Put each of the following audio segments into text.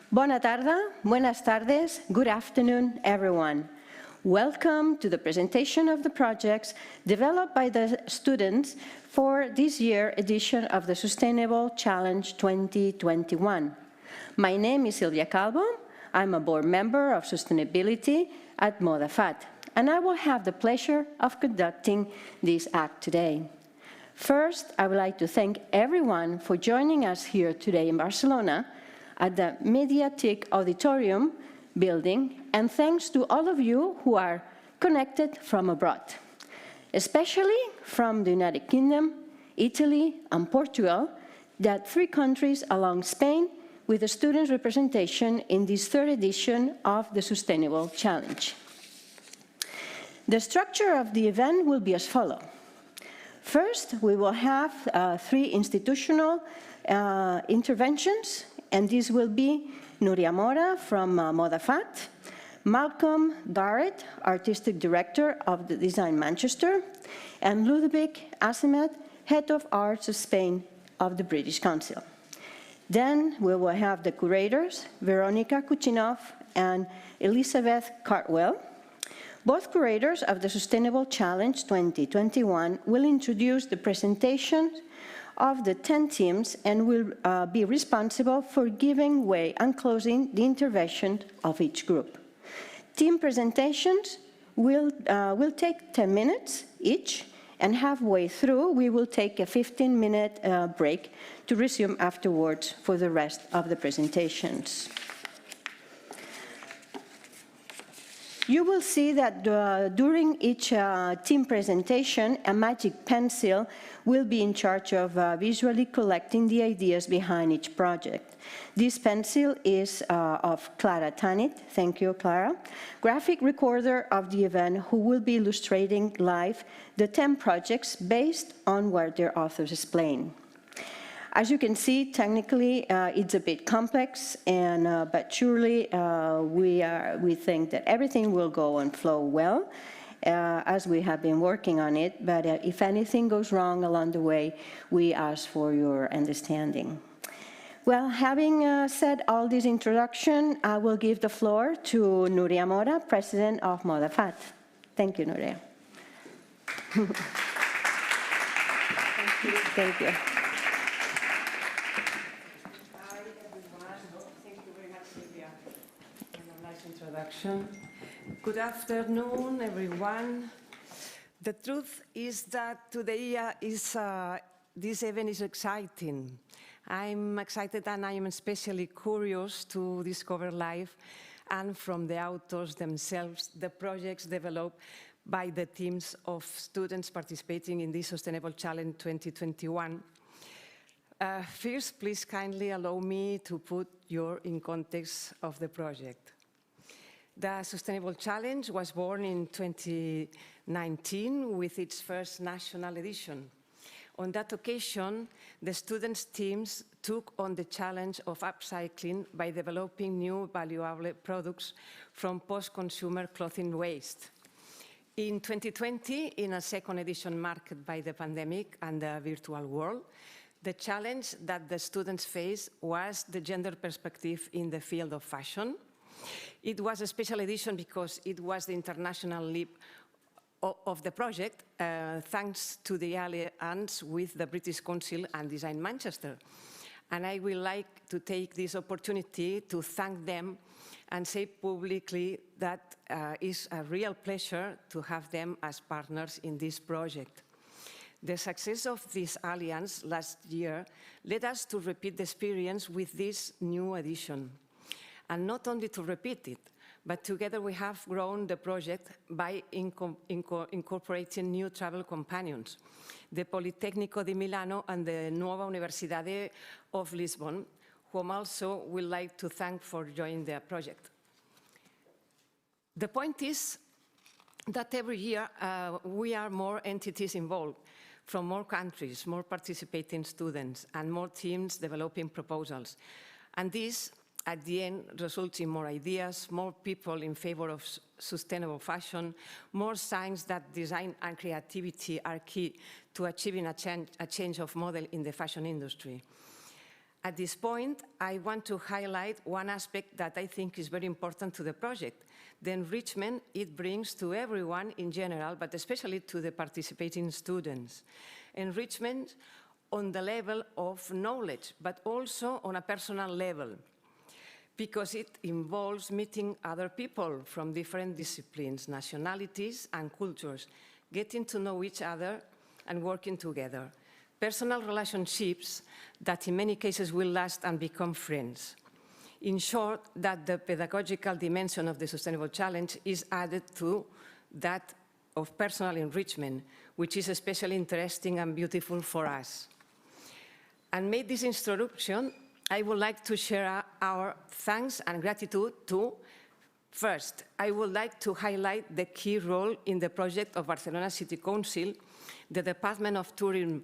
Bona tarda, buenas tardes, good afternoon, everyone. Welcome to the presentation of the projects developed by the students for this year edition of the Sustainable Challenge 2021. My name is Sylvia Calvo. I'm a board member of sustainability at moda, and I will have the pleasure of conducting this act today. First, I would like to thank everyone for joining us here today in Barcelona at the Mediatek Auditorium building, and thanks to all of you who are connected from abroad, especially from the United Kingdom, Italy, and Portugal, that three countries along Spain with a student representation in this third edition of the Sustainable Challenge. The structure of the event will be as follows. First, we will have three institutional interventions, and this will be Nuria Mora from moda, Malcolm Garrett, Artistic Director of the Design Manchester, and Ludovic Asemet, Head of Arts of Spain of the British Council. Then we will have the curators, Veronika Kuchinov and Elizabeth Cartwell. Both curators of the Sustainable Challenge 2021 will introduce the presentation of the 10 teams and will be responsible for giving way and closing the intervention of each group. Team presentations will take 10 minutes each, and halfway through we will take a 15-minute break to resume afterwards for the rest of the presentations. You will see that during each team presentation, a magic pencil will be in charge of visually collecting the ideas behind each project. This pencil is of Clara Tanit, thank you, Clara, graphic recorder of the event, who will be illustrating live the 10 projects based on what their authors explain. As you can see, technically, it's a bit complex, but surely we think that everything will go and flow well, as we have been working on it. But if anything goes wrong along the way, we ask for your understanding. Well, having said all this introduction, I will give the floor to Nuria Mora, President of moda. Thank you, Nuria. Thank you. Thank you. Introduction. Good afternoon, everyone. The truth is that today this event is exciting. I'm excited, and I am especially curious to discover live and from the authors themselves the projects developed by the teams of students participating in this Sustainable Challenge 2021. First, please kindly allow me to put you in context of the project. The Sustainable Challenge was born in 2019 with its first national edition. On that occasion, the students' teams took on the challenge of upcycling by developing new valuable products from post-consumer clothing waste. In 2020, in a second edition marked by the pandemic and the virtual world, the challenge that the students faced was the gender perspective in the field of fashion. It was a special edition because it was the international leap of the project, thanks to the alliance with the British Council and Design Manchester. And I would like to take this opportunity to thank them and say publicly that it's a real pleasure to have them as partners in this project. The success of this alliance last year led us to repeat the experience with this new edition. And not only to repeat it, but together we have grown the project by incorporating new travel companions, the Politecnico di Milano and the Nuova Universidade of Lisbon, whom also would like to thank for joining the project. The point is that every year we are more entities involved, from more countries, more participating students, and more teams developing proposals. And this, at the end, results in more ideas, more people in favor of sustainable fashion, more signs that design and creativity are key to achieving a change of model in the fashion industry. At this point, I want to highlight one aspect that I think is very important to the project, the enrichment it brings to everyone in general, but especially to the participating students. Enrichment on the level of knowledge, but also on a personal level, because it involves meeting other people from different disciplines, nationalities, and cultures, getting to know each other and working together. Personal relationships that in many cases will last and become friends. In short, that the pedagogical dimension of the Sustainable Challenge is added to that of personal enrichment, which is especially interesting and beautiful for us. And made this introduction, I would like to share our thanks and gratitude to, first, I would like to highlight the key role in the project of Barcelona City Council, the Department of Tourism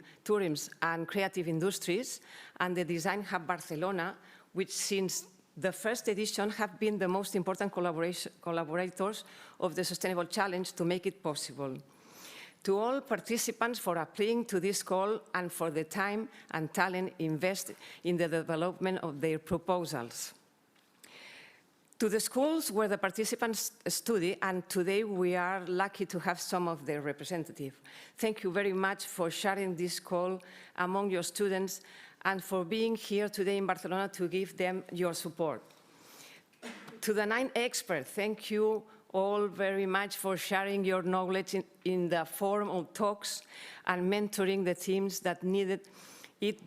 and Creative Industries, and the Design Hub Barcelona, which since the first edition have been the most important collaborators of the Sustainable Challenge to make it possible. To all participants for applying to this call and for the time and talent invested in the development of their proposals. To the schools where the participants study, and today we are lucky to have some of their representatives. Thank you very much for sharing this call among your students and for being here today in Barcelona to give them your support. To the 9 experts, thank you all very much for sharing your knowledge in the form of talks and mentoring the teams that needed it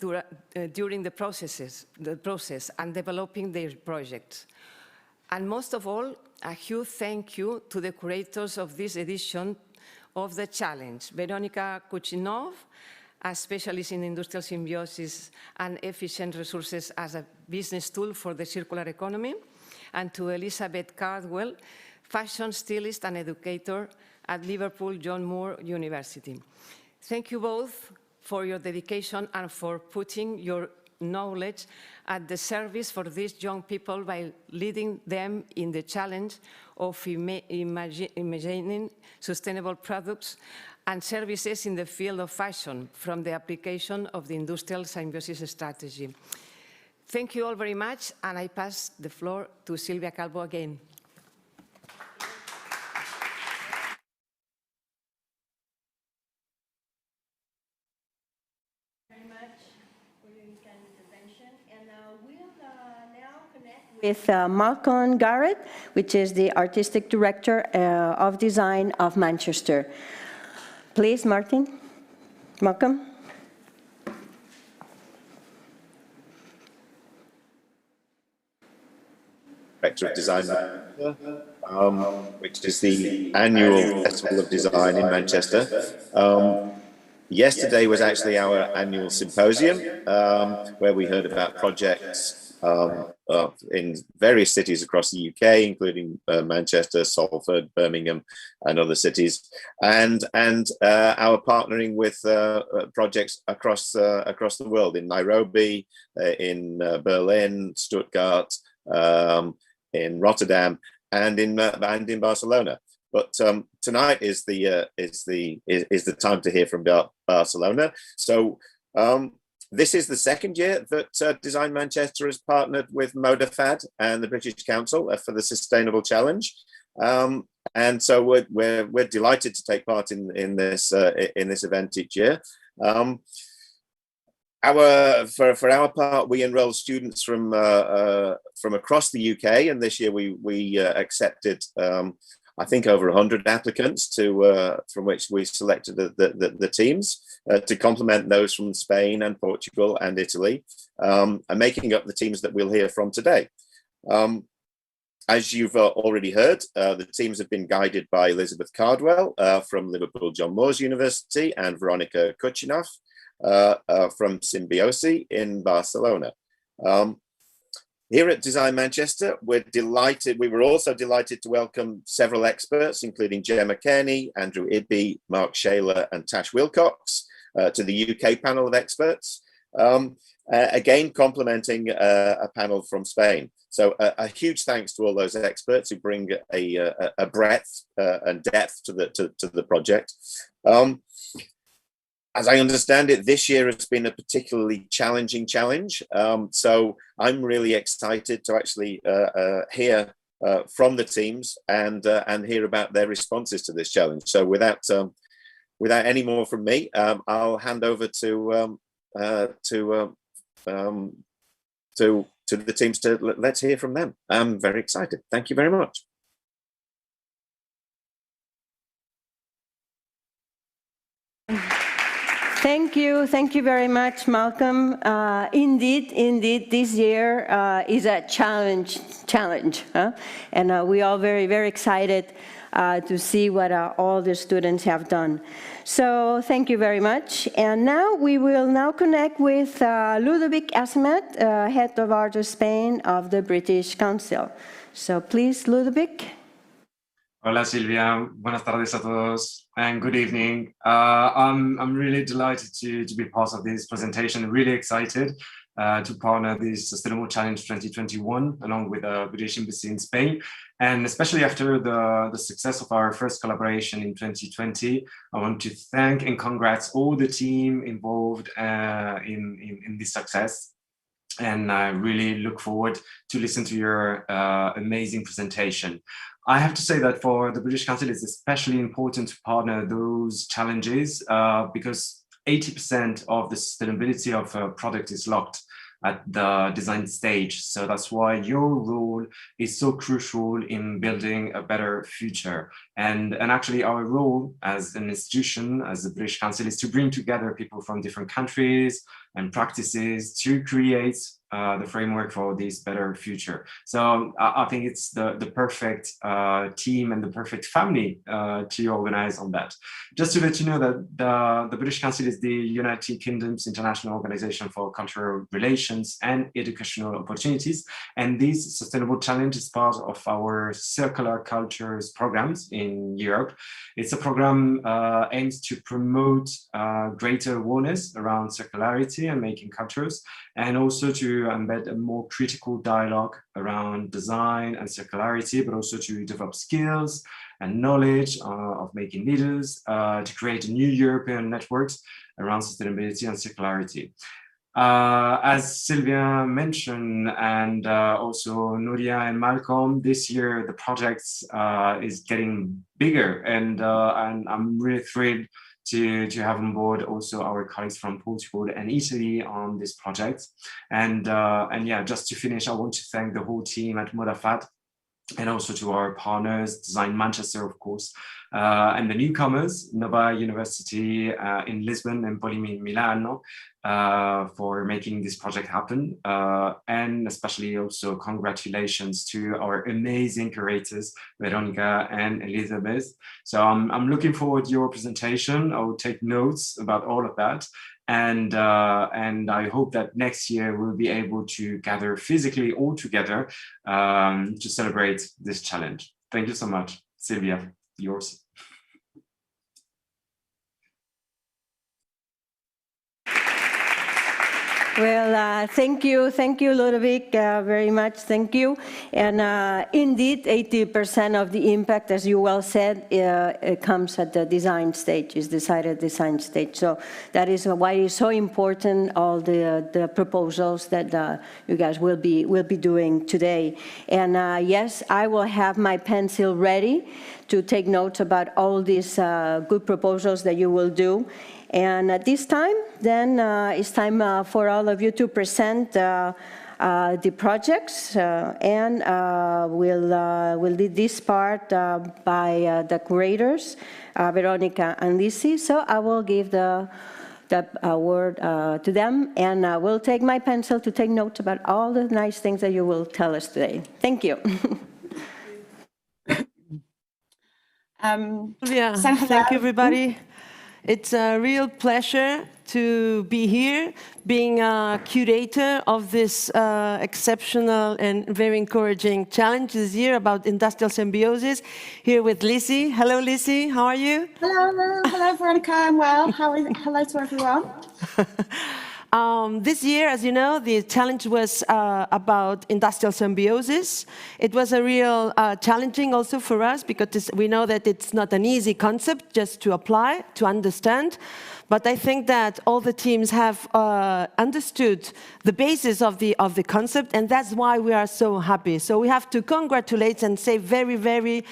during the process and developing their projects. And most of all, a huge thank you to the curators of this edition of the challenge, Veronika Kuchinov, a specialist in industrial symbiosis and efficient resources as a business tool for the circular economy, and to Elizabeth Cardwell, fashion stylist and educator at Liverpool John Moore University. Thank you both for your dedication and for putting your knowledge at the service for these young people by leading them in the challenge of imagining sustainable products and services in the field of fashion from the application of the industrial symbiosis strategy. Thank you all very much, and I pass the floor to Sylvia Calvo again. With Malcolm Garrett, which is the Artistic Director of Design of Manchester. Please, Malcolm. Director of Design, which is the annual Festival of Design in Manchester. Yesterday was actually our annual symposium, where we heard about projects in various cities across the UK, including Manchester, Salford, Birmingham, and other cities, and our partnering with projects across the world, in Nairobi, in Berlin, Stuttgart, in Rotterdam, and in Barcelona. But tonight is the time to hear from Barcelona. So. This is the second year that Design Manchester has partnered with Moda and the British Council for the Sustainable Challenge. And so we're delighted to take part in this event each year. For our part, we enroll students from across the UK, and this year we accepted I think over 100 applicants from which we selected the teams to complement those from Spain and Portugal and Italy, and making up the teams that we'll hear from today. As you've already heard, the teams have been guided by Elizabeth Cardwell from Liverpool John Moores University and Veronica Kuchinov from Symbiosi in Barcelona. Here at Design Manchester, we were also delighted to welcome several experts, including Gemma Kearney, Andrew Idby, Mark Shaler, and Tash Wilcox, to the UK panel of experts, again complementing a panel from Spain. So a huge thanks to all those experts who bring a breadth and depth to the project. As I understand it, this year has been a particularly challenging challenge. So I'm really excited to actually hear from the teams and hear about their responses to this challenge. So without any more from me, I'll hand over to the teams let's hear from them. I'm very excited. Thank you very much. Thank you very much, Malcolm. Indeed, this year is a challenge, huh? And we are very excited to see what all the students have done. So thank you very much. And now we will connect with Ludovic Asmet, Head of Art of Spain of the British Council. So please, Ludovic. Hola Silvia, buenas tardes a todos, and good evening. I'm really delighted to be part of this presentation, really excited to partner this Sustainable Challenge 2021 along with the British Embassy in Spain. And especially after the success of our first collaboration in 2020, I want to thank and congrats all the team involved in this success. And I really look forward to listen to your amazing presentation. I have to say that for the British Council, it's especially important to partner those challenges because 80% of the sustainability of a product is locked at the design stage. So that's why your role is so crucial in building a better future. And actually our role as an institution, as the British Council, is to bring together people from different countries and practices to create the framework for this better future. So I think it's the perfect team and the perfect family to organize on that. Just to let you know that the British Council is the United Kingdom's international organization for cultural relations and educational opportunities. And this Sustainable Challenge is part of our Circular Cultures programs in Europe. It's a program aims to promote greater awareness around circularity and making cultures, and also to embed a more critical dialogue around design and circularity, but also to develop skills and knowledge of making leaders, to create new European networks around sustainability and circularity. As Sylvia mentioned, and also Nuria and Malcolm, this year the project is getting bigger, and I'm really thrilled to have on board also our colleagues from Portugal and Italy on this project. And yeah, just to finish, I want to thank the whole team at Moda and also to our partners, Design Manchester, of course, and the newcomers, Nova University in Lisbon and Polimi in Milano, for making this project happen. And especially also congratulations to our amazing curators, Veronica and Elizabeth. So I'm looking forward to your presentation. I will take notes about all of that. And I hope that next year we'll be able to gather physically all together to celebrate this challenge. Thank you so much. Sylvia, yours. Well, thank you, Ludovic, very much, thank you. And indeed, 80% of the impact, as you well said, it comes at the design stage, is decided design stage. So that is why it's so important, all the proposals that you guys will be doing today. And yes, I will have my pencil ready to take notes about all these good proposals that you will do. And at this time, then it's time for all of you to present the projects, and we'll lead this part by the curators, Veronica and Lizzie. So I will give the word to them, and we'll take my pencil to take notes about all the nice things that you will tell us today. Thank you. Yeah, thank you, everybody. It's a real pleasure to be here, being a curator of this exceptional and very encouraging challenge this year about industrial symbiosis, here with Lizzie. Hello, Lizzie, how are you? Hello, Veronica, I'm well. Hello to everyone. This year, as you know, the challenge was about industrial symbiosis. It was a real challenging also for us, because we know that it's not an easy concept just to apply, to understand. But I think that all the teams have understood the basis of the concept, and that's why we are so happy. So we have to congratulate and say very, very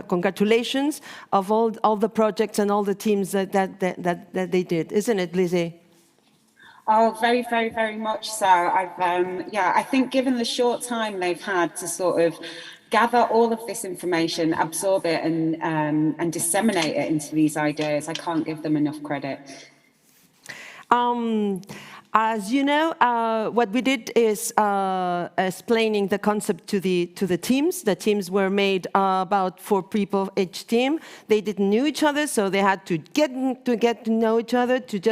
congratulations of all the projects and all the teams that they did, isn't it, Lizzie? Oh, very, very, very much so. I think given the short time they've had to sort of gather all of this information, absorb it, and disseminate it into these ideas, I can't give them enough credit. As you know, what we did is explaining the concept to the teams. The teams were made about 4 people each team. They didn't know each other, so they had to get to know each other, to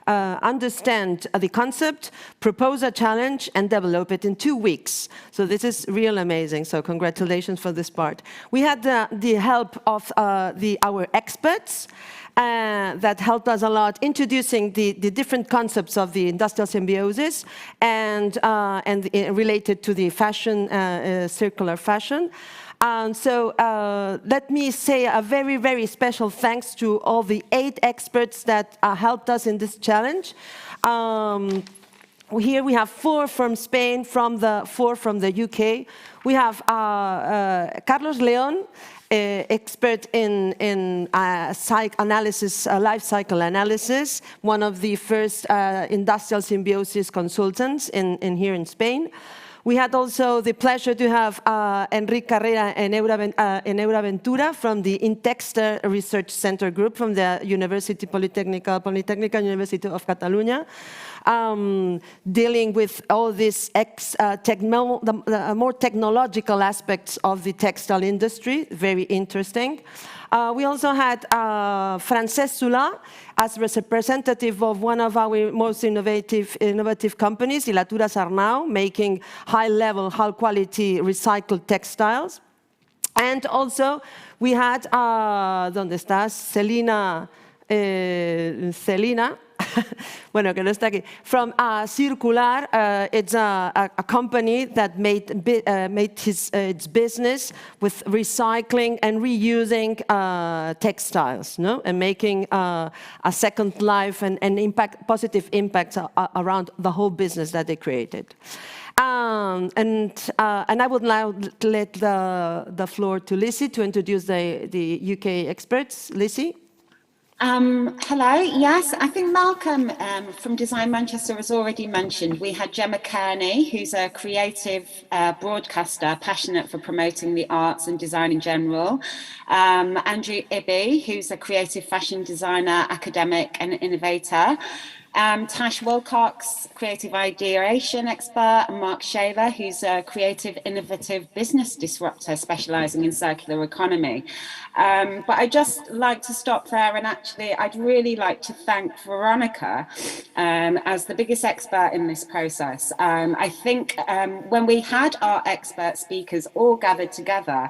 understand the concept, propose a challenge, and develop it in 2 weeks. So this is real amazing. So congratulations for this part. We had the help of our experts. That helped us a lot introducing the different concepts of the industrial symbiosis and related to the fashion, circular fashion. So let me say a very, very special thanks to all the 8 experts that helped us in this challenge. Here we have 4 from Spain, 4 from the UK. We have Carlos León, expert in psychoanalysis, life cycle analysis, one of the first industrial symbiosis consultants here in Spain. We had also the pleasure to have Enrique Carrera and Eura Ventura from the Intexter Research Center Group from the Polytechnical University of Catalunya, dealing with all these more technological aspects of the textile industry, very interesting. We also had Francesc Solà as representative of one of our most innovative companies, Hilatures Arnau, making high-level, high-quality recycled textiles. And also we had, ¿dónde estás? Celina, bueno, que no está aquí, from Circular. It's a company that made its business with recycling and reusing textiles, no? And making a second life and positive impacts around the whole business that they created. And I would now let the floor to Lizzie to introduce the UK experts. Lizzie? Hello, yes, I think Malcolm from Design Manchester has already mentioned we had Gemma Kearney, who's a creative broadcaster passionate for promoting the arts and design in general. Andrew Ibby, who's a creative fashion designer, academic and innovator. Tash Wilcox, creative ideation expert, and Mark Shaver, who's a creative, innovative business disruptor specializing in circular economy. But I'd just like to stop there, and actually I'd really like to thank Veronica as the biggest expert in this process. I think when we had our expert speakers all gathered together,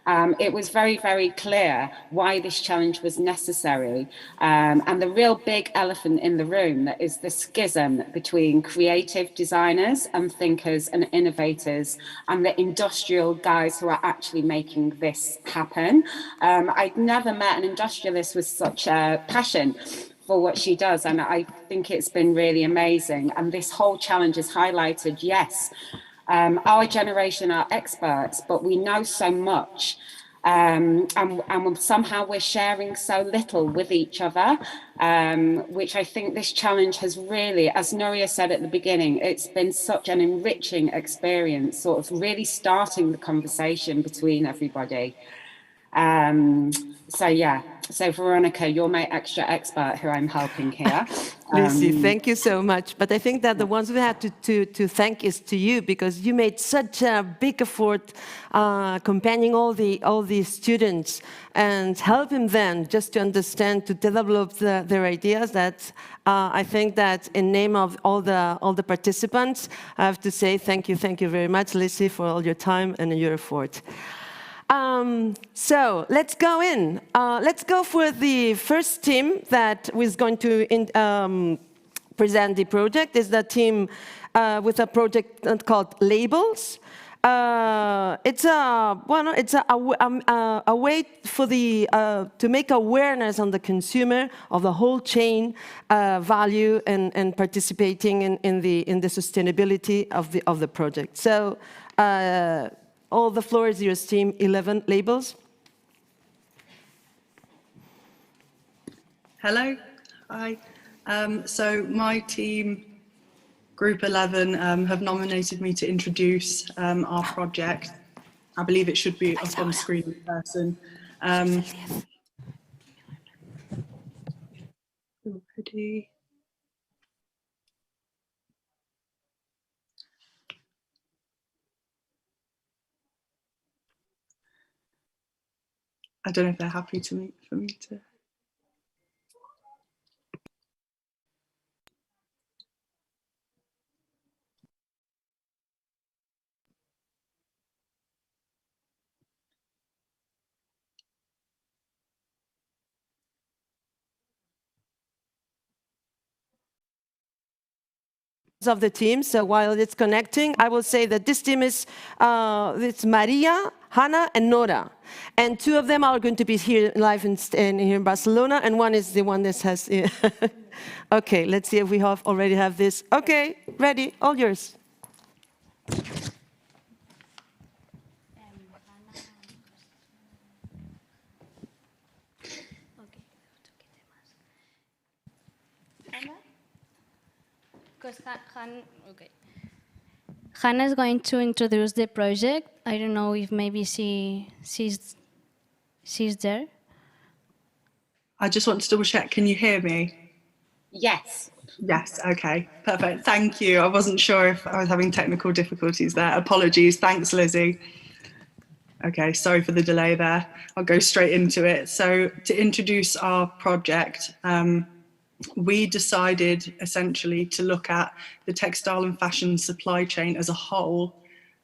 it was very, very clear why this challenge was necessary. And the real big elephant in the room that is the schism between creative designers and thinkers and innovators and the industrial guys who are actually making this happen. I'd never met an industrialist with such a passion for what she does, and I think it's been really amazing. And this whole challenge has highlighted, yes, our generation are experts, but we know so much, and somehow we're sharing so little with each other, which I think this challenge has really, as Nuria said at the beginning, it's been such an enriching experience, sort of really starting the conversation between everybody. So yeah, so Veronica, you're my extra expert who I'm helping here. Lucy, thank you so much. But I think that the ones we have to thank is to you, because you made such a big effort accompanying all the students and helping them just to understand, to develop their ideas. That I think that in name of all the participants, I have to say thank you very much, Lucy, for all your time and your effort. So let's go in. Let's go for the first team that was going to present the project. Is the team with a project called Labels. It's a way for to make awareness on the consumer of the whole chain value and participating in the sustainability of the project. So. All the floor is yours, team 11 Labels. Hello, hi. So my team, Group 11, have nominated me to introduce our project. I believe it should be up on screen in person. Ready. I don't know if they're happy for me to. Of the team, so while it's connecting, I will say that this team is it's Maria, Hannah, and Nora, and two of them are going to be here live here in Barcelona, and one is the one that has. Okay, let's see if we already have this. Okay, ready, all yours. Because Hannah is going to introduce the project. I don't know if maybe she's there. I just want to double check. Can you hear me? Yes. Yes. Okay. Perfect. Thank you. I wasn't sure if I was having technical difficulties there. Apologies. Thanks, Lizzie. Okay. Sorry for the delay there. I'll go straight into it. So to introduce our project. We decided essentially to look at the textile and fashion supply chain as a whole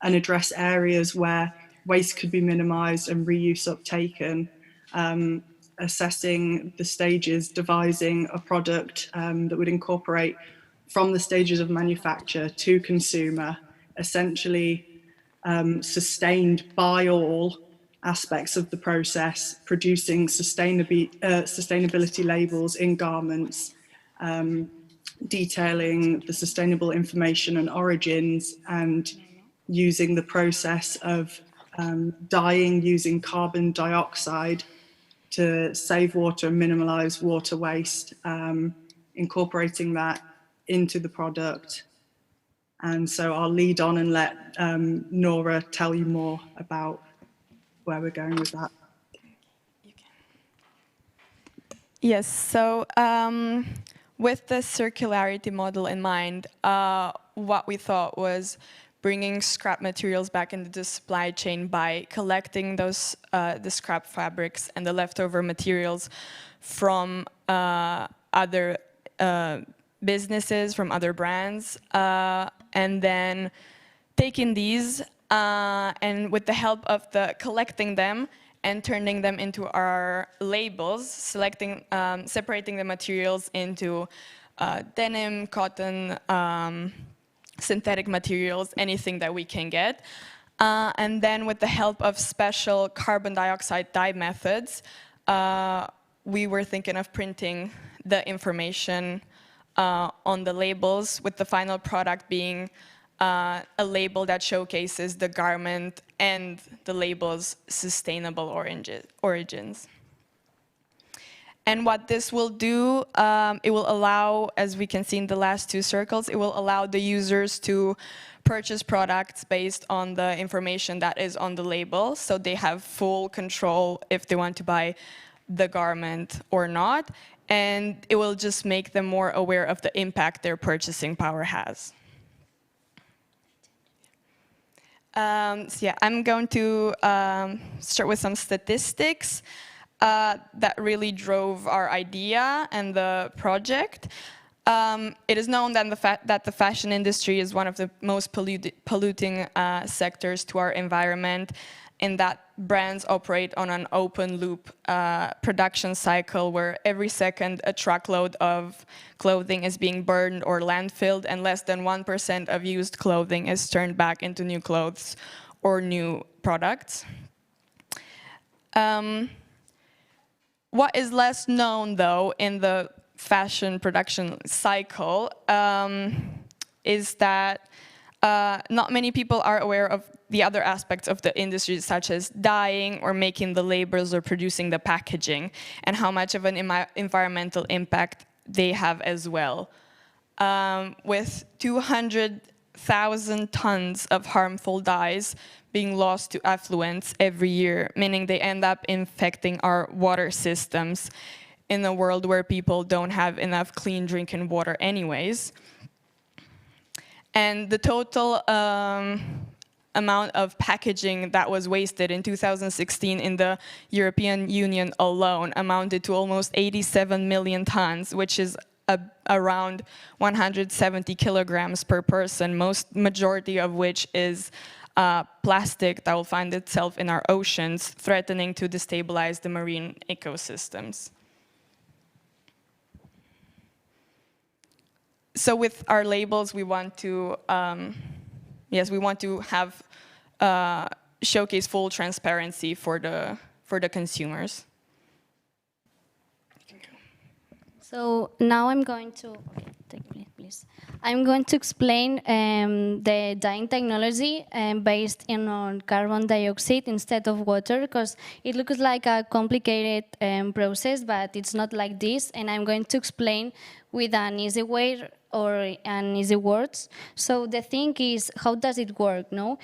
and address areas where waste could be minimised and reuse uptaken, assessing the stages, devising a product that would incorporate from the stages of manufacture to consumer, essentially sustained by all aspects of the process, producing sustainability labels in garments, detailing the sustainable information and origins, and using the process of dyeing using carbon dioxide to save water and minimize water waste, incorporating that into the product. And so I'll lead on and let Nora tell you more about where we're going with that. Yes, so with the circularity model in mind, what we thought was bringing scrap materials back into the supply chain by collecting those the scrap fabrics and the leftover materials from other businesses, from other brands, and then taking these And with the help of collecting them and turning them into our labels, separating the materials into denim, cotton, synthetic materials, anything that we can get. And then with the help of special carbon dioxide dye methods, we were thinking of printing the information on the labels, with the final product being a label that showcases the garment and the label's sustainable origins. And what this will do, it will allow, as we can see in the last two circles, it will allow the users to purchase products based on the information that is on the label, so they have full control if they want to buy the garment or not, and it will just make them more aware of the impact their purchasing power has. So yeah, I'm going to start with some statistics that really drove our idea and the project. It is known that the fashion industry is one of the most polluting sectors to our environment, in that brands operate on an open loop production cycle where every second a truckload of clothing is being burned or landfilled, and less than 1% of used clothing is turned back into new clothes or new products. What is less known, though, in the fashion production cycle is that not many people are aware of the other aspects of the industry, such as dyeing or making the labels or producing the packaging, and how much of an environmental impact they have as well. With 200,000 tons of harmful dyes being lost to effluents every year, meaning they end up infecting our water systems in a world where people don't have enough clean drinking water anyways. And the total amount of packaging that was wasted in 2016 in the European Union alone amounted to almost 87 million tons, which is around 170 kilograms per person, majority of which is plastic that will find itself in our oceans, threatening to destabilize the marine ecosystems. So with our labels, we want to, have showcase full transparency for the consumers. So now I'm going to, okay, take me, please. I'm going to explain the dyeing technology based on carbon dioxide instead of water, because it looks like a complicated process, but it's not like this. And I'm going to explain with an easy way or an easy words. So the thing is, how does it work, no?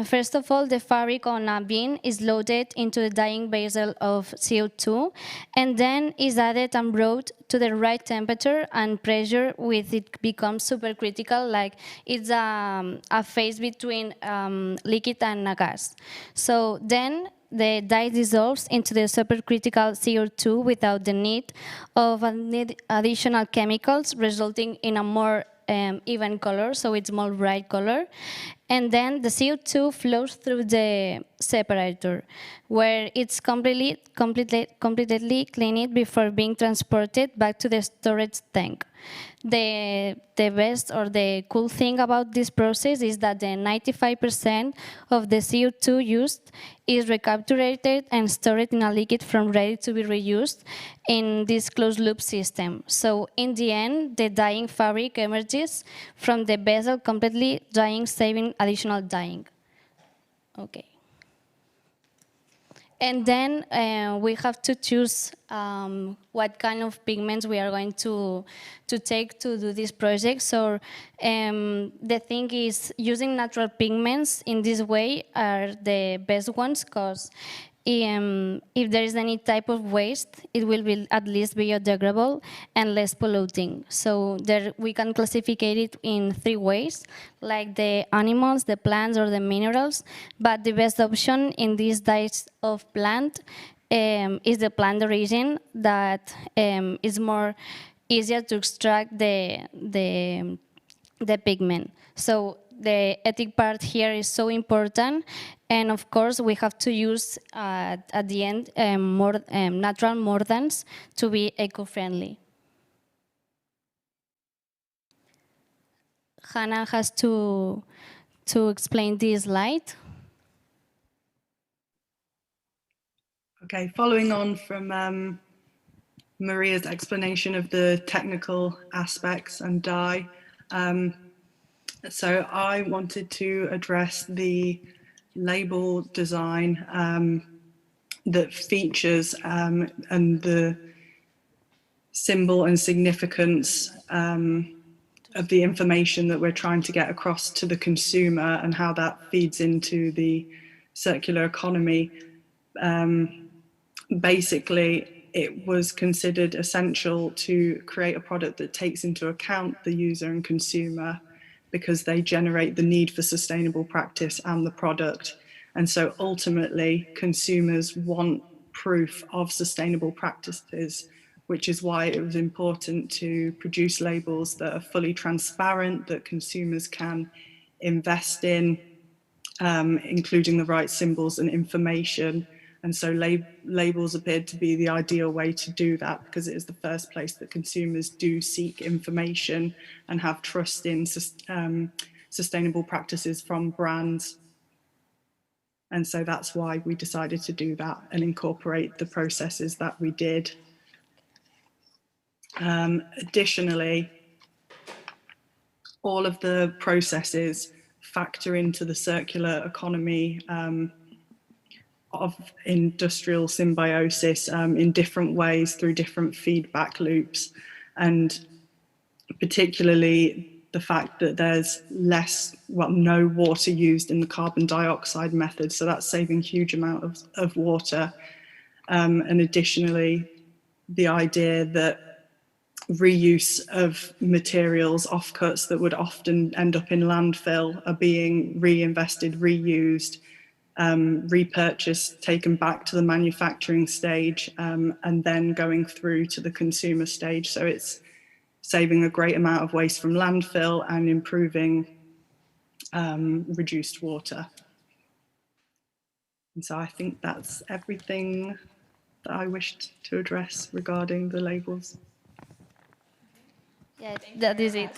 First of all, the fabric on a bean is loaded into the dyeing vessel of CO2, and then is added and brought to the right temperature and pressure, with it becomes supercritical, like it's a phase between liquid and a gas. So then the dye dissolves into the supercritical CO2 without the need of additional chemicals, resulting in a more even color, so it's more bright color. And then the CO2 flows through the separator, where it's completely cleaned before being transported back to the storage tank. The best or the cool thing about this process is that the 95% of the CO2 used is recaptured and stored in a liquid form ready to be reused in this closed loop system. So in the end, the dyeing fabric emerges from the vessel completely drying, saving additional dyeing. Okay. And then we have to choose what kind of pigments we are going to take to do this project. So the thing is, using natural pigments in this way are the best ones, because if there is any type of waste, it will be at least biodegradable and less polluting. So there we can classify it in 3 ways, like the animals, the plants, or the minerals. But the best option in these dyes of plant is the plant origin, that is more easier to extract the pigment. So the ethic part here is so important. And of course, we have to use at the end more natural mordants to be eco-friendly. Hannah has to explain this slide. Okay, following on from Maria's explanation of the technical aspects and dye, so I wanted to address the label design that features and the symbol and significance of the information that we're trying to get across to the consumer and how that feeds into the circular economy. Basically, it was considered essential to create a product that takes into account the user and consumer, because they generate the need for sustainable practice and the product. And so ultimately, consumers want proof of sustainable practices, which is why it was important to produce labels that are fully transparent, that consumers can invest in, including the right symbols and information. And so labels appeared to be the ideal way to do that, because it is the first place that consumers do seek information and have trust in sustainable practices from brands. And so that's why we decided to do that and incorporate the processes that we did. Additionally, all of the processes factor into the circular economy of industrial symbiosis in different ways through different feedback loops, and particularly the fact that there's no water used in the carbon dioxide method, so that's saving huge amount of water. And additionally, the idea that reuse of materials, offcuts that would often end up in landfill, are being reinvested, reused, repurchased, taken back to the manufacturing stage, and then going through to the consumer stage. So it's saving a great amount of waste from landfill and improving reduced water. And so I think that's everything that I wished to address regarding the labels. Yeah, that is it.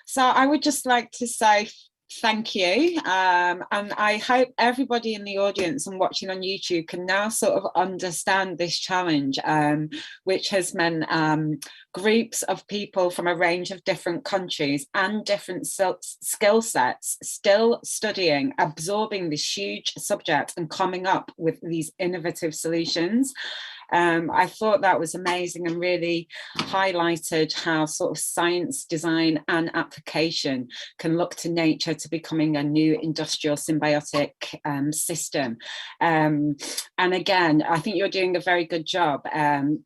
So I would just like to say thank you, and I hope everybody in the audience and watching on YouTube can now sort of understand this challenge, which has meant groups of people from a range of different countries and different skill sets still studying, absorbing this huge subject and coming up with these innovative solutions. I thought that was amazing and really highlighted how sort of science, design and application can look to nature to becoming a new industrial symbiotic system. And again, I think you're doing a very good job.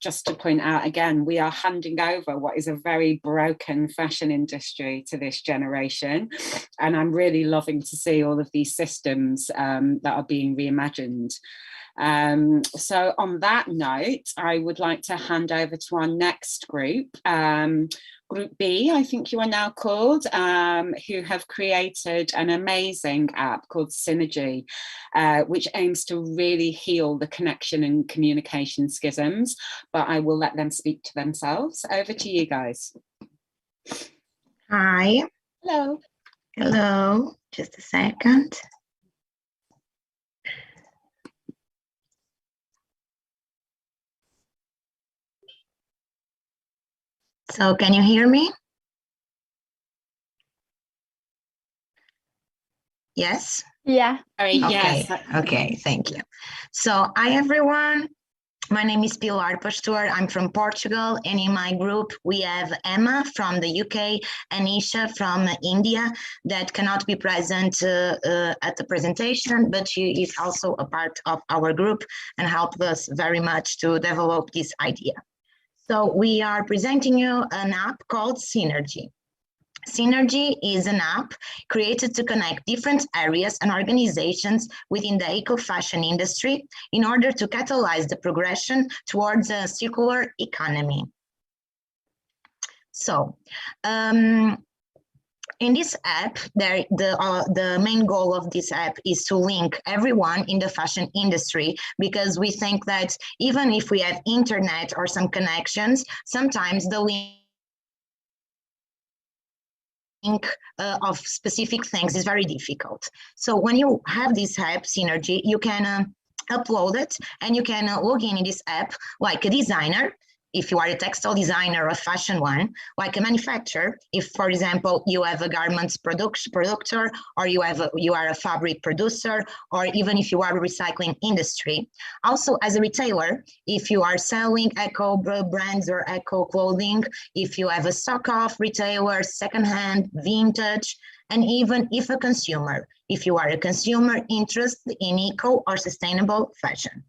Just to point out again, we are handing over what is a very broken fashion industry to this generation. And I'm really loving to see all of these systems that are being reimagined. So on that note, I would like to hand over to our next group, Group B, I think you are now called, who have created an amazing app called Synergy, which aims to really heal the connection and communication schisms, but I will let them speak to themselves. Over to you guys. Hi. Hello. Hello, just a second. So can you hear me? Yes? Yeah. Okay. Yes. Okay, thank you. So hi everyone, my name is Pilar Pastor, I'm from Portugal, and in my group we have Emma from the UK and Isha from India that cannot be present at the presentation, but she is also a part of our group and helped us very much to develop this idea. So we are presenting you an app called Synergy. Synergy is an app created to connect different areas and organizations within the eco-fashion industry in order to catalyze the progression towards a circular economy. So, in this app, the main goal of this app is to link everyone in the fashion industry, because we think that even if we have internet or some connections, sometimes the link of specific things is very difficult. So when you have this app, Synergy, you can upload it and you can log in this app like a designer, if you are a textile designer or a fashion one, like a manufacturer, if, for example, you have a garments producer, or you are a fabric producer, or even if you are a recycling industry. Also, as a retailer, if you are selling eco brands or eco clothing, if you have a stock off retailer, secondhand, vintage, and even if a consumer, if you are a consumer interested in eco or sustainable fashion.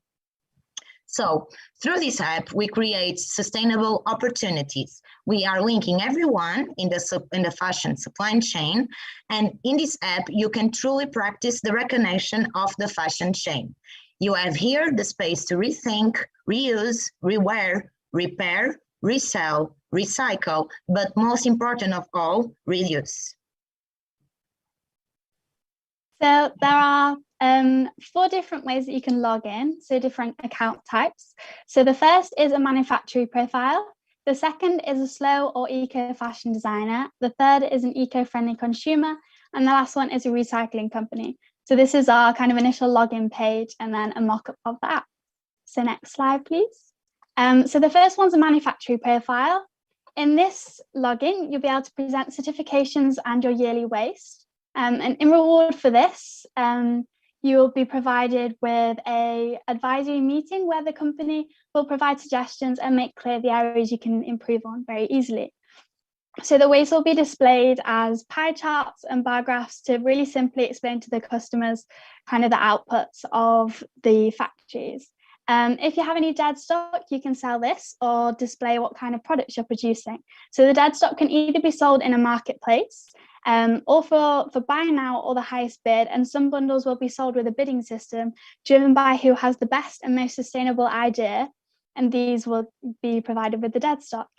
So through this app, we create sustainable opportunities. We are linking everyone in the fashion supply chain. And in this app, you can truly practice the recognition of the fashion chain. You have here the space to rethink, reuse, rewear, repair, resell, recycle, but most important of all, reduce. So there are 4 different ways that you can log in, so different account types. So the first is a manufacturer profile. The second is a slow or eco fashion designer. The third is an eco-friendly consumer. And the last one is a recycling company. So this is our kind of initial login page and then a mock-up of the app. So next slide, please. So the first one's a manufacturer profile. In this login, you'll be able to present certifications and your yearly waste. And in reward for this, you will be provided with an advisory meeting where the company will provide suggestions and make clear the areas you can improve on very easily. So the waste will be displayed as pie charts and bar graphs to really simply explain to the customers kind of the outputs of the factories. If you have any dead stock, you can sell this or display what kind of products you're producing. So the dead stock can either be sold in a marketplace or for buy now or the highest bid, and some bundles will be sold with a bidding system driven by who has the best and most sustainable idea, and these will be provided with the dead stock.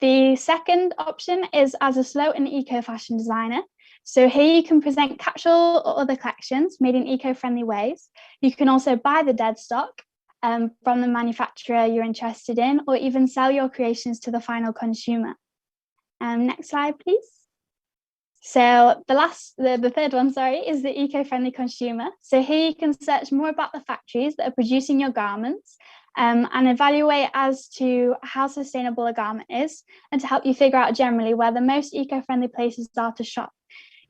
The second option is as a slow and eco fashion designer. So here you can present capsule or other collections made in eco-friendly ways. You can also buy the dead stock from the manufacturer you're interested in, or even sell your creations to the final consumer. Next slide, please. So the third one, is the eco-friendly consumer. So here you can search more about the factories that are producing your garments and evaluate as to how sustainable a garment is, and to help you figure out generally where the most eco-friendly places are to shop.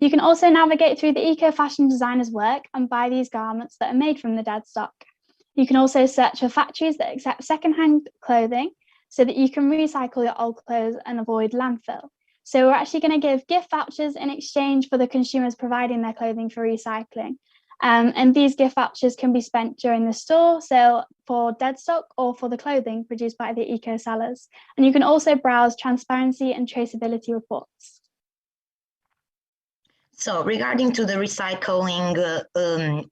You can also navigate through the eco-fashion designer's work and buy these garments that are made from the dead stock. You can also search for factories that accept secondhand clothing so that you can recycle your old clothes and avoid landfill. So we're actually going to give gift vouchers in exchange for the consumers providing their clothing for recycling. And these gift vouchers can be spent during the store, so for dead stock or for the clothing produced by the eco sellers. And you can also browse transparency and traceability reports. So regarding to the recycling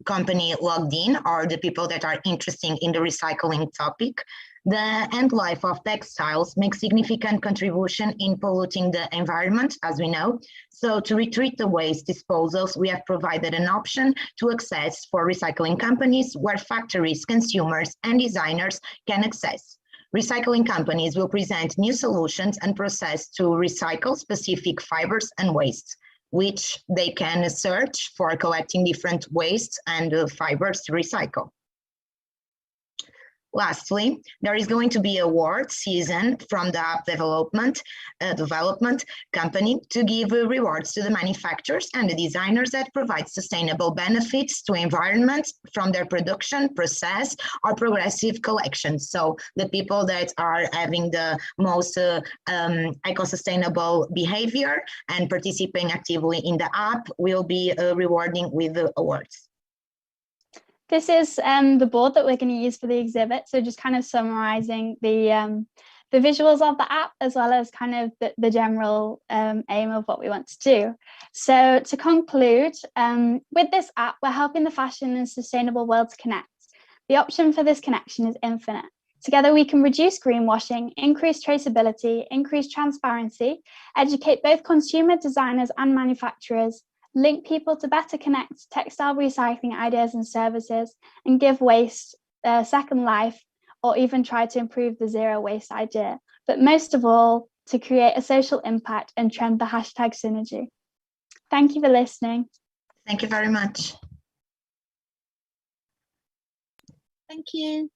company logged in, or the people that are interested in the recycling topic, the end life of textiles makes significant contribution in polluting the environment, as we know. So to retreat the waste disposals, we have provided an option to access for recycling companies where factories, consumers, and designers can access. Recycling companies will present new solutions and process to recycle specific fibers and wastes, which they can search for collecting different wastes and fibers to recycle. Lastly, there is going to be a award season from the app development company to give rewards to the manufacturers and the designers that provide sustainable benefits to environment from their production, process, or progressive collections. So the people that are having the most eco-sustainable behavior and participating actively in the app will be rewarding with the awards. This is the board that we're going to use for the exhibit. So just kind of summarizing the the visuals of the app, as well as kind of the general aim of what we want to do. So to conclude, with this app, we're helping the fashion and sustainable world to connect. The option for this connection is infinite. Together, we can reduce greenwashing, increase traceability, increase transparency, educate both consumer designers and manufacturers, link people to better connect textile recycling ideas and services, and give waste a second life, or even try to improve the zero waste idea. But most of all, to create a social impact and trend the hashtag synergy. Thank you for listening. Thank you very much. Thank you.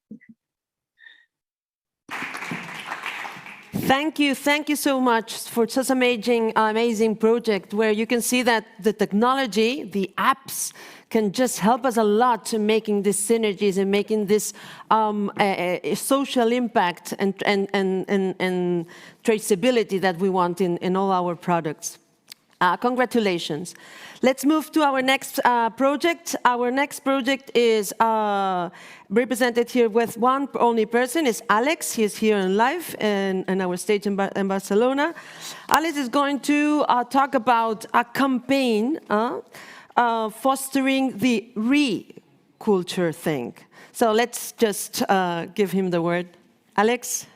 Thank you so much for such amazing project where you can see that the technology, the apps, can just help us a lot to making these synergies and making this social impact and traceability that we want in all our products. Congratulations. Let's move to our next project. Our next project is represented here with one only person, is Alex. He's here in live in our stage in Barcelona. Alex is going to talk about a campaign fostering the re-culture thing. So let's just give him the word. Alex,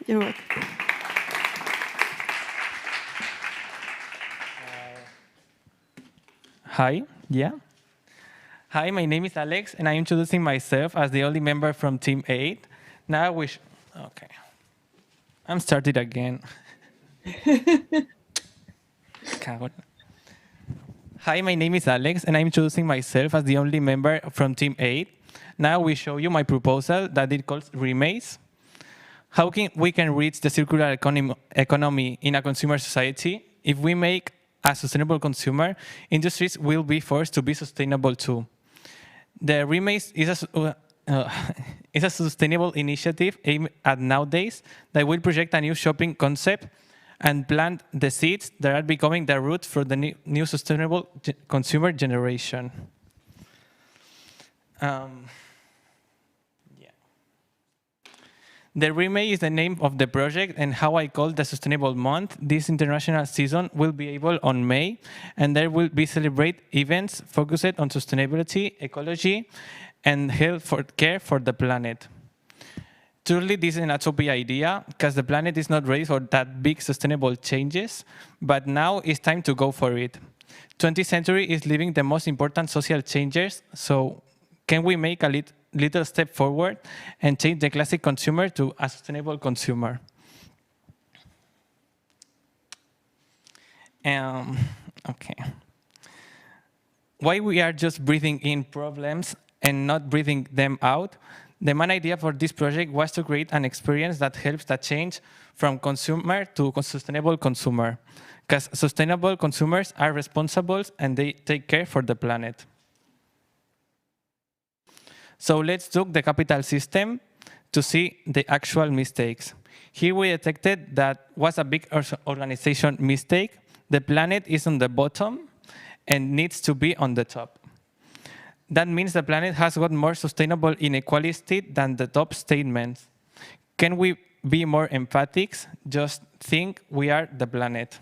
you're welcome. Hi, yeah. Hi, my name is Alex, and I'm introducing myself as the only member from Team 8. Now we okay. I'm started again. Hi, my name is Alex, and I'm introducing myself as the only member from Team 8. Now we show you my proposal that it calls Remaze. How we can reach the circular economy in a consumer society? If we make a sustainable consumer, industries will be forced to be sustainable too. The Remaze is a sustainable initiative aimed at nowadays that will project a new shopping concept and plant the seeds that are becoming the roots for the new sustainable consumer generation. The Remaze is the name of the project and how I call the Sustainable Month. This international season will be able on May, and there will be celebrate events focused on sustainability, ecology, and health care for the planet. Truly, this is an utopia idea, because the planet is not ready for that big sustainable changes, but now it's time to go for it. 20th century is living the most important social changes, so can we make a little step forward and change the classic consumer to a sustainable consumer? Okay. Why we are just breathing in problems and not breathing them out? The main idea for this project was to create an experience that helps the change from consumer to sustainable consumer, because sustainable consumers are responsible and they take care for the planet. So let's look the capital system to see the actual mistakes. Here we detected that was a big organization mistake. The planet is on the bottom and needs to be on the top. That means the planet has got more sustainable inequality than the top statements. Can we be more emphatic? Just think we are the planet.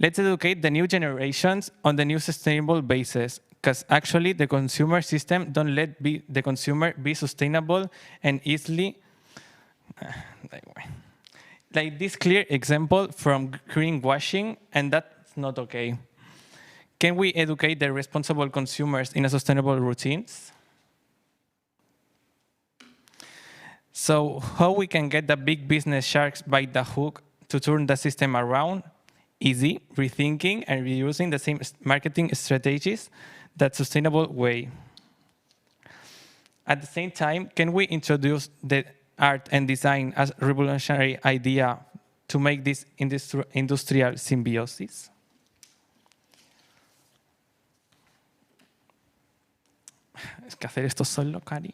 Let's educate the new generations on the new sustainable basis, because actually the consumer system don't let the consumer be sustainable and easily. Like this clear example from greenwashing, and that's not okay. Can we educate the responsible consumers in a sustainable routines? So how we can get the big business sharks by the hook to turn the system around? Easy, rethinking and reusing the same marketing strategies that sustainable way. At the same time, can we introduce the art and design as a revolutionary idea to make this industrial symbiosis? Es que hacer esto solo, Cari.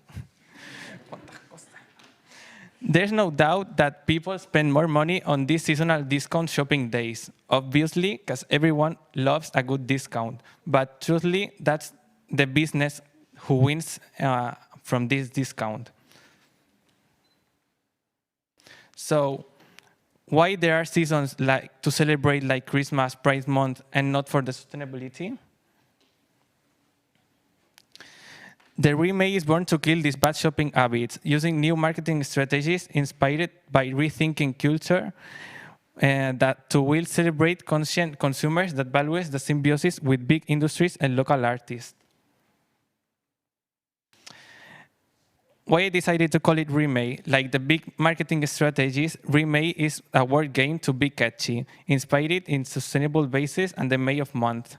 There's no doubt that people spend more money on these seasonal discount shopping days, obviously, because everyone loves a good discount. But truthfully, that's the business who wins from this discount. So why there are seasons like to celebrate like Christmas, Pride Month, and not for the sustainability? The Remake is born to kill these bad shopping habits, using new marketing strategies inspired by rethinking culture that will celebrate conscient consumers that values the symbiosis with big industries and local artists. Why I decided to call it Remake? Like the big marketing strategies, Remake is a word game to be catchy, inspired in sustainable basis and the May of month.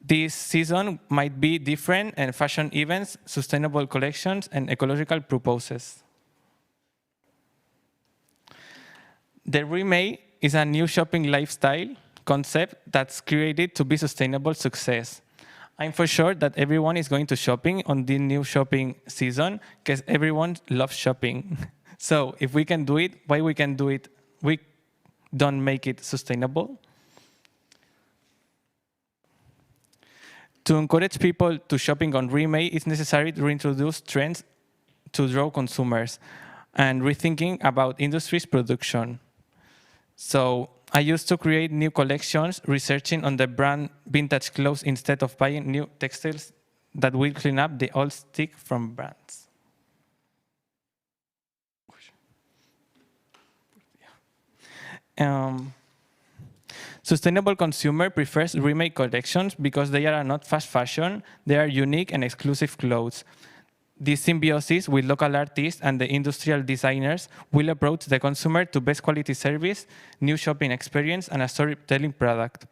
This season might be different and fashion events, sustainable collections, and ecological purposes. The Remake is a new shopping lifestyle concept that's created to be sustainable success. I'm for sure that everyone is going to shopping on the new shopping season because everyone loves shopping. So if we can do it, why we can do it? We don't make it sustainable. To encourage people to shopping on Remake, it's necessary to reintroduce trends to draw consumers and rethinking about industry's production. So I used to create new collections, researching on the brand vintage clothes instead of buying new textiles that will clean up the old stick from brands. Sustainable consumer prefers Remake collections because they are not fast fashion, they are unique and exclusive clothes. This symbiosis with local artists and the industrial designers will approach the consumer to best quality service, new shopping experience, and a storytelling product.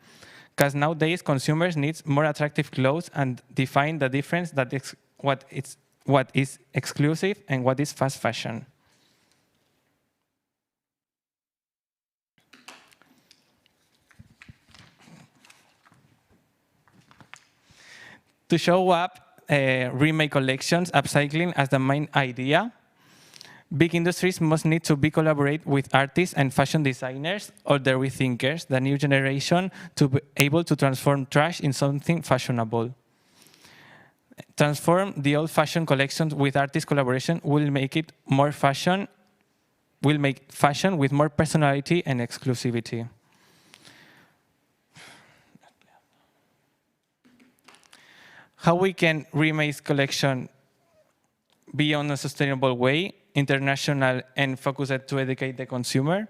Because nowadays, consumers need more attractive clothes and define the difference that what is exclusive and what is fast fashion. To show up Remake collections, upcycling as the main idea, big industries must need to be collaborate with artists and fashion designers or the rethinkers, the new generation, to be able to transform trash in something fashionable. Transform the old fashion collections with artist collaboration will make it more fashion, will make fashion with more personality and exclusivity. How we can Remake collection be on a sustainable way, international and focused to educate the consumer?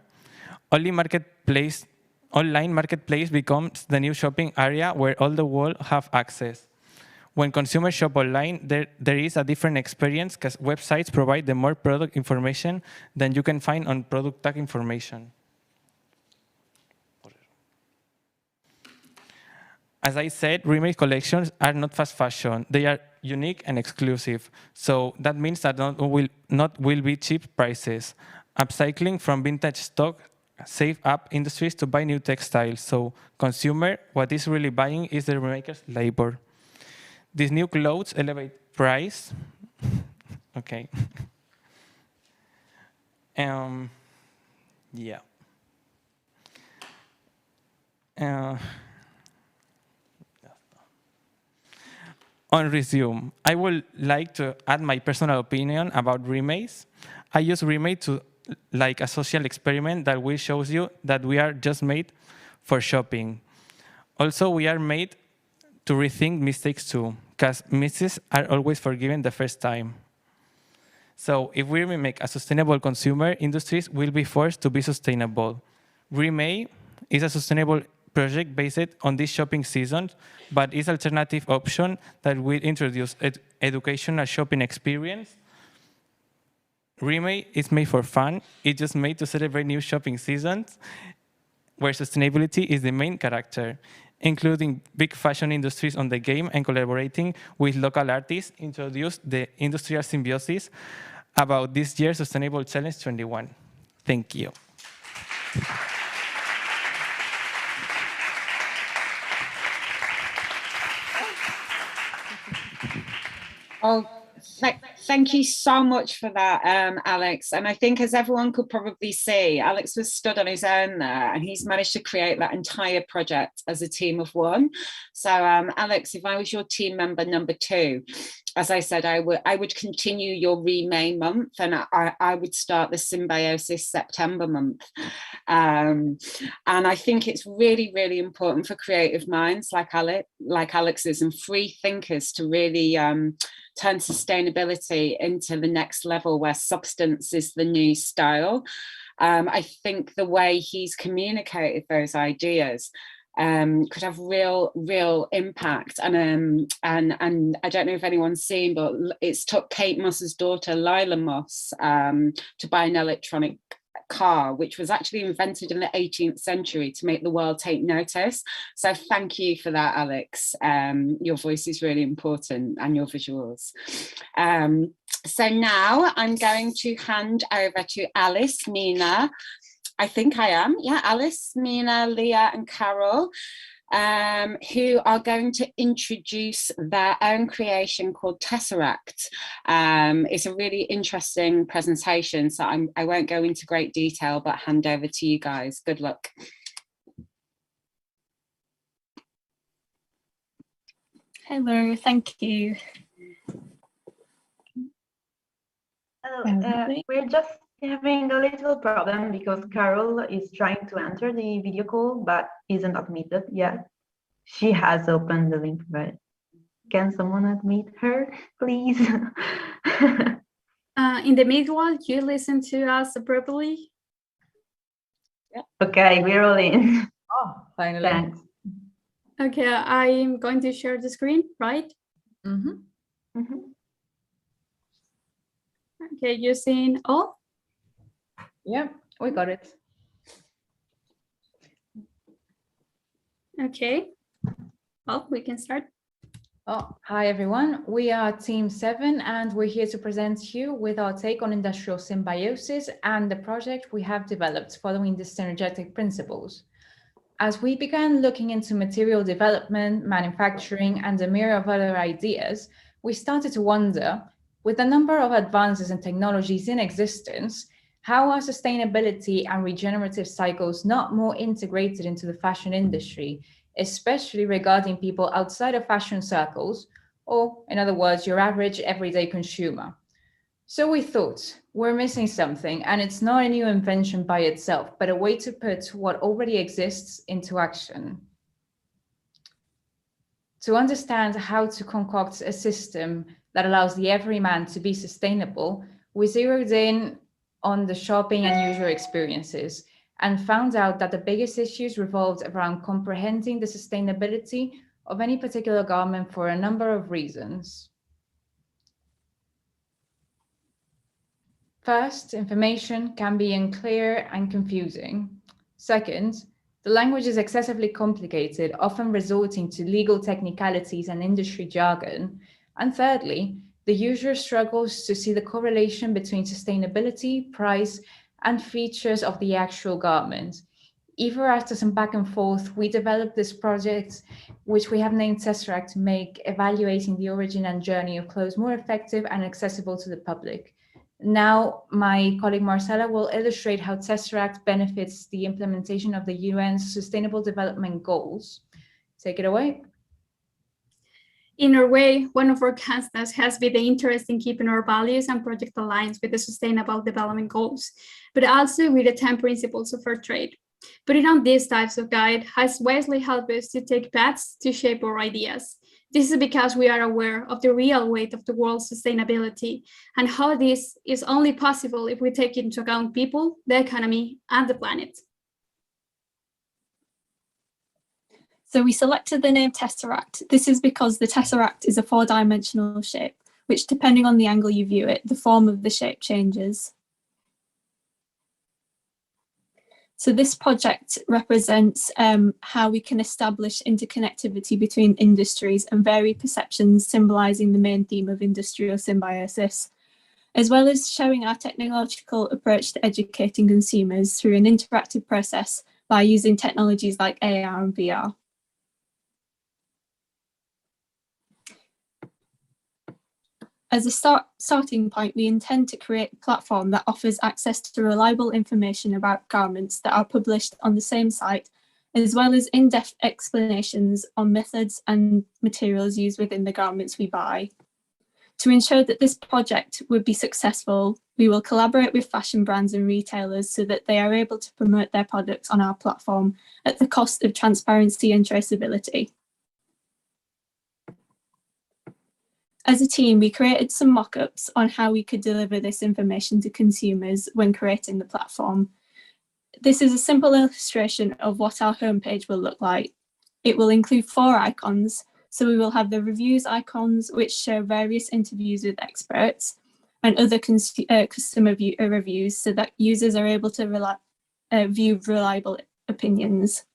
Online marketplace becomes the new shopping area where all the world have access. When consumers shop online, there is a different experience because websites provide the more product information than you can find on product tag information. As I said, Remake collections are not fast fashion. They are unique and exclusive. So that means that not will be cheap prices. Upcycling from vintage stock save up industries to buy new textiles. So consumer, what is really buying is the remaker's labor. These new clothes elevate price. Okay. Yeah. On resume, I would like to add my personal opinion about remakes. I use remake to like a social experiment that will show you that we are just made for shopping. Also, we are made to rethink mistakes too, because mistakes are always forgiven the first time. So if we remake a sustainable consumer, industries will be forced to be sustainable. Remake is a sustainable project based on this shopping season, but is an alternative option that will introduce educational shopping experience. Remake is made for fun. It's just made to celebrate new shopping seasons, where sustainability is the main character, including big fashion industries on the game and collaborating with local artists, introduce the industrial symbiosis about this year's Sustainable Challenge 21. Thank you. Oh, Thank you so much for that, Alex. And I think, as everyone could probably see, Alex was stood on his own there, and he's managed to create that entire project as a team of one. So, Alex, if I was your team member number 2, as I said, I would continue your May month, and I would start the Symbiosis September month. And I think it's really, really important for creative minds like Alex's and free thinkers to really turn sustainability into the next level, where substance is the new style. I think the way he's communicated those ideas could have real impact. And I don't know if anyone's seen, but it's took Kate Moss's daughter Lila Moss to buy an electronic car, which was actually invented in the 18th century to make the world take notice. So thank you for that, Alex. Your voice is really important, and your visuals. So now I'm going to hand over to Alice, Mina. I think I am. Yeah, Alice, Mina, Leah, and Carol, who are going to introduce their own creation called Tesseract. It's a really interesting presentation, so I won't go into great detail, but hand over to you guys. Good luck. Hello, thank you. We're just having a little problem because Carol is trying to enter the video call but isn't admitted yet. She has opened the link, but can someone admit her, please? In the meanwhile, you listen to us properly? Yeah. Okay, we're all in. Oh, finally. Thanks. Okay, I'm going to share the screen, right? Mm-hmm. Mm-hmm. Okay, you seen all? Yeah, we got it. Okay, well, we can start. Oh, hi everyone. We are Team 7 and we're here to present you with our take on industrial symbiosis and the project we have developed following the synergetic principles. As we began looking into material development, manufacturing, and a myriad of other ideas, we started to wonder, with the number of advances and technologies in existence, how are sustainability and regenerative cycles not more integrated into the fashion industry, especially regarding people outside of fashion circles, or in other words, your average everyday consumer. So we thought, we're missing something, and it's not a new invention by itself, but a way to put what already exists into action. To understand how to concoct a system that allows the everyman to be sustainable, we zeroed in on the shopping and user experiences and found out that the biggest issues revolved around comprehending the sustainability of any particular garment for a number of reasons. First, information can be unclear and confusing. Second, the language is excessively complicated, often resorting to legal technicalities and industry jargon. And thirdly, the user struggles to see the correlation between sustainability, price, and features of the actual garment. Either after some back and forth, we developed this project, which we have named Tesseract, to make evaluating the origin and journey of clothes more effective and accessible to the public. Now, my colleague Marcela will illustrate how Tesseract benefits the implementation of the UN's Sustainable Development Goals. Take it away. In our way, one of our constants has been the interest in keeping our values and project aligned with the Sustainable Development Goals, but also with the 10 principles of fair trade. Putting on these types of guide has wisely helped us to take paths to shape our ideas. This is because we are aware of the real weight of the world's sustainability and how this is only possible if we take into account people, the economy, and the planet. So we selected the name Tesseract. This is because the Tesseract is a 4-dimensional shape, which depending on the angle you view it, the form of the shape changes. So this project represents how we can establish interconnectivity between industries and varied perceptions, symbolizing the main theme of industrial symbiosis, as well as showing our technological approach to educating consumers through an interactive process by using technologies like AR and VR. As a starting point, we intend to create a platform that offers access to reliable information about garments that are published on the same site, as well as in-depth explanations on methods and materials used within the garments we buy. To ensure that this project would be successful, we will collaborate with fashion brands and retailers so that they are able to promote their products on our platform at the cost of transparency and traceability. As a team, we created some mock-ups on how we could deliver this information to consumers when creating the platform. This is a simple illustration of what our homepage will look like. It will include 4 icons. So we will have the reviews icons, which show various interviews with experts and other customer reviews so that users are able to view reliable opinions.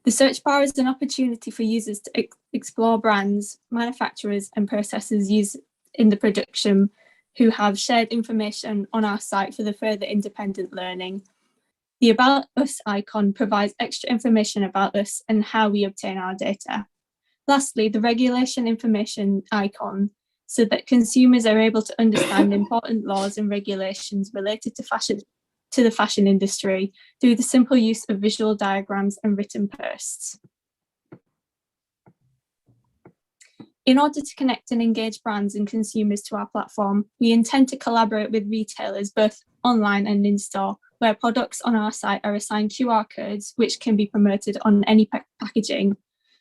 The search bar is an opportunity for users to explore brands, manufacturers and processes used in the production who have shared information on our site for the further independent learning. The About Us icon provides extra information about us and how we obtain our data. Lastly, the regulation information icon, so that consumers are able to understand important laws and regulations related to the fashion industry through the simple use of visual diagrams and written posts. In order to connect and engage brands and consumers to our platform, we intend to collaborate with retailers both online and in-store, where products on our site are assigned QR codes, which can be promoted on any packaging,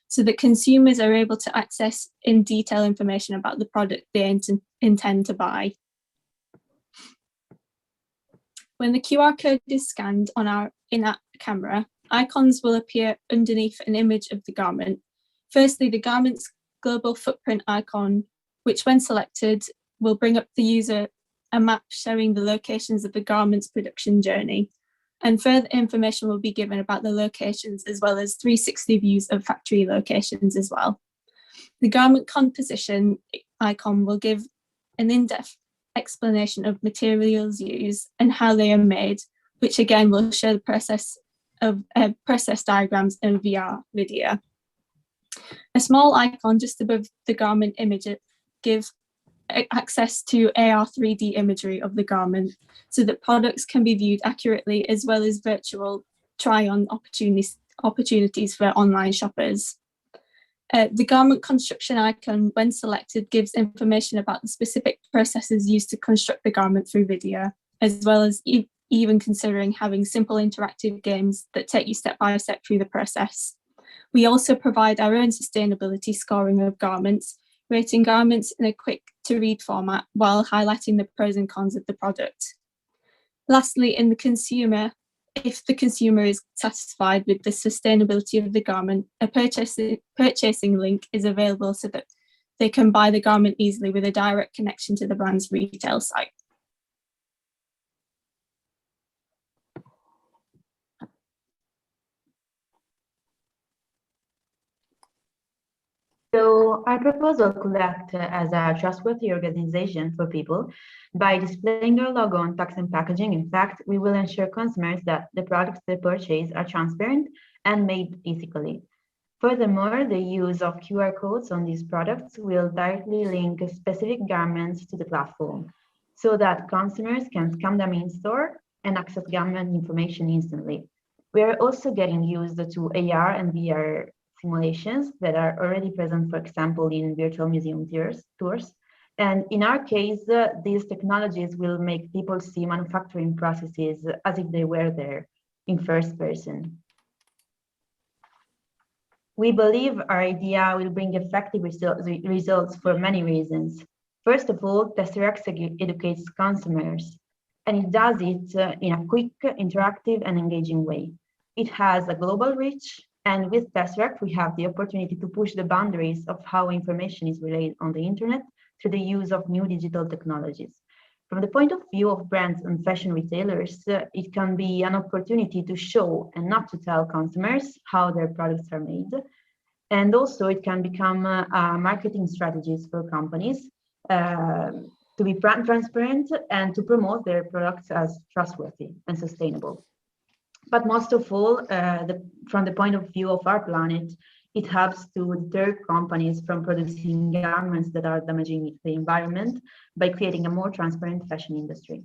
so that consumers are able to access in detail information about the product they intend to buy. When the QR code is scanned on our in-app camera, icons will appear underneath an image of the garment. Firstly, the garment's global footprint icon, which when selected, will bring up the user a map showing the locations of the garment's production journey. And further information will be given about the locations as well as 360 views of factory locations as well. The garment composition icon will give an in-depth explanation of materials used and how they are made, which again will show the process diagrams and VR video. A small icon just above the garment image gives access to AR 3D imagery of the garment so that products can be viewed accurately, as well as virtual try-on opportunities for online shoppers. The garment construction icon, when selected, gives information about the specific processes used to construct the garment through video, as well as even considering having simple interactive games that take you step by step through the process. We also provide our own sustainability scoring of garments, rating garments in a quick-to-read format while highlighting the pros and cons of the product. Lastly, in the consumer, if the consumer is satisfied with the sustainability of the garment, a purchasing link is available so that they can buy the garment easily with a direct connection to the brand's retail site. So our proposal could act as a trustworthy organization for people by displaying our logo on tags and packaging. In fact, we will ensure consumers that the products they purchase are transparent and made ethically. Furthermore, the use of QR codes on these products will directly link specific garments to the platform so that consumers can scan them in store and access garment information instantly. We are also getting used to AR and VR simulations that are already present, for example, in virtual museum tours. And in our case, these technologies will make people see manufacturing processes as if they were there in first person. We believe our idea will bring effective results for many reasons. First of all, Tesseract educates consumers, and it does it in a quick, interactive, and engaging way. It has a global reach, and with Tesseract, we have the opportunity to push the boundaries of how information is relayed on the internet through the use of new digital technologies. From the point of view of brands and fashion retailers, it can be an opportunity to show and not to tell consumers how their products are made. And also it can become marketing strategies for companies to be transparent and to promote their products as trustworthy and sustainable. But most of all, from the point of view of our planet, It helps to deter companies from producing garments that are damaging the environment by creating a more transparent fashion industry.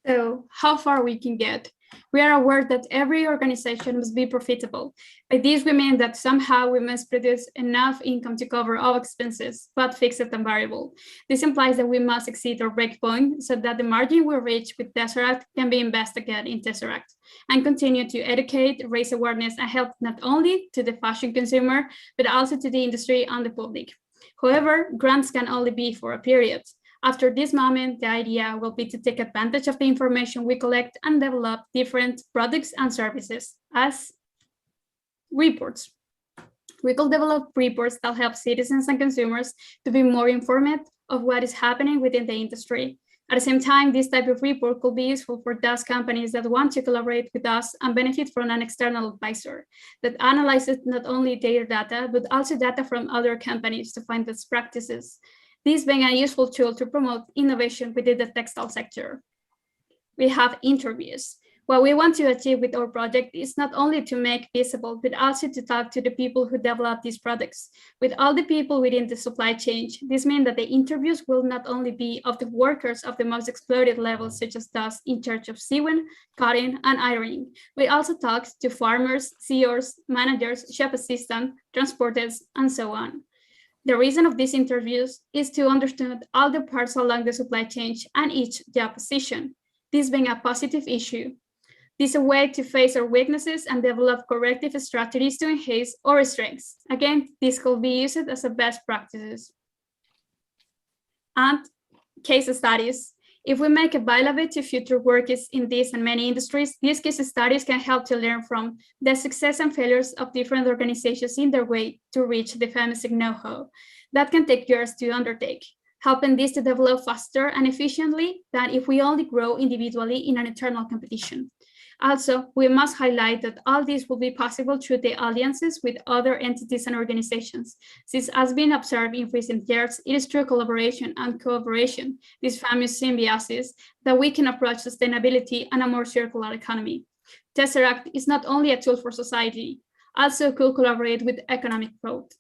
So how far we can get? We are aware that every organization must be profitable. By this, we mean that somehow we must produce enough income to cover all expenses, both fixed and variable. This implies that we must exceed our breakpoint so that the margin we reach with Tesseract can be invested again in Tesseract and continue to educate, raise awareness, and help not only to the fashion consumer, but also to the industry and the public. However, grants can only be for a period. After this moment, the idea will be to take advantage of the information we collect and develop different products and services as reports. We could develop reports that help citizens and consumers to be more informed of what is happening within the industry. At the same time, this type of report could be useful for those companies that want to collaborate with us and benefit from an external advisor that analyzes not only their data, but also data from other companies to find best practices. This being a useful tool to promote innovation within the textile sector. We have interviews. What we want to achieve with our project is not only to make visible, but also to talk to the people who develop these products. With all the people within the supply chain, this means that the interviews will not only be of the workers of the most exploited levels, such as those in charge of sewing, cutting, and ironing. We also talk to farmers, CEOs, managers, shop assistants, transporters, and so on. The reason of these interviews is to understand all the parts along the supply chain and each job position, this being a positive issue. This is a way to face our weaknesses and develop corrective strategies to enhance our strengths. Again, this could be used as a best practices. And case studies. If we make available to future workers in this and many industries, these case studies can help to learn from the success and failures of different organizations in their way to reach the famous know-how. That can take years to undertake, helping this to develop faster and efficiently than if we only grow individually in an internal competition. Also, we must highlight that all this will be possible through the alliances with other entities and organizations. Since has been observed in recent years, it is through collaboration and cooperation, this famous symbiosis, that we can approach sustainability and a more circular economy. Tesseract is not only a tool for society, also could collaborate with economic growth.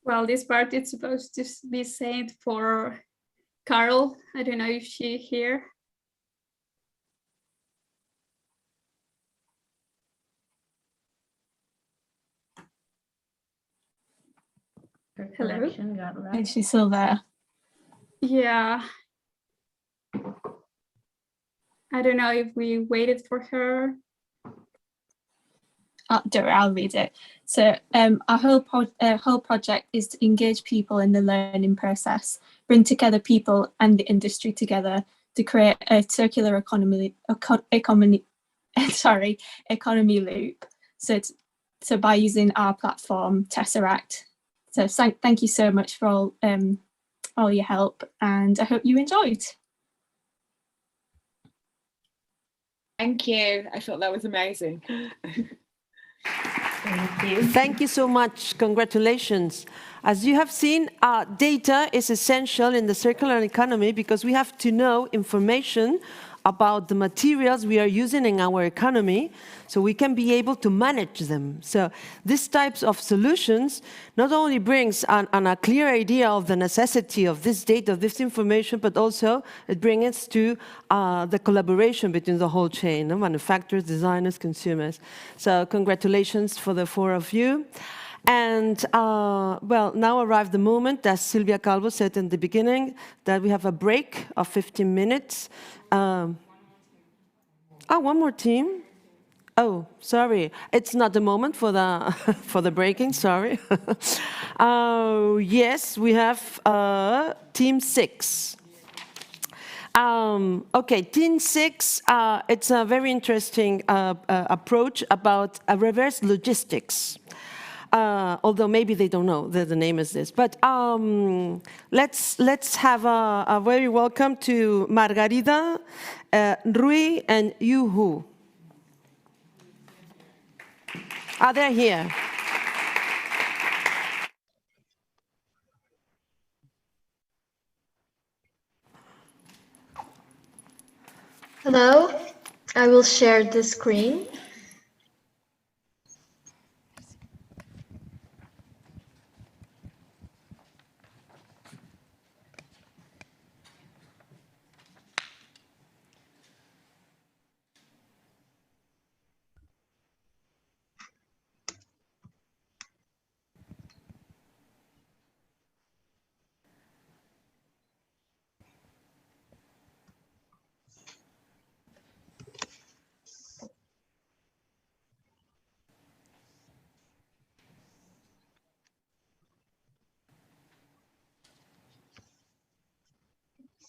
Well, this part is supposed to be saved for Carol. I don't know if she's here. Hello. Is she still there? Yeah. I don't know if we waited for her. Don't worry, I'll read it. So our whole project is to engage people in the learning process, bring together people and the industry together to create a circular economy loop. So by using our platform, Tesseract. So thank you so much for all your help, and I hope you enjoyed. Thank you. I thought that was amazing. Thank you. Thank you so much. Congratulations. As you have seen, data is essential in the circular economy because we have to know information about the materials we are using in our economy so we can be able to manage them. So these types of solutions not only brings a clear idea of the necessity of this data, of this information, but also it brings us to the collaboration between the whole chain, manufacturers, designers, consumers. So congratulations for the four of you. And well, now arrived the moment, as Sylvia Calvo said in the beginning, that we have a break of 15 minutes. One more team. Oh, sorry, it's not the moment for the for the breaking. Sorry. Yes, we have team 6. Okay, team 6. It's a very interesting approach about reverse logistics. Although maybe they don't know that the name is this. But let's have a very welcome to Margarida, Rui, and Yuhu. They're here. Hello, I will share the screen.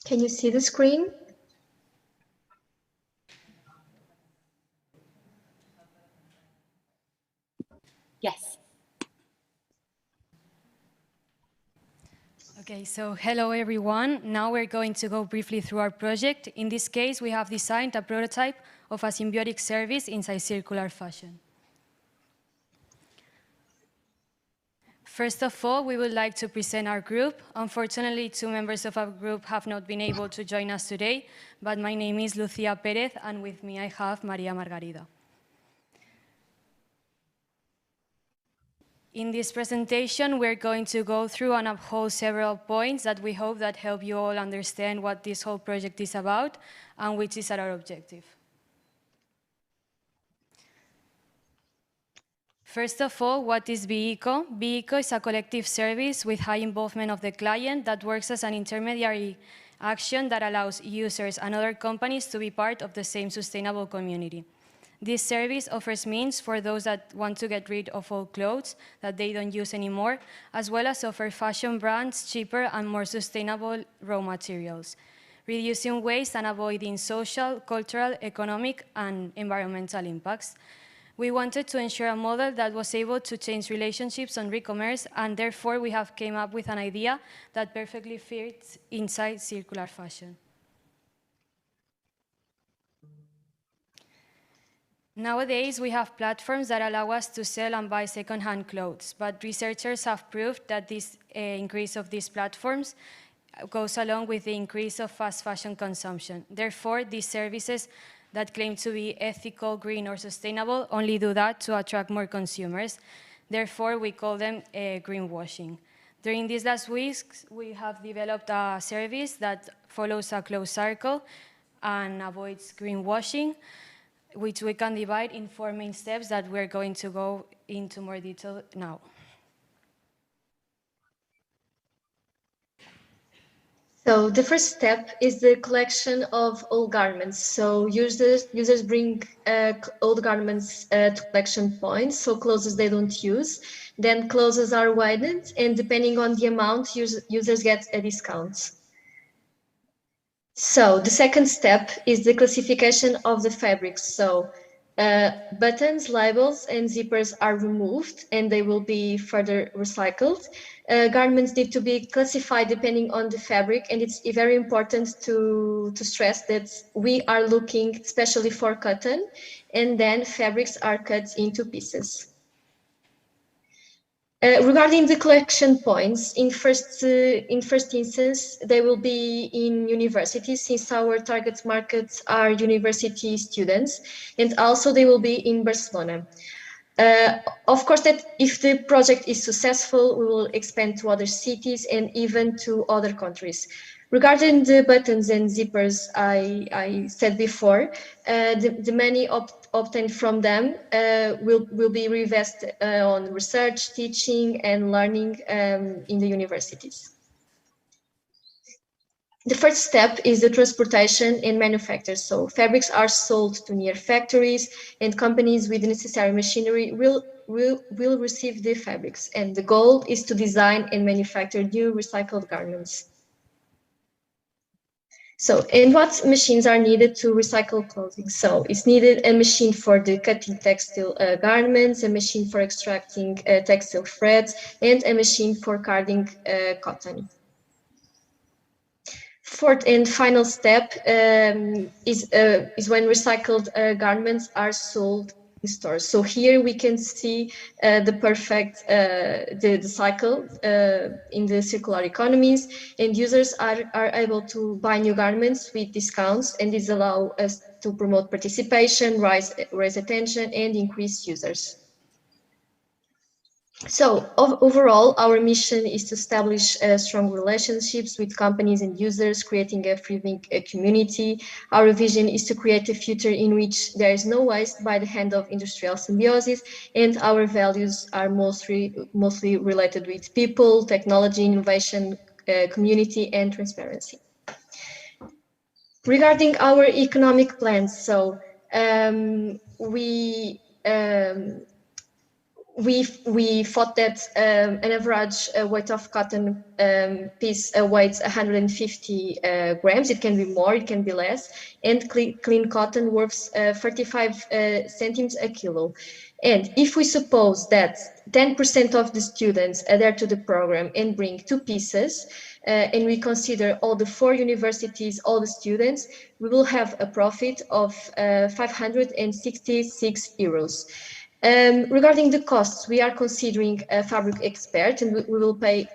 Can you see the screen? Yes. Okay, so hello everyone. Now we're going to go briefly through our project. In this case, we have designed a prototype of a symbiotic service inside circular fashion. First of all, we would like to present our group. Unfortunately, 2 members of our group have not been able to join us today, but my name is Lucia Perez, and with me I have Maria Margarida. In this presentation, we're going to go through and uphold several points that we hope that help you all understand what this whole project is about and which is our objective. First of all, what is BECO? BECO is a collective service with high involvement of the client that works as an intermediary action that allows users and other companies to be part of the same sustainable community. This service offers means for those that want to get rid of old clothes that they don't use anymore, as well as offer fashion brands cheaper and more sustainable raw materials, reducing waste and avoiding social, cultural, economic, and environmental impacts. We wanted to ensure a model that was able to change relationships on e-commerce, and therefore we have came up with an idea that perfectly fits inside circular fashion. Nowadays, we have platforms that allow us to sell and buy second-hand clothes, but researchers have proved that this increase of these platforms goes along with the increase of fast fashion consumption. Therefore, these services that claim to be ethical, green, or sustainable only do that to attract more consumers. Therefore, we call them greenwashing. During these last weeks, we have developed a service that follows a closed circle and avoids greenwashing, which we can divide in 4 main steps that we're going to go into more detail now. So the first step is the collection of old garments. So users bring old garments to collection points, so clothes they don't use. Then clothes are widened, and depending on the amount, users get a discount. So the second step is the classification of the fabrics. So buttons, labels, and zippers are removed, and they will be further recycled. Garments need to be classified depending on the fabric, and it's very important to stress that we are looking especially for cotton, and then fabrics are cut into pieces. Regarding the collection points, in first instance, they will be in universities, since our target markets are university students, and also they will be in Barcelona. Of course, that if the project is successful, we will expand to other cities and even to other countries. Regarding the buttons and zippers, I said before, the money obtained from them will be reinvested on research, teaching, and learning in the universities. The first step is the transportation and manufacture. So fabrics are sold to near factories, and companies with the necessary machinery will receive the fabrics. And the goal is to design and manufacture new recycled garments. So, and what machines are needed to recycle clothing? So it's needed a machine for the cutting textile garments, a machine for extracting textile threads, and a machine for carding cotton. Fourth and final step is when recycled garments are sold stores. So here we can see the perfect the cycle in the circular economies, and users are able to buy new garments with discounts, and this allows us to promote participation, raise attention, and increase users. So overall, our mission is to establish strong relationships with companies and users, creating a thriving community. Our vision is to create a future in which there is no waste by the hand of industrial symbiosis, and our values are mostly related with people, technology, innovation, community, and transparency. Regarding our economic plans, so we thought that an average weight of cotton piece weighs 150 grams. It can be more, it can be less, and clean cotton worth 35 centimes a kilo. And if we suppose that 10% of the students adhere to the program and bring 2 pieces, and we consider all the 4 universities, all the students, we will have a profit of 566 euros. Regarding the costs, we are considering a fabric expert, and we will pay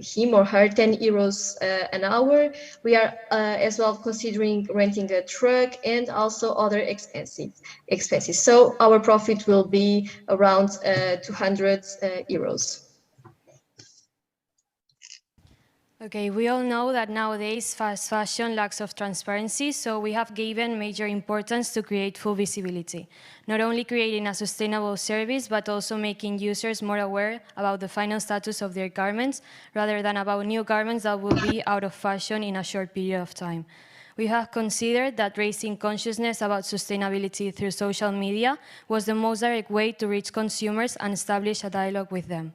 him or her 10 euros an hour. We are as well considering renting a truck and also other expenses. So our profit will be around 200 euros. Okay, we all know that nowadays fast fashion lacks of transparency, so we have given major importance to create full visibility, not only creating a sustainable service, but also making users more aware about the final status of their garments, rather than about new garments that will be out of fashion in a short period of time. We have considered that raising consciousness about sustainability through social media was the most direct way to reach consumers and establish a dialogue with them.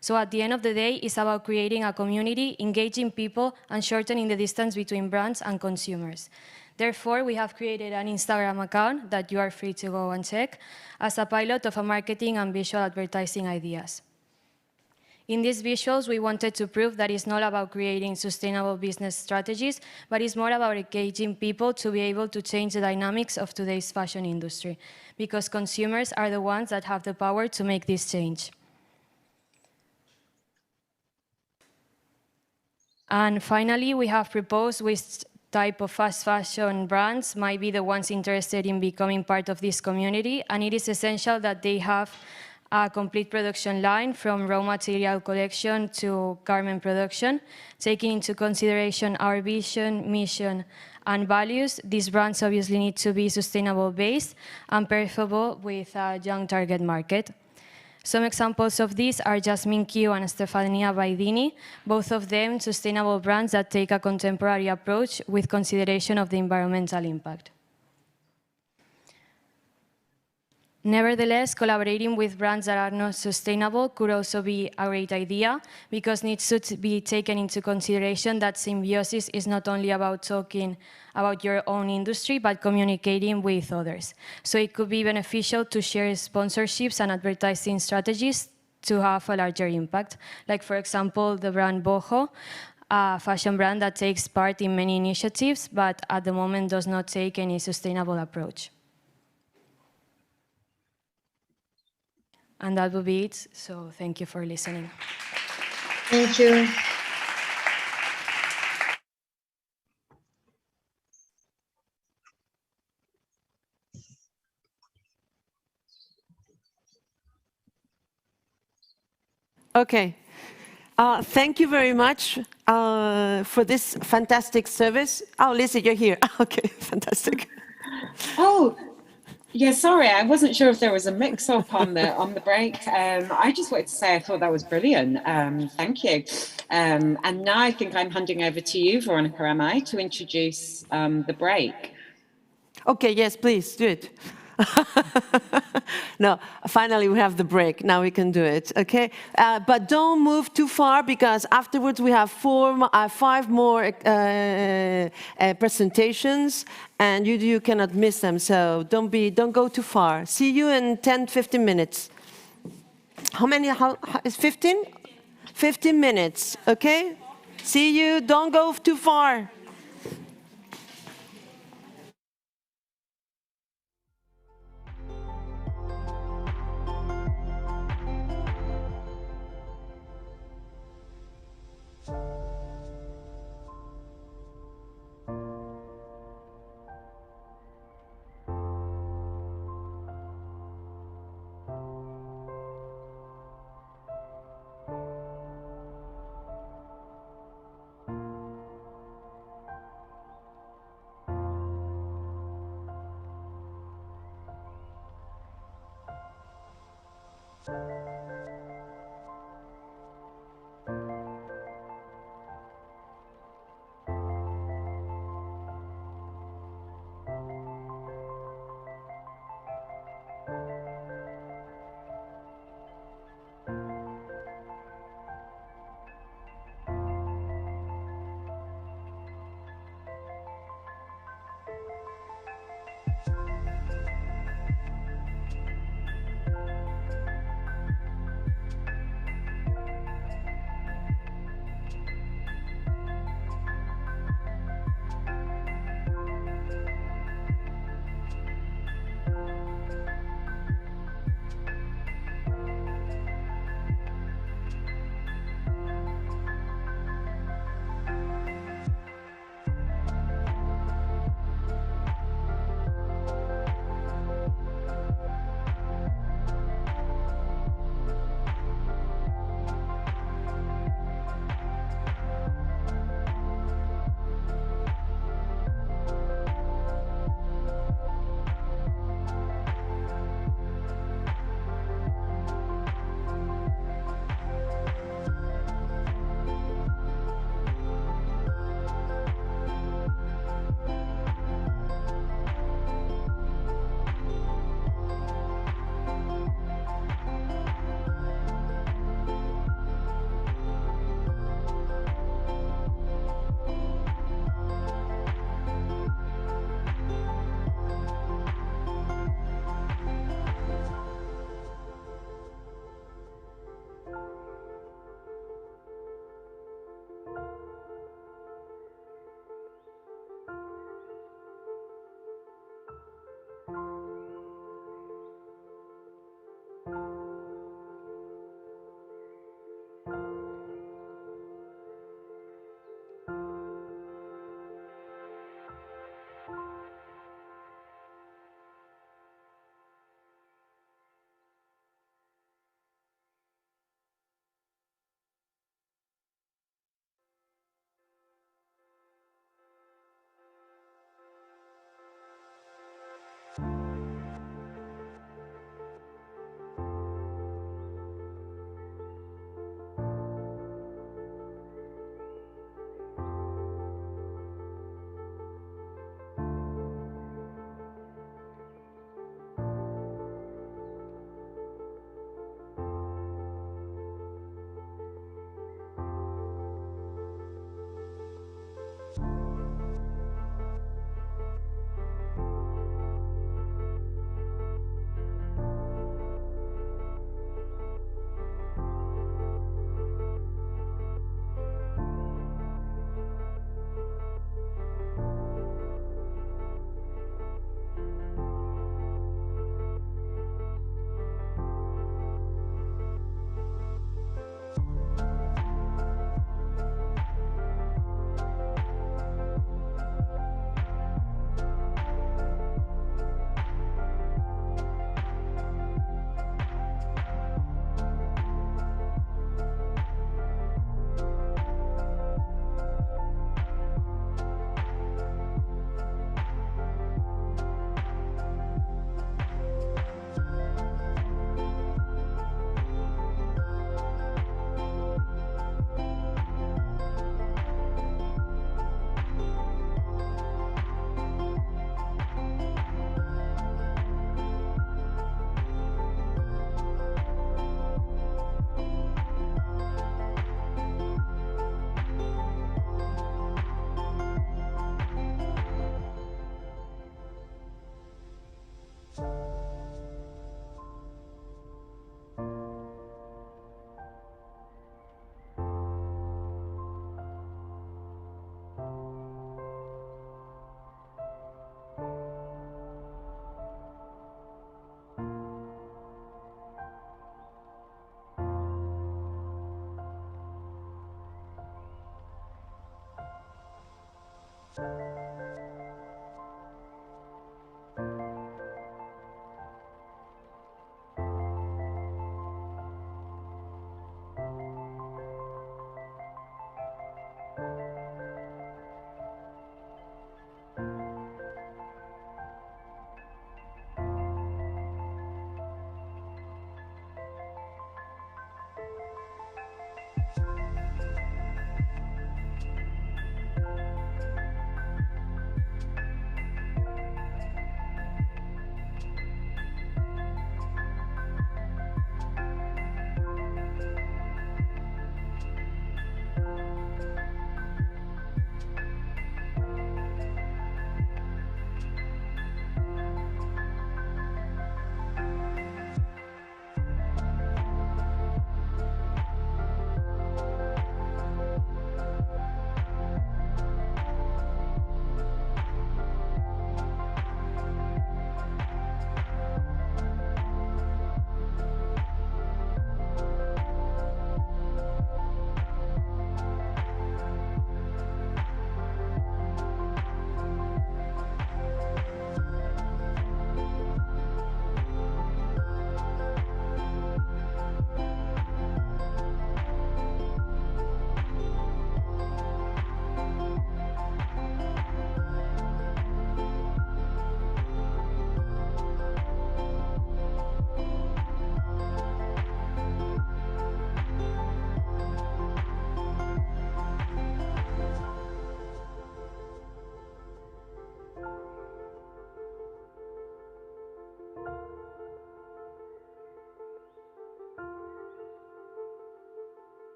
So at the end of the day, it's about creating a community, engaging people, and shortening the distance between brands and consumers. Therefore, we have created an Instagram account that you are free to go and check as a pilot of a marketing and visual advertising ideas. In these visuals, we wanted to prove that it's not about creating sustainable business strategies, but it's more about engaging people to be able to change the dynamics of today's fashion industry, because consumers are the ones that have the power to make this change. And finally, we have proposed which type of fast fashion brands might be the ones interested in becoming part of this community, and it is essential that they have a complete production line from raw material collection to garment production. Taking into consideration our vision, mission, and values, these brands obviously need to be sustainable based and preferable with a young target market. Some examples of these are Jasmine Q and Stefania Baidini, both of them sustainable brands that take a contemporary approach with consideration of the environmental impact. Nevertheless, collaborating with brands that are not sustainable could also be a great idea, because it needs to be taken into consideration that symbiosis is not only about talking about your own industry, but communicating with others. So it could be beneficial to share sponsorships and advertising strategies to have a larger impact. Like, for example, the brand Boho, a fashion brand that takes part in many initiatives, but at the moment does not take any sustainable approach. And that will be it. So thank you for listening. Thank you. Okay. Thank you very much for this fantastic service. Oh, Lizzie, you're here. Okay, fantastic. Oh, yeah, sorry, I wasn't sure if there was a mix-up on the break. I just wanted to say I thought that was brilliant. Thank you. And now I think I'm handing over to you, Veronica, am I, to introduce the break? Okay, yes, please, do it. No, finally we have the break. Now we can do it, okay? But don't move too far, because afterwards we have 5 more presentations, and you cannot miss them. So don't go too far. See you in 10-15 minutes. How many? How is 15? 15 minutes, okay? See you. Don't go too far.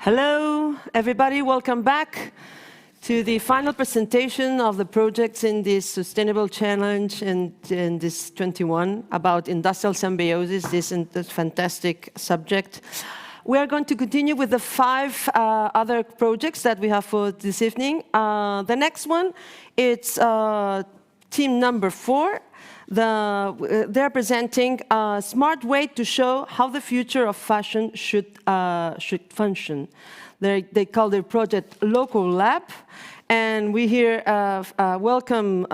Hello, everybody. Welcome back to the final presentation of the projects in this Sustainable Challenge and in this 21 about industrial symbiosis, this fantastic subject. We are going to continue with the 5 other projects that we have for this evening. The next one, it's team number 4. They're presenting a smart way to show how the future of fashion should function. They call their project Local Lab, and we here welcome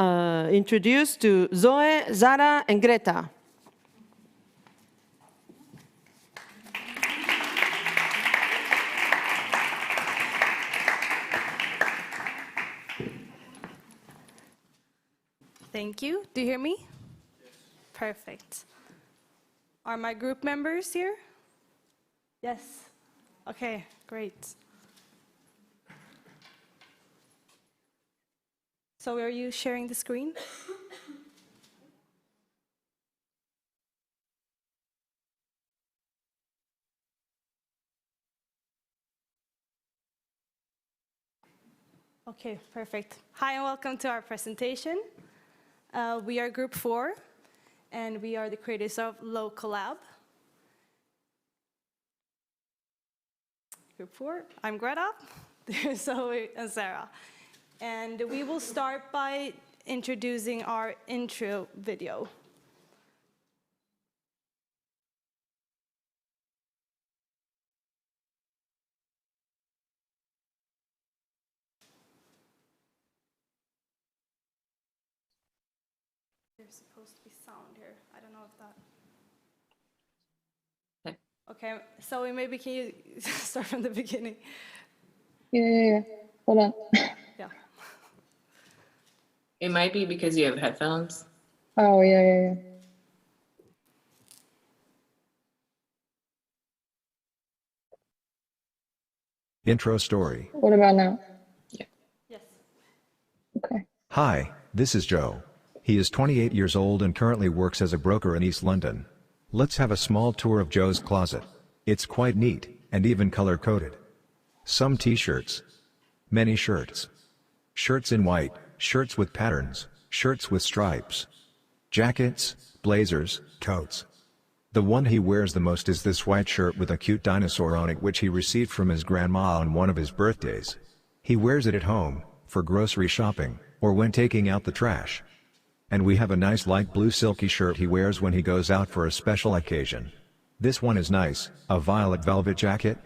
introduced to Zoe, Zara, and Greta. Thank you. Do you hear me? Perfect. Are my group members here? Yes. Okay, great. So are you sharing the screen? Okay, perfect. Hi and welcome to our presentation. We are group 4. And we are the creators of Local Lab. Group 4, I'm Greta, there's Zoe and Sarah. And we will start by introducing our intro video. There's supposed to be sound here. I don't know if that... Okay, so maybe can you start from the beginning? Yeah. Hold on. Yeah. It might be because you have headphones. Oh, yeah. Intro story. What about now? Yes. Okay. Hi, this is Joe. He is 28 years old and currently works as a broker in East London. Let's have a small tour of Joe's closet. It's quite neat, and even color-coded. Some t-shirts. Many shirts. Shirts in white, shirts with patterns, shirts with stripes. Jackets, blazers, coats. The one he wears the most is this white shirt with a cute dinosaur on it which he received from his grandma on one of his birthdays. He wears it at home, for grocery shopping, or when taking out the trash. And we have a nice light blue silky shirt he wears when he goes out for a special occasion. This one is nice, a violet velvet jacket.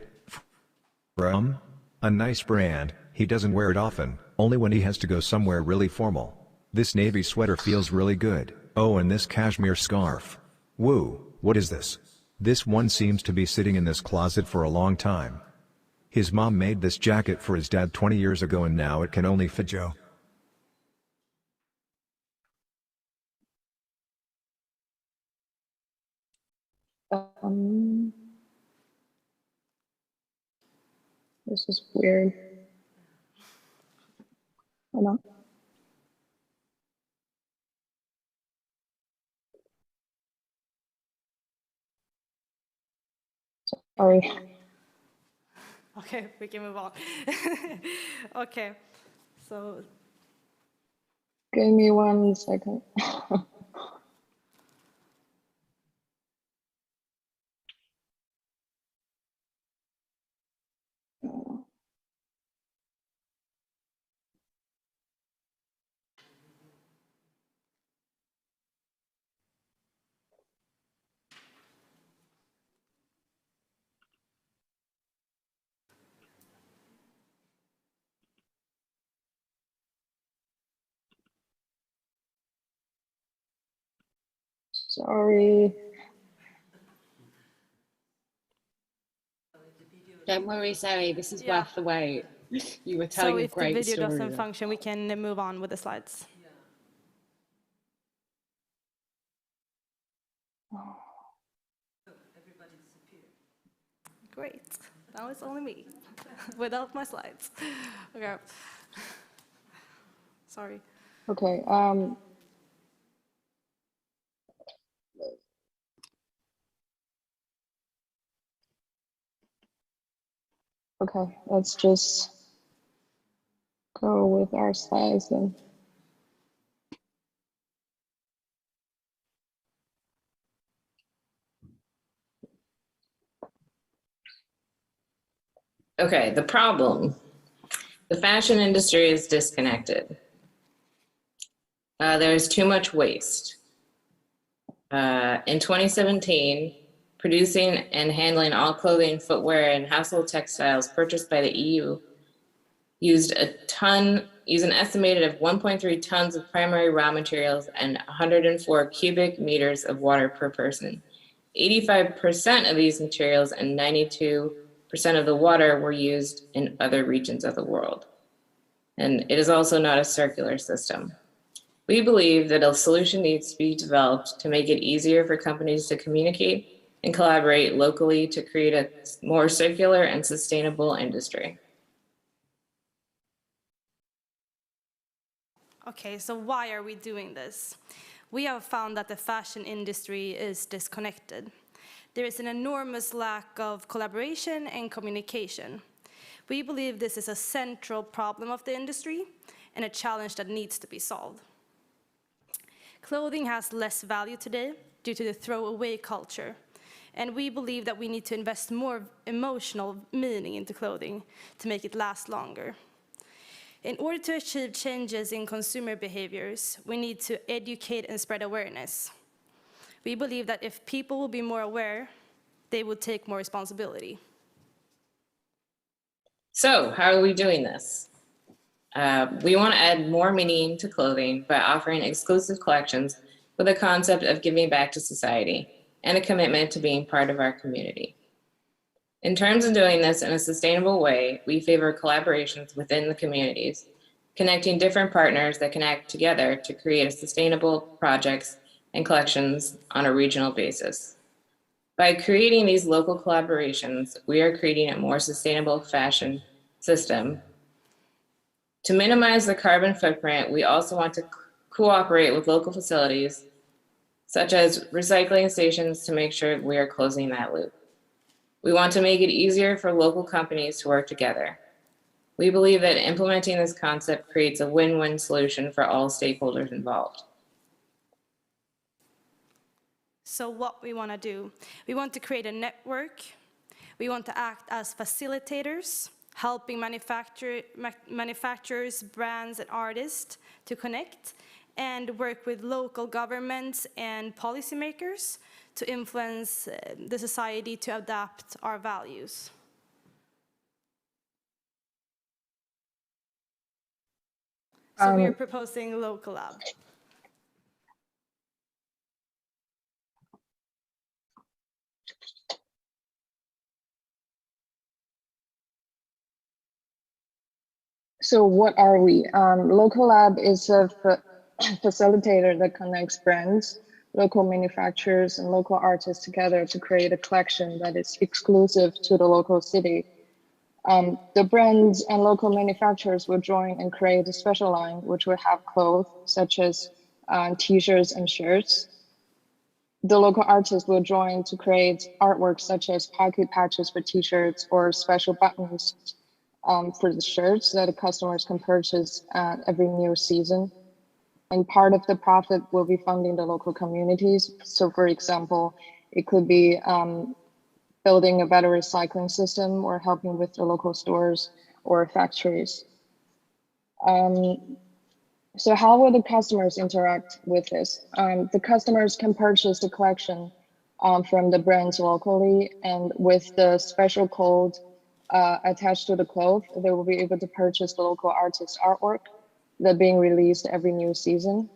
From a nice brand, he doesn't wear it often, only when he has to go somewhere really formal. This navy sweater feels really good. Oh, and this cashmere scarf. Woo, what is this? This one seems to be sitting in this closet for a long time. His mom made this jacket for his dad 20 years ago and now it can only fit Joe. This is weird. Hold on. Sorry. Okay, we can move on. Okay, so. Give me 1 second. Sorry. Don't worry, Zoe, this is worth the wait. You were telling a great story. So if the video doesn't there. function, we can move on with the slides. Great. Now it's only me without my slides. Okay. Sorry. Okay. Okay, let's just go with our slides then. Okay, the problem. The fashion industry is disconnected. There's too much waste. In 2017, producing and handling all clothing, footwear, and household textiles purchased by the EU used an estimated of 1.3 tons of primary raw materials and 104 cubic meters of water per person. 85% of these materials and 92% of the water were used in other regions of the world. And it is also not a circular system. We believe that a solution needs to be developed to make it easier for companies to communicate and collaborate locally to create a more circular and sustainable industry. Okay, so why are we doing this? We have found that the fashion industry is disconnected. There is an enormous lack of collaboration and communication. We believe this is a central problem of the industry and a challenge that needs to be solved. Clothing has less value today due to the throwaway culture, and we believe that we need to invest more emotional meaning into clothing to make it last longer. In order to achieve changes in consumer behaviors, we need to educate and spread awareness. We believe that if people will be more aware, they will take more responsibility. So how are we doing this? We want to add more meaning to clothing by offering exclusive collections with a concept of giving back to society and a commitment to being part of our community. In terms of doing this in a sustainable way, we favor collaborations within the communities, connecting different partners that can act together to create sustainable projects and collections on a regional basis. By creating these local collaborations, we are creating a more sustainable fashion system. To minimize the carbon footprint, we also want to cooperate with local facilities, such as recycling stations, to make sure we are closing that loop. We want to make it easier for local companies to work together. We believe that implementing this concept creates a win-win solution for all stakeholders involved. So what we want to do, we want to create a network. We want to act as facilitators, helping manufacturers, brands, and artists to connect and work with local governments and policymakers to influence the society to adapt our values. So we are proposing local lab. So what are we? Local Lab is a facilitator that connects brands, local manufacturers, and local artists together to create a collection that is exclusive to the local city. The brands and local manufacturers will join and create a special line which will have clothes such as t-shirts and shirts. The local artists will join to create artwork such as pocket patches for t-shirts or special buttons for the shirts that the customers can purchase every new season. And part of the profit will be funding the local communities. So for example, it could be building a better recycling system or helping with the local stores or factories. So how will the customers interact with this? The customers can purchase the collection from the brands locally, and with the special code attached to the cloth, they will be able to purchase the local artist artwork that being released every new season.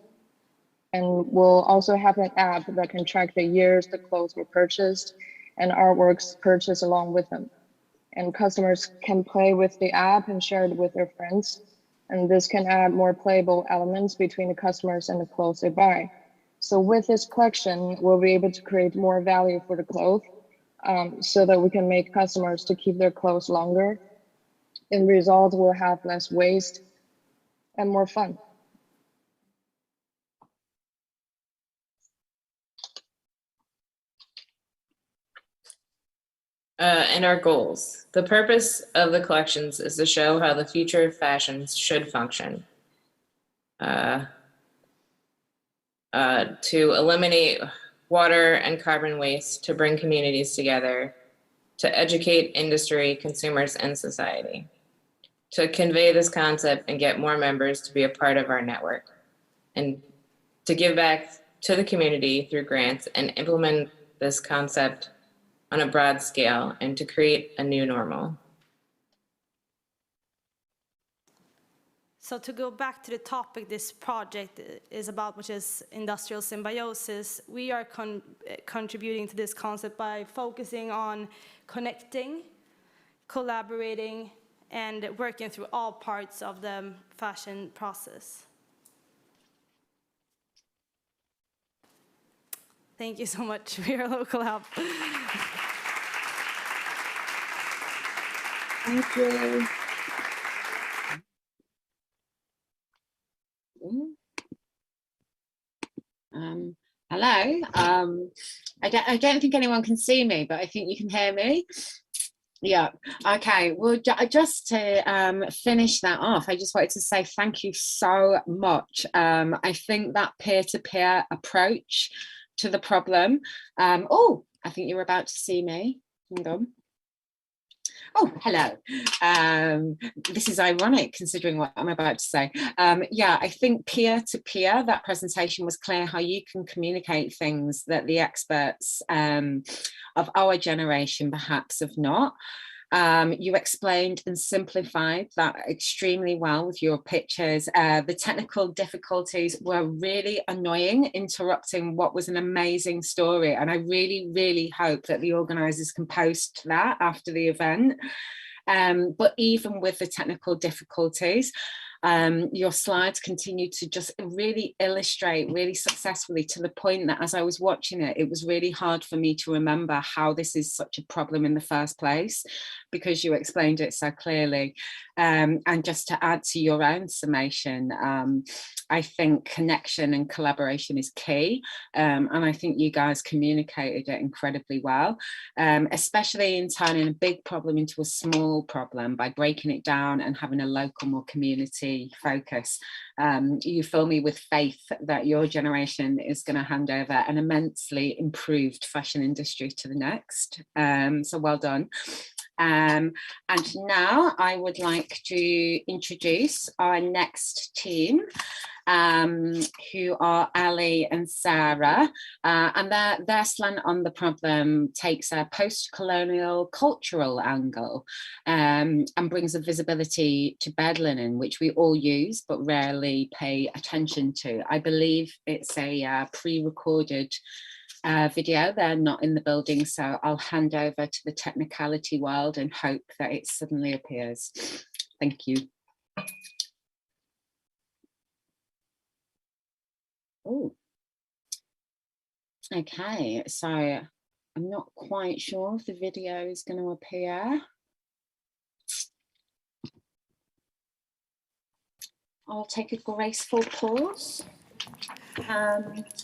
And we'll also have an app that can track the years the clothes were purchased and artworks purchased along with them. And customers can play with the app and share it with their friends. And this can add more playable elements between the customers and the clothes they buy. So with this collection, we'll be able to create more value for the clothes so that we can make customers to keep their clothes longer. In result, we'll have less waste and more fun. And our goals. The purpose of the collections is to show how the future of fashions should function. To eliminate water and carbon waste, to bring communities together, to educate industry, consumers, and society. To convey this concept and get more members to be a part of our network. And to give back to the community through grants and implement this concept on a broad scale and to create a new normal. So to go back to the topic this project is about, which is industrial symbiosis, we are contributing to this concept by focusing on connecting, collaborating, and working through all parts of the fashion process. Thank you so much for your local help. Thank you. Hello. I don't think anyone can see me, but I think you can hear me. Yeah. Okay. Well, just to finish that off, I just wanted to say thank you so much. I think that peer-to-peer approach to the problem. Oh, I think you were about to see me. Hang on. Oh, hello. This is ironic considering what I'm about to say. Yeah, I think peer-to-peer, that presentation was clear how you can communicate things that the experts of our generation perhaps have not. You explained and simplified that extremely well with your pictures. The technical difficulties were really annoying, interrupting what was an amazing story. And I really, really hope that the organisers can post that after the event. But even with the technical difficulties, your slides continue to just really illustrate really successfully, to the point that as I was watching it, it was really hard for me to remember how this is such a problem in the first place, because you explained it so clearly. And just to add to your own summation, I think connection and collaboration is key. And I think you guys communicated it incredibly well, especially in turning a big problem into a small problem by breaking it down and having a local, more community focus. You fill me with faith that your generation is going to hand over an immensely improved fashion industry to the next. So well done. And now I would like to introduce our next team, who are Ali and Sarah, and their slant on the problem takes a post-colonial cultural angle and brings a visibility to bed linen, which we all use but rarely pay attention to. I believe it's a pre-recorded video. They're not in the building, so I'll hand over to the technicality world and hope that it suddenly appears. Thank you. Oh, okay, so I'm not quite sure if the video is going to appear. I'll take a graceful pause.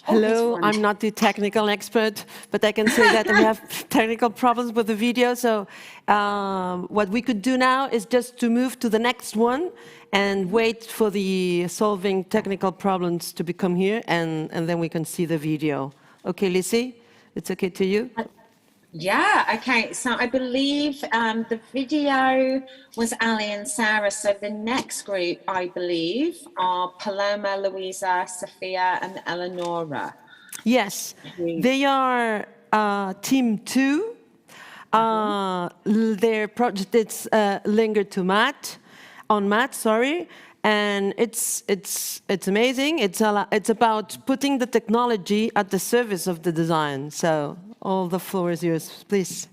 Hello, I'm not the technical expert, but I can say that we have technical problems with the video. So what we could do now is just to move to the next one and wait for the solving technical problems to become here, and then we can see the video. Okay, Lizzie, it's okay to you? Yeah, okay, so I believe the video was Ali and Sarah, so the next group, I believe, are Paloma, Louisa, Sophia, and Eleonora. Yes, they are team 2. Their project is Linger to Matte, on Matte, sorry, And it's amazing. It's about putting the technology at the service of the design. So all the floor is yours, please.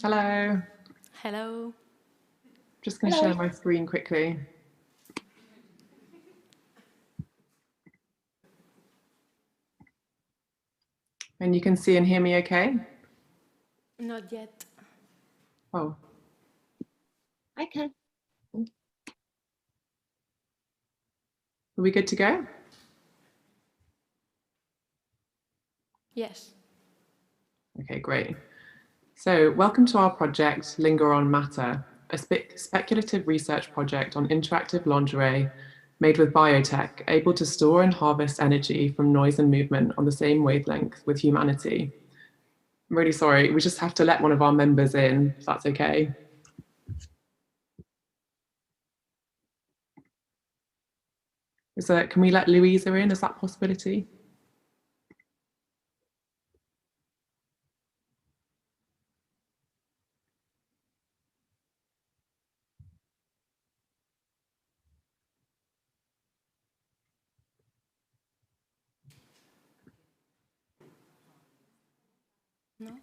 Hello. Hello. Just going to share my screen quickly. And you can see and hear me okay? Not yet. Oh. Okay. Are we good to go? Yes. Okay, great. So welcome to our project, Linger on Matter, a speculative research project on interactive lingerie made with biotech, able to store and harvest energy from noise and movement on the same wavelength with humanity. I'm really sorry, we just have to let one of our members in, if that's okay. Can we let Louisa in? Is that a possibility? No?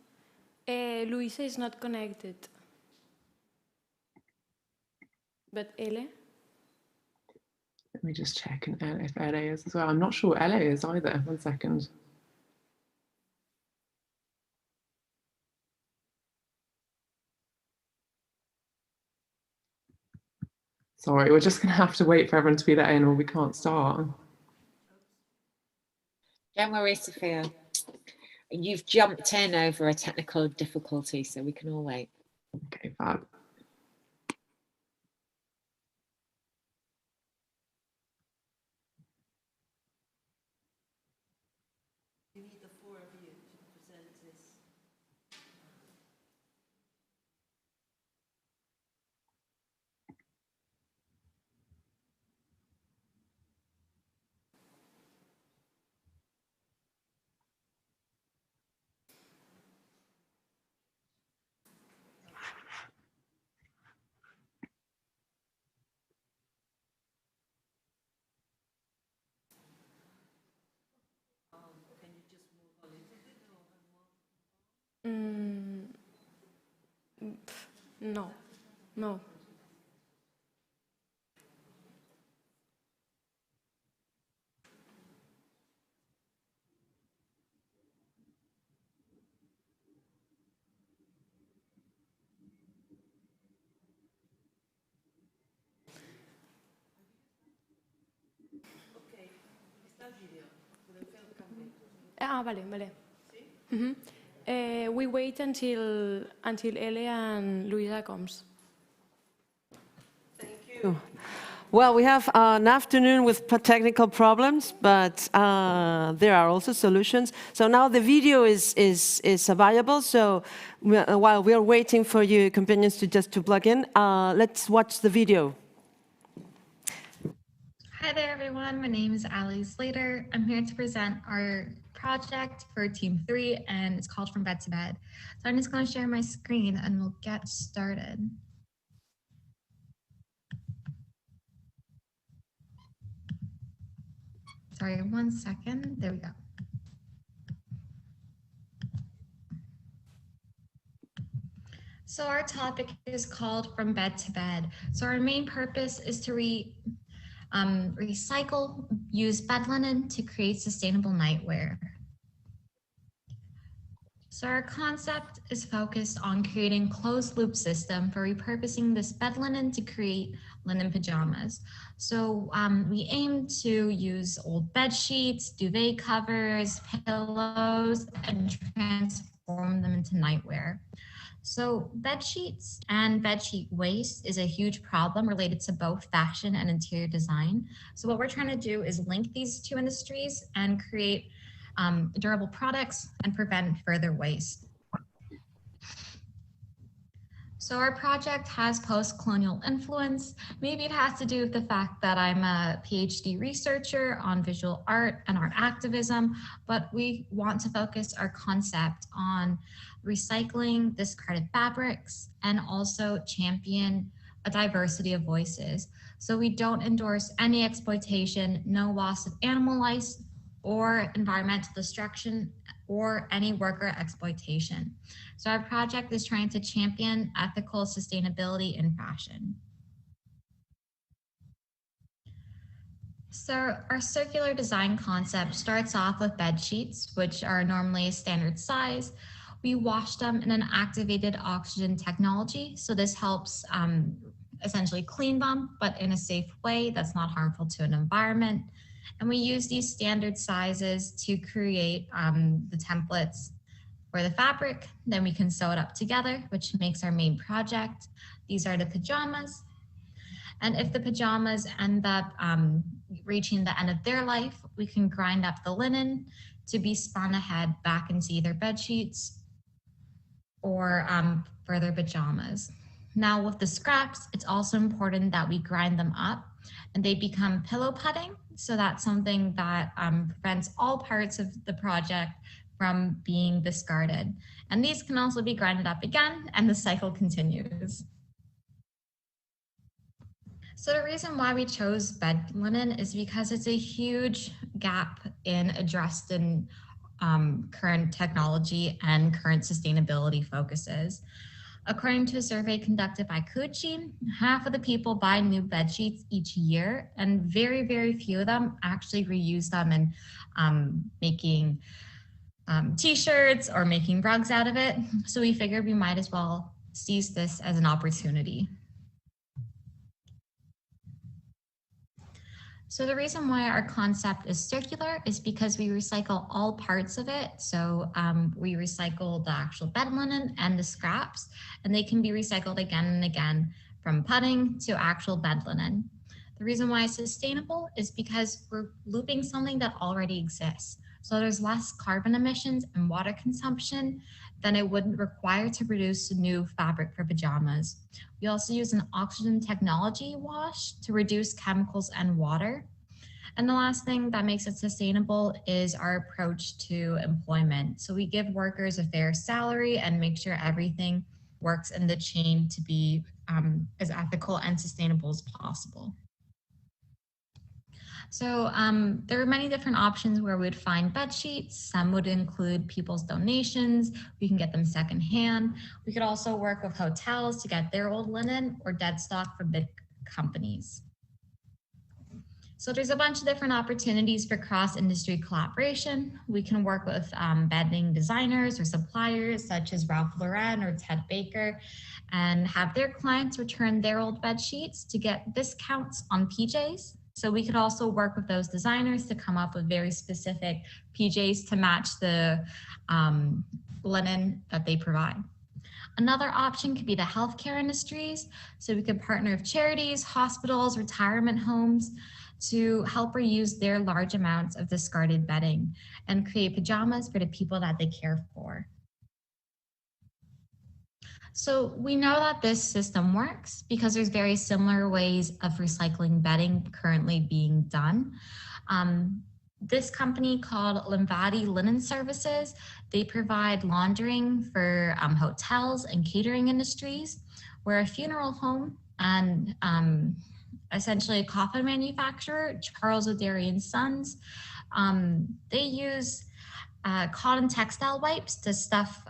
Luisa is not connected. But Ele? Let me just check if LA is as well. I'm not sure LA is either. 1 second. Sorry, we're just going to have to wait for everyone to be let in or we can't start. Don't worry, Sophia. You've jumped in over a technical difficulty, so we can all wait. Okay, fab. We need the 4 of you to present this. No, no. Ah, vale, vale. We wait until Ele and Luisa comes. Thank you. Well, we have an afternoon with technical problems, but there are also solutions. So now the video is available. So while we are waiting for you companions to plug in, let's watch the video. Hi there, everyone. My name is Ali Slater. I'm here to present our project for Team 3, and it's called From Bed to Bed. So I'm just going to share my screen, and we'll get started. Sorry, 1 second. There we go. So our topic is called From Bed to Bed. So our main purpose is to recycle, use bed linen to create sustainable nightwear. So our concept is focused on creating closed loop system for repurposing this bed linen to create linen pajamas. So we aim to use old bed sheets, duvet covers, pillows, and transform them into nightwear. So bed sheets and bed sheet waste is a huge problem related to both fashion and interior design. So what we're trying to do is link these two industries and create durable products and prevent further waste. So our project has post-colonial influence. Maybe it has to do with the fact that I'm a PhD researcher on visual art and art activism, but we want to focus our concept on recycling discarded fabrics and also champion a diversity of voices. So we don't endorse any exploitation, no loss of animal life or environmental destruction or any worker exploitation. So our project is trying to champion ethical sustainability in fashion. So our circular design concept starts off with bed sheets, which are normally a standard size. We wash them in an activated oxygen technology. So this helps essentially clean them, but in a safe way that's not harmful to an environment. And we use these standard sizes to create the templates for the fabric. Then we can sew it up together, which makes our main project. These are the pajamas. And if the pajamas end up reaching the end of their life, we can grind up the linen to be spun ahead back into either bed sheets or further pajamas. Now with the scraps, it's also important that we grind them up and they become pillow pudding. So that's something that prevents all parts of the project from being discarded. And these can also be grinded up again and the cycle continues. So the reason why we chose bed linen is because it's a huge gap addressed in current technology and current sustainability focuses. According to a survey conducted by Kuchi, half of the people buy new bed sheets each year, and very, very few of them actually reuse them and making t-shirts or making rugs out of it. So we figured we might as well seize this as an opportunity. So the reason why our concept is circular is because we recycle all parts of it. So we recycle the actual bed linen and the scraps, and they can be recycled again and again, from pudding to actual bed linen. The reason why it's sustainable is because we're looping something that already exists. So there's less carbon emissions and water consumption than it would require to produce new fabric for pajamas. We also use an oxygen technology wash to reduce chemicals and water. And the last thing that makes it sustainable is our approach to employment. So we give workers a fair salary and make sure everything works in the chain to be as ethical and sustainable as possible. So there are many different options where we'd find bed sheets. Some would include people's donations. We can get them secondhand. We could also work with hotels to get their old linen or dead stock from big companies. So there's a bunch of different opportunities for cross-industry collaboration. We can work with bedding designers or suppliers such as Ralph Lauren or Ted Baker and have their clients return their old bed sheets to get discounts on PJs. So we could also work with those designers to come up with very specific PJs to match the linen that they provide. Another option could be the healthcare industries. So we could partner with charities, hospitals, retirement homes to help reuse their large amounts of discarded bedding and create pajamas for the people that they care for. So we know that this system works because there's very similar ways of recycling bedding currently being done. This company called Limvadi Linen Services, they provide laundering for hotels and catering industries, where a funeral home and essentially a coffin manufacturer, Charles O'Derry and Sons, they use cotton textile wipes to stuff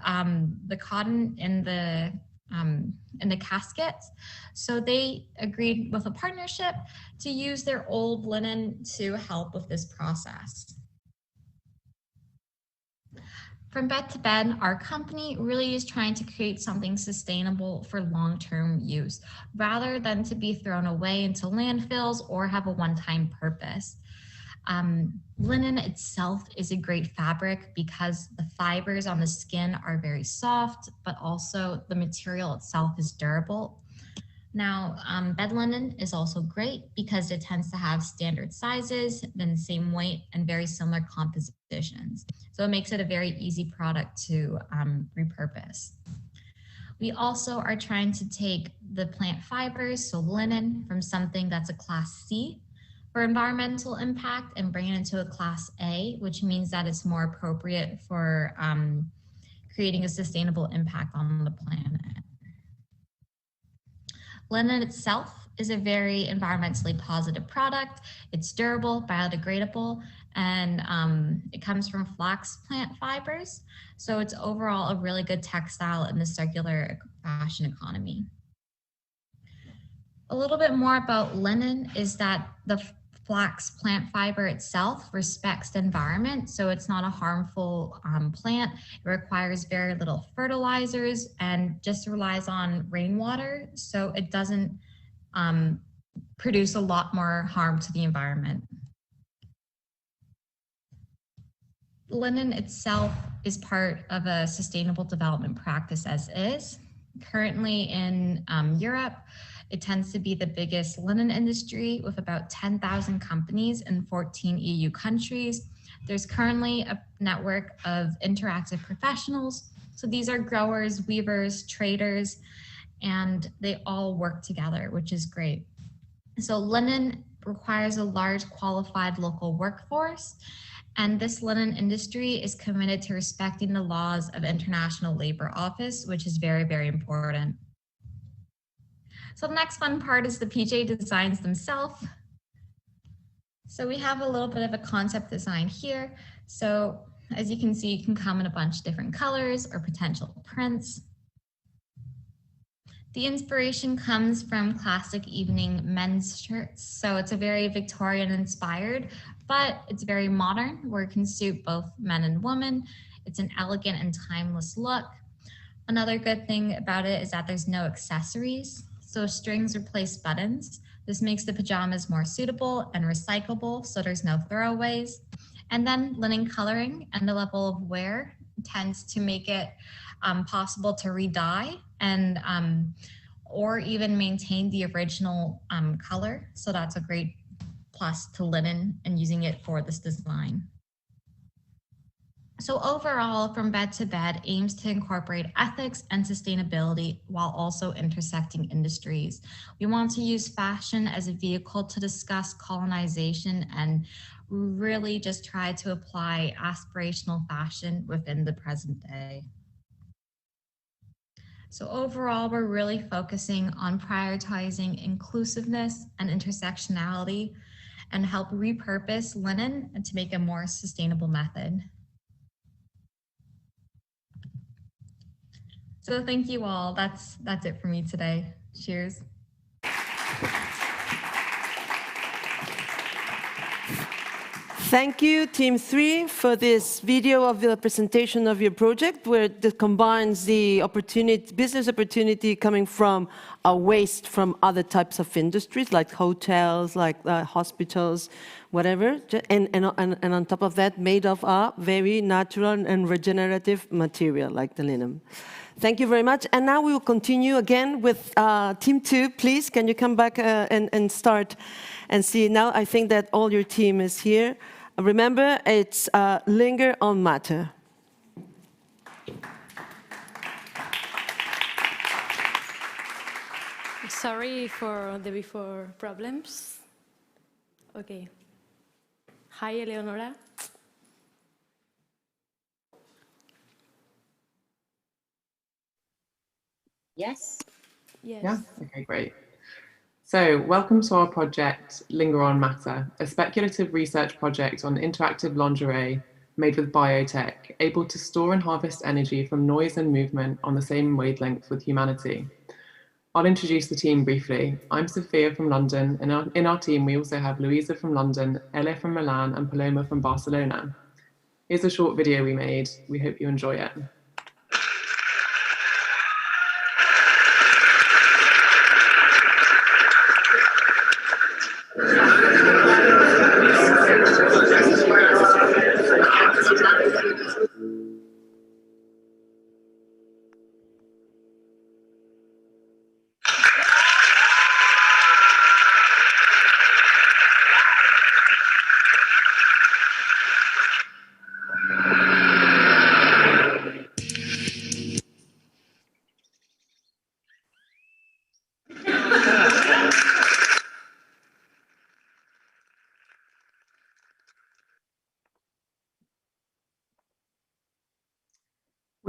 the cotton in the caskets. So they agreed with a partnership to use their old linen to help with this process. From bed to bed, our company really is trying to create something sustainable for long-term use, rather than to be thrown away into landfills or have a one-time purpose. Linen itself is a great fabric because the fibers on the skin are very soft, but also the material itself is durable. Now, bed linen is also great because it tends to have standard sizes, then the same weight and very similar compositions. So it makes it a very easy product to repurpose. We also are trying to take the plant fibers, so linen, from something that's a class C for environmental impact and bring it into a class A, which means that it's more appropriate for creating a sustainable impact on the planet. Linen itself is a very environmentally positive product. It's durable, biodegradable, and it comes from flax plant fibers. So it's overall a really good textile in the circular fashion economy. A little bit more about linen is that the flax plant fiber itself respects the environment, so it's not a harmful plant. It requires very little fertilizers and just relies on rainwater, so it doesn't produce a lot more harm to the environment. Linen itself is part of a sustainable development practice as is. Currently in Europe, it tends to be the biggest linen industry with about 10,000 companies in 14 EU countries. There's currently a network of interactive professionals. So these are growers, weavers, traders, and they all work together, which is great. So linen requires a large qualified local workforce, and this linen industry is committed to respecting the laws of International Labor Office, which is very, very important. So the next fun part is the PJ designs themselves. So we have a little bit of a concept design here. So as you can see, it can come in a bunch of different colors or potential prints. The inspiration comes from classic evening men's shirts. So it's a very Victorian inspired, but it's very modern where it can suit both men and women. It's an elegant and timeless look. Another good thing about it is that there's no accessories. So strings replace buttons. This makes the pajamas more suitable and recyclable, so there's no throwaways. And then linen coloring and the level of wear tends to make it possible to re-dye and or even maintain the original color. So that's a great plus to linen and using it for this design. So overall, From Bed to Bed aims to incorporate ethics and sustainability while also intersecting industries. We want to use fashion as a vehicle to discuss colonization and really just try to apply aspirational fashion within the present day. So overall, we're really focusing on prioritizing inclusiveness and intersectionality and help repurpose linen to make a more sustainable method. So thank you all. That's it for me today. Cheers. Thank you, Team 3, for this video of the presentation of your project, where it combines the business opportunity coming from waste from other types of industries, like hotels, like hospitals, whatever, and on top of that, made of a very natural and regenerative material, like the linen. Thank you very much. And now we will continue again with Team 2. Please, can you come back and start and see? Now I think that all your team is here. Remember, it's linger on matter. Sorry for the before problems. Okay. Hi, Eleonora. Yes. Yes. Yeah, okay, great. So welcome to our project, Linger on Matter, a speculative research project on interactive lingerie made with biotech, able to store and harvest energy from noise and movement on the same wavelength with humanity. I'll introduce the team briefly. I'm Sophia from London, and in our team we also have Louisa from London, Ele from Milan, and Paloma from Barcelona. Here's a short video we made. We hope you enjoy it.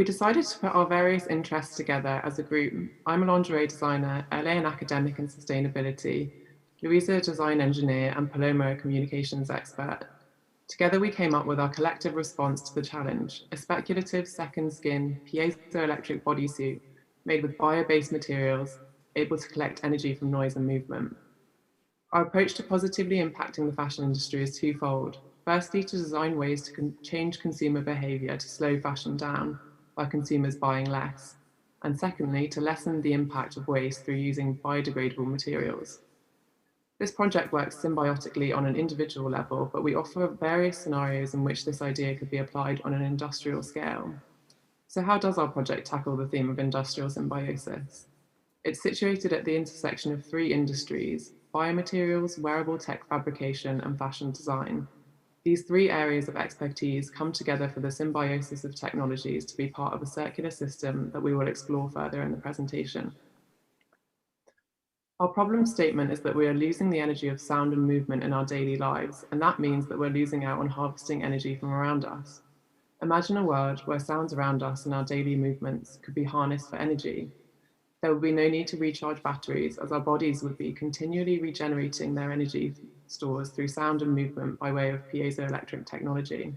We decided to put our various interests together as a group. I'm a lingerie designer, LA an academic in sustainability, Louisa a design engineer, and Paloma a communications expert. Together we came up with our collective response to the challenge, a speculative second skin piezoelectric bodysuit made with bio-based materials, able to collect energy from noise and movement. Our approach to positively impacting the fashion industry is twofold. Firstly, to design ways to change consumer behaviour to slow fashion down by consumers buying less. And secondly, to lessen the impact of waste through using biodegradable materials. This project works symbiotically on an individual level, but we offer various scenarios in which this idea could be applied on an industrial scale. So how does our project tackle the theme of industrial symbiosis? It's situated at the intersection of three industries: biomaterials, wearable tech fabrication, and fashion design. These three areas of expertise come together for the symbiosis of technologies to be part of a circular system that we will explore further in the presentation. Our problem statement is that we are losing the energy of sound and movement in our daily lives, and that means that we're losing out on harvesting energy from around us. Imagine a world where sounds around us and our daily movements could be harnessed for energy. There would be no need to recharge batteries, as our bodies would be continually regenerating their energy stores through sound and movement by way of piezoelectric technology.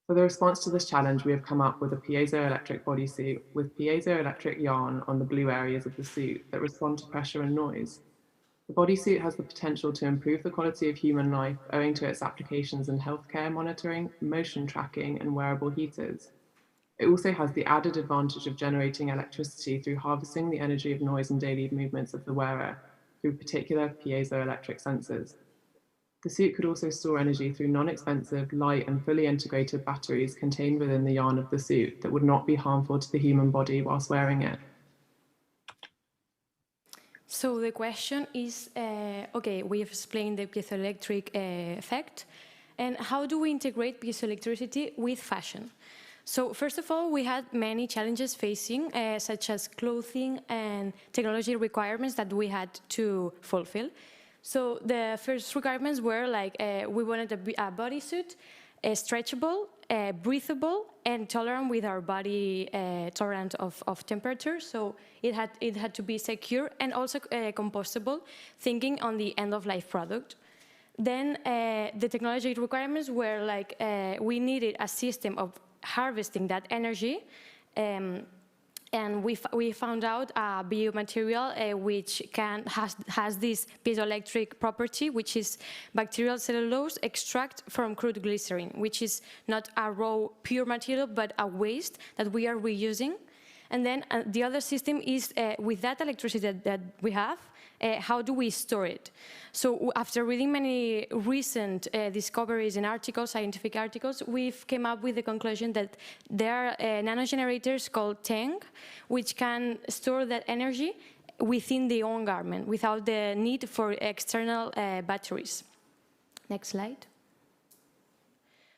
For the response to this challenge, we have come up with a piezoelectric bodysuit with piezoelectric yarn on the blue areas of the suit that respond to pressure and noise. The bodysuit has the potential to improve the quality of human life owing to its applications in healthcare monitoring, motion tracking, and wearable heaters. It also has the added advantage of generating electricity through harvesting the energy of noise and daily movements of the wearer through particular piezoelectric sensors. The suit could also store energy through non-expensive, light, and fully integrated batteries contained within the yarn of the suit that would not be harmful to the human body whilst wearing it. So the question is, okay, we have explained the piezoelectric effect, and how do we integrate piezoelectricity with fashion? So first of all, we had many challenges facing, such as clothing and technology requirements that we had to fulfill. So the first requirements were like, we wanted a bodysuit, stretchable, breathable, and tolerant with our body, tolerant of temperature. So it had to be secure and also compostable, thinking on the end-of-life product. Then the technology requirements were like, we needed a system of harvesting that energy, and we found out a biomaterial which has this piezoelectric property, which is bacterial cellulose extract from crude glycerin, which is not a raw pure material but a waste that we are reusing. And then the other system is with that electricity that we have, how do we store it? So after reading many recent discoveries in articles, scientific articles, we've came up with the conclusion that there are nano generators called tank, which can store that energy within the own garment without the need for external batteries. Next slide.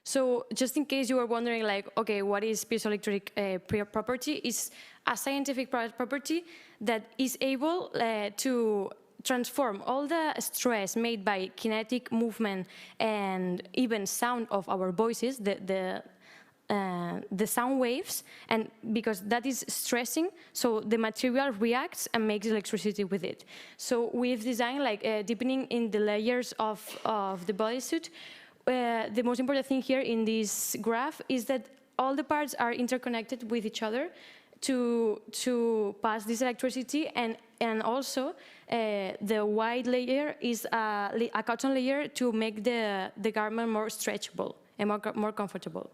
So just in case you were wondering, like, okay, what is piezoelectric property? It's a scientific property that is able to transform all the stress made by kinetic movement and even sound of our voices, the sound waves, and because that is stressing, so the material reacts and makes electricity with it. So we've designed like deepening in the layers of the bodysuit. The most important thing here in this graph is that all the parts are interconnected with each other to pass this electricity, and also the white layer is a cotton layer to make the garment more stretchable and more comfortable.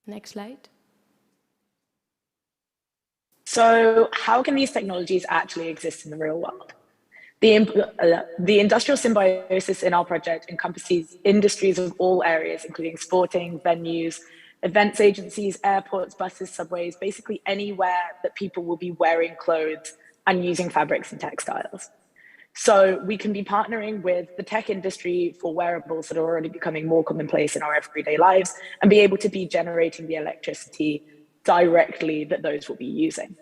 Next slide. So how can these technologies actually exist in the real world? The industrial symbiosis in our project encompasses industries of all areas, including sporting, venues, events agencies, airports, buses, subways, basically anywhere that people will be wearing clothes and using fabrics and textiles. So we can be partnering with the tech industry for wearables that are already becoming more commonplace in our everyday lives and be able to be generating the electricity directly that those will be using.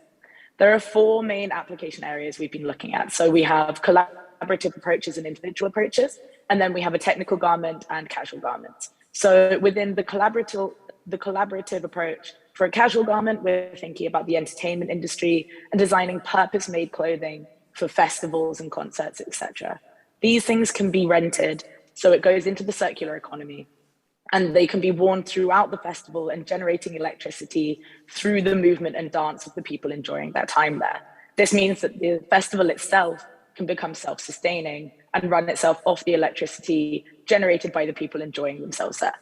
There are 4 main application areas we've been looking at. So we have collaborative approaches and individual approaches, and then we have a technical garment and casual garments. So within the collaborative the collaborative approach. For a casual garment, we're thinking about the entertainment industry and designing purpose-made clothing for festivals and concerts, etc. These things can be rented, so it goes into the circular economy, and they can be worn throughout the festival and generating electricity through the movement and dance of the people enjoying their time there. This means that the festival itself can become self-sustaining and run itself off the electricity generated by the people enjoying themselves there.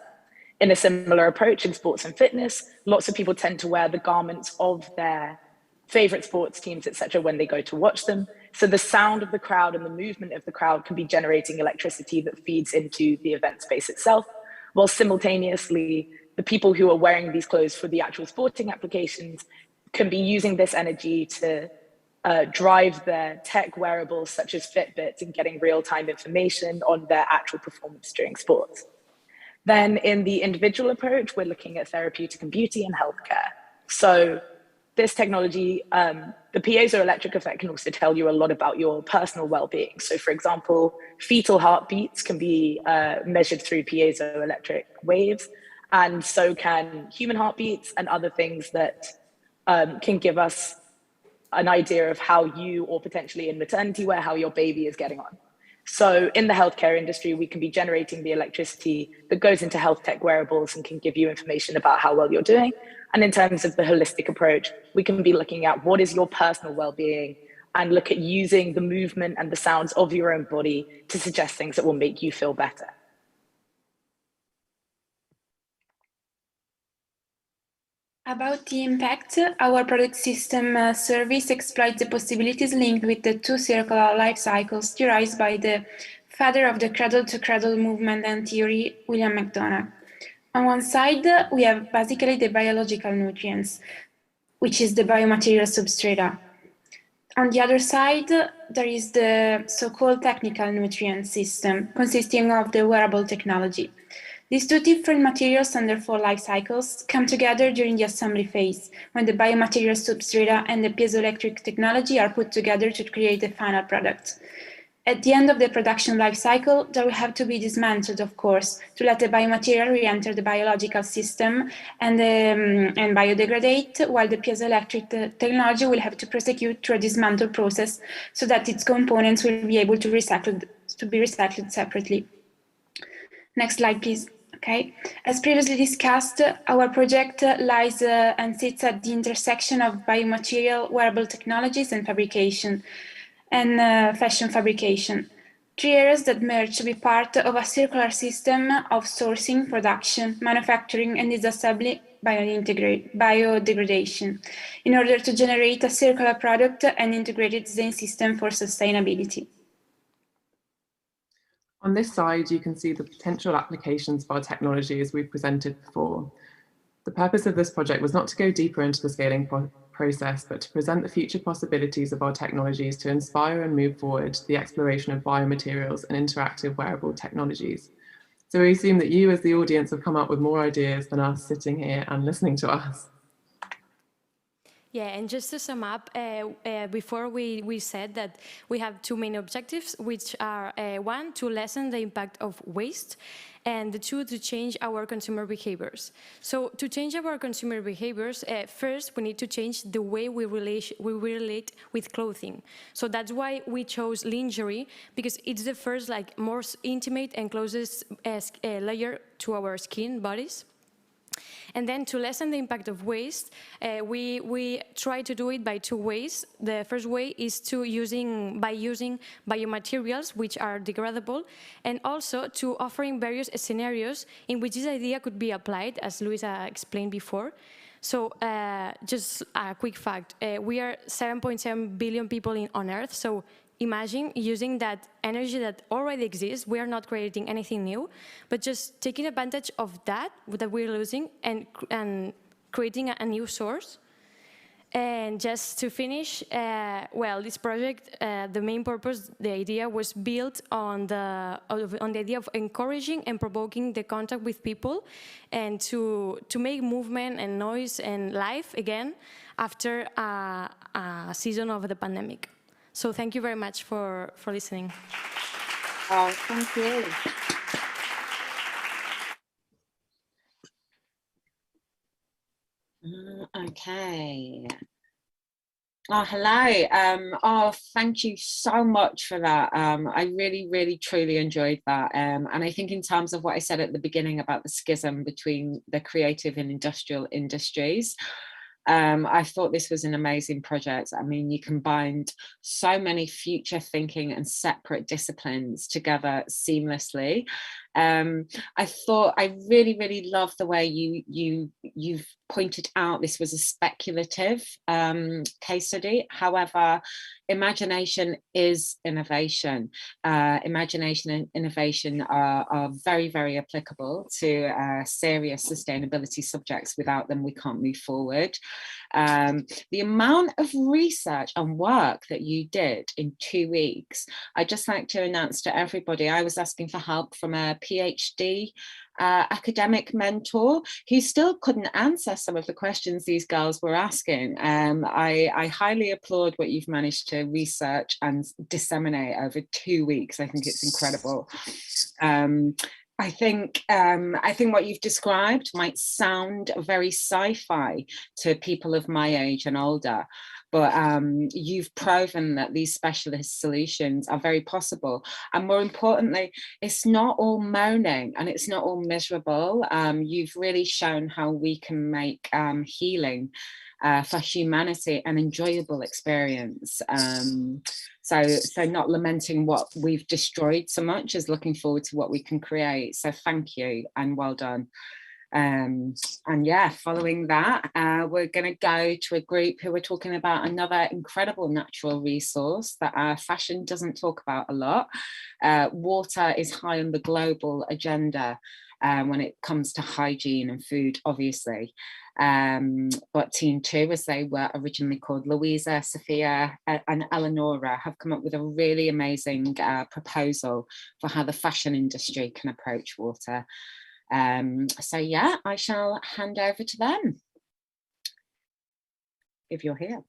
In a similar approach in sports and fitness, lots of people tend to wear the garments of their favorite sports teams, etc., when they go to watch them. So the sound of the crowd and the movement of the crowd can be generating electricity that feeds into the event space itself, while simultaneously, the people who are wearing these clothes for the actual sporting applications can be using this energy to drive their tech wearables such as Fitbits and getting real-time information on their actual performance during sports. Then in the individual approach, we're looking at therapeutic and beauty and healthcare. So this technology, the piezoelectric effect can also tell you a lot about your personal well-being. So for example, fetal heartbeats can be measured through piezoelectric waves, and so can human heartbeats and other things that can give us an idea of how you, or potentially in maternity wear, how your baby is getting on. So in the healthcare industry, we can be generating the electricity that goes into health tech wearables and can give you information about how well you're doing. And in terms of the holistic approach, we can be looking at what is your personal well-being and look at using the movement and the sounds of your own body to suggest things that will make you feel better. About the impact, our product system service exploits the possibilities linked with the two circular life cycles theorized by the father of the cradle-to-cradle movement and theory, William McDonough. On one side, we have basically the biological nutrients, which is the biomaterial substrata. On the other side, there is the so-called technical nutrient system, consisting of the wearable technology. These two different materials and their 4 life cycles come together during the assembly phase, when the biomaterial substrata and the piezoelectric technology are put together to create the final product. At the end of the production life cycle, they will have to be dismantled, of course, to let the biomaterial re-enter the biological system and biodegrade, while the piezoelectric technology will have to prosecute through a dismantle process so that its components will be able to be recycled separately. Next slide, please. Okay. As previously discussed, our project lies and sits at the intersection of biomaterial, wearable technologies, and fabrication, and fashion fabrication. 3 areas that merge to be part of a circular system of sourcing, production, manufacturing, and disassembly biodegradation, in order to generate a circular product and integrated design system for sustainability. On this side, you can see the potential applications for our technology as we've presented before. The purpose of this project was not to go deeper into the scaling process, but to present the future possibilities of our technologies to inspire and move forward the exploration of biomaterials and interactive wearable technologies. So we assume that you as the audience have come up with more ideas than us sitting here and listening to us. Yeah, and just to sum up, before we said that we have 2 main objectives, which are 1, to lessen the impact of waste, and 2, to change our consumer behaviors. So to change our consumer behaviors, first we need to change the way we relate with clothing. So that's why we chose lingerie, because it's the first, like, most intimate and closest layer to our skin, bodies. And then to lessen the impact of waste, we try to do it by 2 ways. The first way is by using biomaterials, which are degradable, and also to offering various scenarios in which this idea could be applied, as Luisa explained before. So just a quick fact, we are 7.7 billion people on Earth, so imagine using that energy that already exists. We are not creating anything new, but just taking advantage of that we're losing and creating a new source. And just to finish, well, this project, the main purpose, the idea was built on the idea of encouraging and provoking the contact with people, and to make movement and noise and life again after a season of the pandemic. So thank you very much for listening. Thank you. Okay. Oh, hello. Thank you so much for that. I really, truly enjoyed that. And I think in terms of what I said at the beginning about the schism between the creative and industrial industries, I thought this was an amazing project. I mean, you combined so many future thinking and separate disciplines together seamlessly. I thought I really love the way you've pointed out this was a speculative case study. However, imagination is innovation. Imagination and innovation are very applicable to serious sustainability subjects. Without them, we can't move forward. The amount of research and work that you did in 2 weeks, I'd just like to announce to everybody, I was asking for help from a PhD academic mentor who still couldn't answer some of the questions these girls were asking. I highly applaud what you've managed to research and disseminate over 2 weeks. I think it's incredible. I think what you've described might sound very sci-fi to people of my age and older, but you've proven that these specialist solutions are very possible. And more importantly, it's not all moaning and it's not all miserable. You've really shown how we can make healing for humanity an enjoyable experience. So not lamenting what we've destroyed so much as looking forward to what we can create. So thank you and well done. And yeah, following that, we're going to go to a group who are talking about another incredible natural resource that fashion doesn't talk about a lot. Water is high on the global agenda when it comes to hygiene and food, obviously. But Team 2, as they were originally called, Louisa, Sophia and Eleonora, have come up with a really amazing proposal for how the fashion industry can approach water. So yeah, I shall hand over to them, if you're here.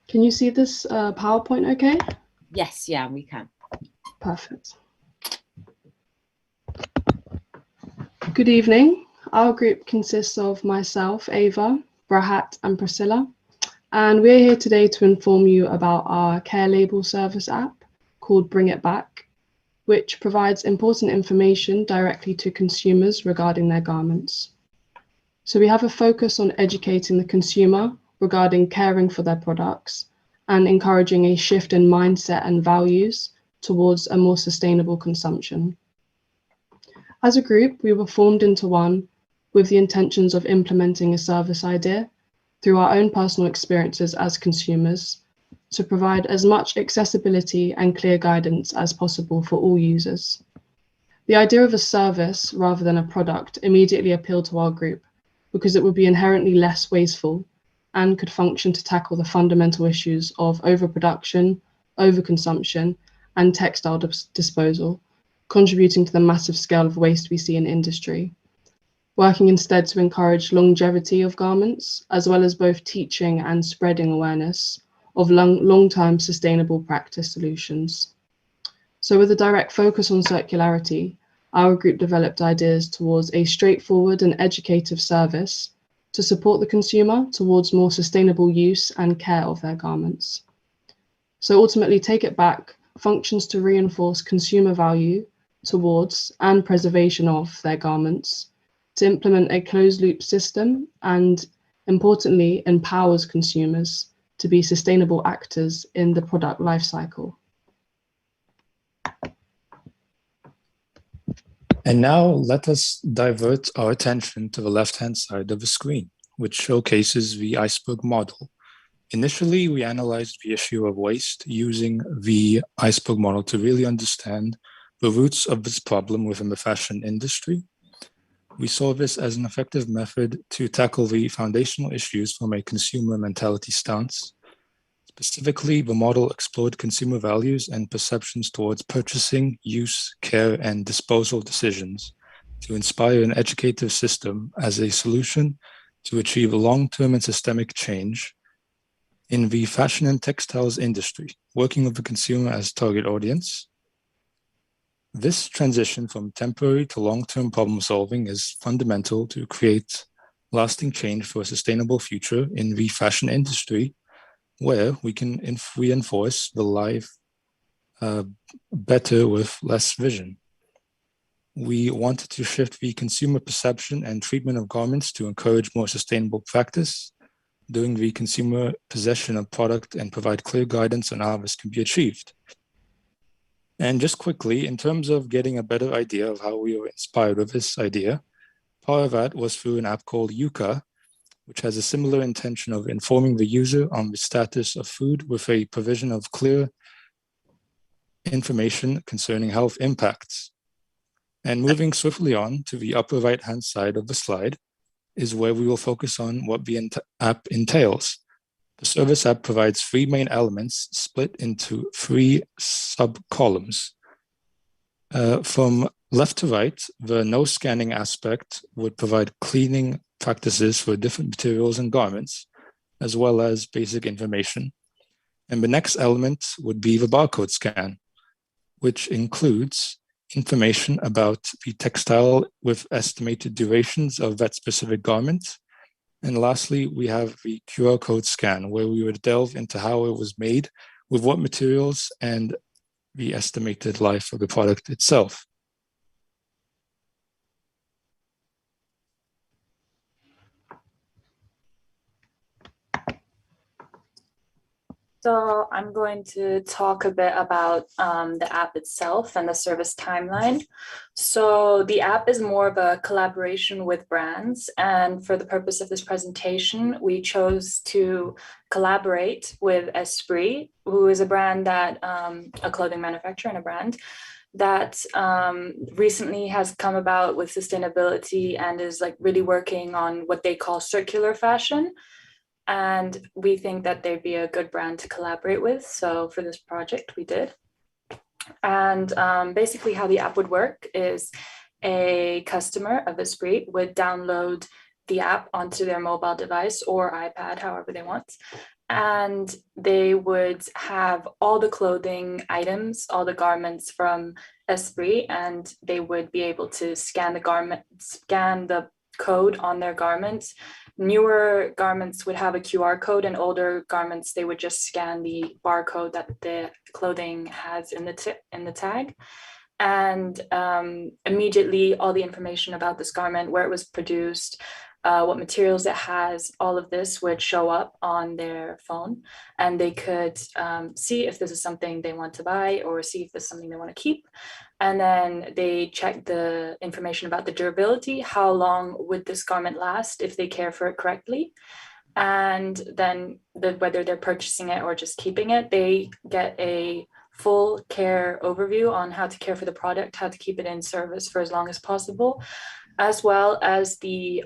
Can you see this PowerPoint okay? Yes, yeah, we can. Perfect. Good evening. Our group consists of myself, Ava, Brahat and Priscilla, and we're here today to inform you about our care label service app called Bring It Back, which provides important information directly to consumers regarding their garments. So we have a focus on educating the consumer regarding caring for their products and encouraging a shift in mindset and values towards a more sustainable consumption. As a group, we were formed into one with the intentions of implementing a service idea through our own personal experiences as consumers to provide as much accessibility and clear guidance as possible for all users. The idea of a service rather than a product immediately appealed to our group because it would be inherently less wasteful and could function to tackle the fundamental issues of overproduction, overconsumption, and textile disposal, contributing to the massive scale of waste we see in industry, working instead to encourage longevity of garments, as well as both teaching and spreading awareness of long-term sustainable practice solutions. So with a direct focus on circularity, our group developed ideas towards a straightforward and educative service to support the consumer towards more sustainable use and care of their garments. So ultimately, Take It Back functions to reinforce consumer value towards and preservation of their garments, to implement a closed-loop system, and importantly, empowers consumers to be sustainable actors in the product lifecycle. And now let us divert our attention to the left-hand side of the screen, which showcases the Iceberg Model, Initially, we analyzed the issue of waste using the Iceberg Model to really understand the roots of this problem within the fashion industry. We saw this as an effective method to tackle the foundational issues from a consumer mentality stance. Specifically, the model explored consumer values and perceptions towards purchasing, use, care, and disposal decisions to inspire an educative system as a solution to achieve long-term and systemic change in the fashion and textiles industry, working with the consumer as target audience. This transition from temporary to long-term problem solving is fundamental to create lasting change for a sustainable future in the fashion industry, where we can reinforce the life better with less vision. We wanted to shift the consumer perception and treatment of garments to encourage more sustainable practice during the consumer possession of product and provide clear guidance on how this can be achieved. And just quickly, in terms of getting a better idea of how we were inspired with this idea, part of that was through an app called Yuka, which has a similar intention of informing the user on the status of food with a provision of clear information concerning health impacts. And moving swiftly on to the upper right-hand side of the slide is where we will focus on what the app entails. The service app provides three main elements split into three sub-columns. From left to right, the no scanning aspect would provide cleaning practices for different materials and garments, as well as basic information. And the next element would be the barcode scan, which includes information about the textile with estimated durations of that specific garment. And lastly, we have the QR code scan, where we would delve into how it was made, with what materials, and the estimated life of the product itself. So I'm going to talk a bit about the app itself and the service timeline. So the app is more of a collaboration with brands. And for the purpose of this presentation, we chose to collaborate with Esprit, who is a brand that, a clothing manufacturer and a brand that recently has come about with sustainability and is like really working on what they call circular fashion. And we think that they'd be a good brand to collaborate with. So for this project, we did. And basically how the app would work is a customer of Esprit would download the app onto their mobile device or iPad, however they want. And they would have all the clothing items, all the garments from Esprit, and they would be able to scan the code on their garments. Newer garments would have a QR code, and older garments, they would just scan the barcode that the clothing has in the tag. And immediately all the information about this garment, where it was produced, what materials it has, all of this would show up on their phone, and they could see if this is something they want to buy or see if this is something they want to keep. And then they check the information about the durability, how long would this garment last if they care for it correctly. And then whether they're purchasing it or just keeping it, they get a full care overview on how to care for the product, how to keep it in service for as long as possible, as well as the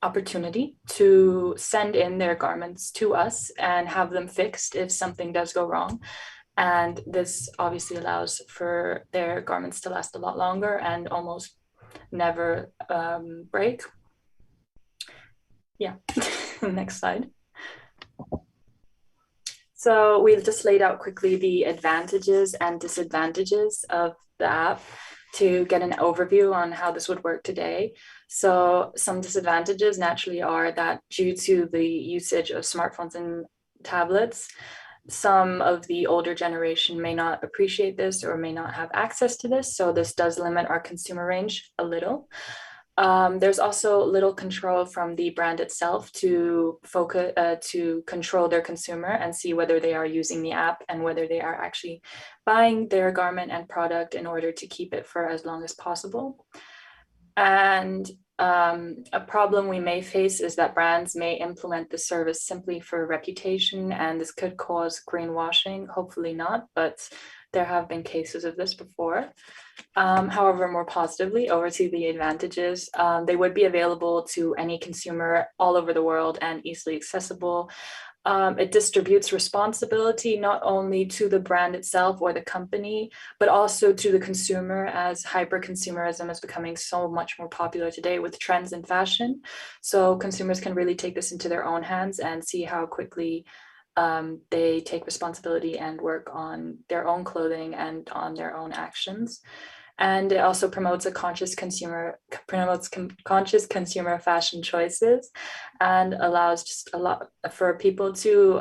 opportunity to send in their garments to us and have them fixed if something does go wrong. And this obviously allows for their garments to last a lot longer and almost never break. Yeah, next slide. So we just laid out quickly the advantages and disadvantages of the app to get an overview on how this would work today. So some disadvantages naturally are that due to the usage of smartphones and tablets, some of the older generation may not appreciate this or may not have access to this. So this does limit our consumer range a little. There's also little control from the brand itself to focus, to control their consumer and see whether they are using the app and whether they are actually buying their garment and product in order to keep it for as long as possible. And A problem we may face is that brands may implement the service simply for reputation, and this could cause greenwashing. Hopefully not, but there have been cases of this before. However, more positively, over to the advantages, they would be available to any consumer all over the world and easily accessible. It distributes responsibility not only to the brand itself or the company, but also to the consumer, as hyper-consumerism is becoming so much more popular today with trends in fashion. So consumers can really take this into their own hands and see how quickly they take responsibility and work on their own clothing and on their own actions. And it also promotes conscious consumer fashion choices, and allows just a lot for people to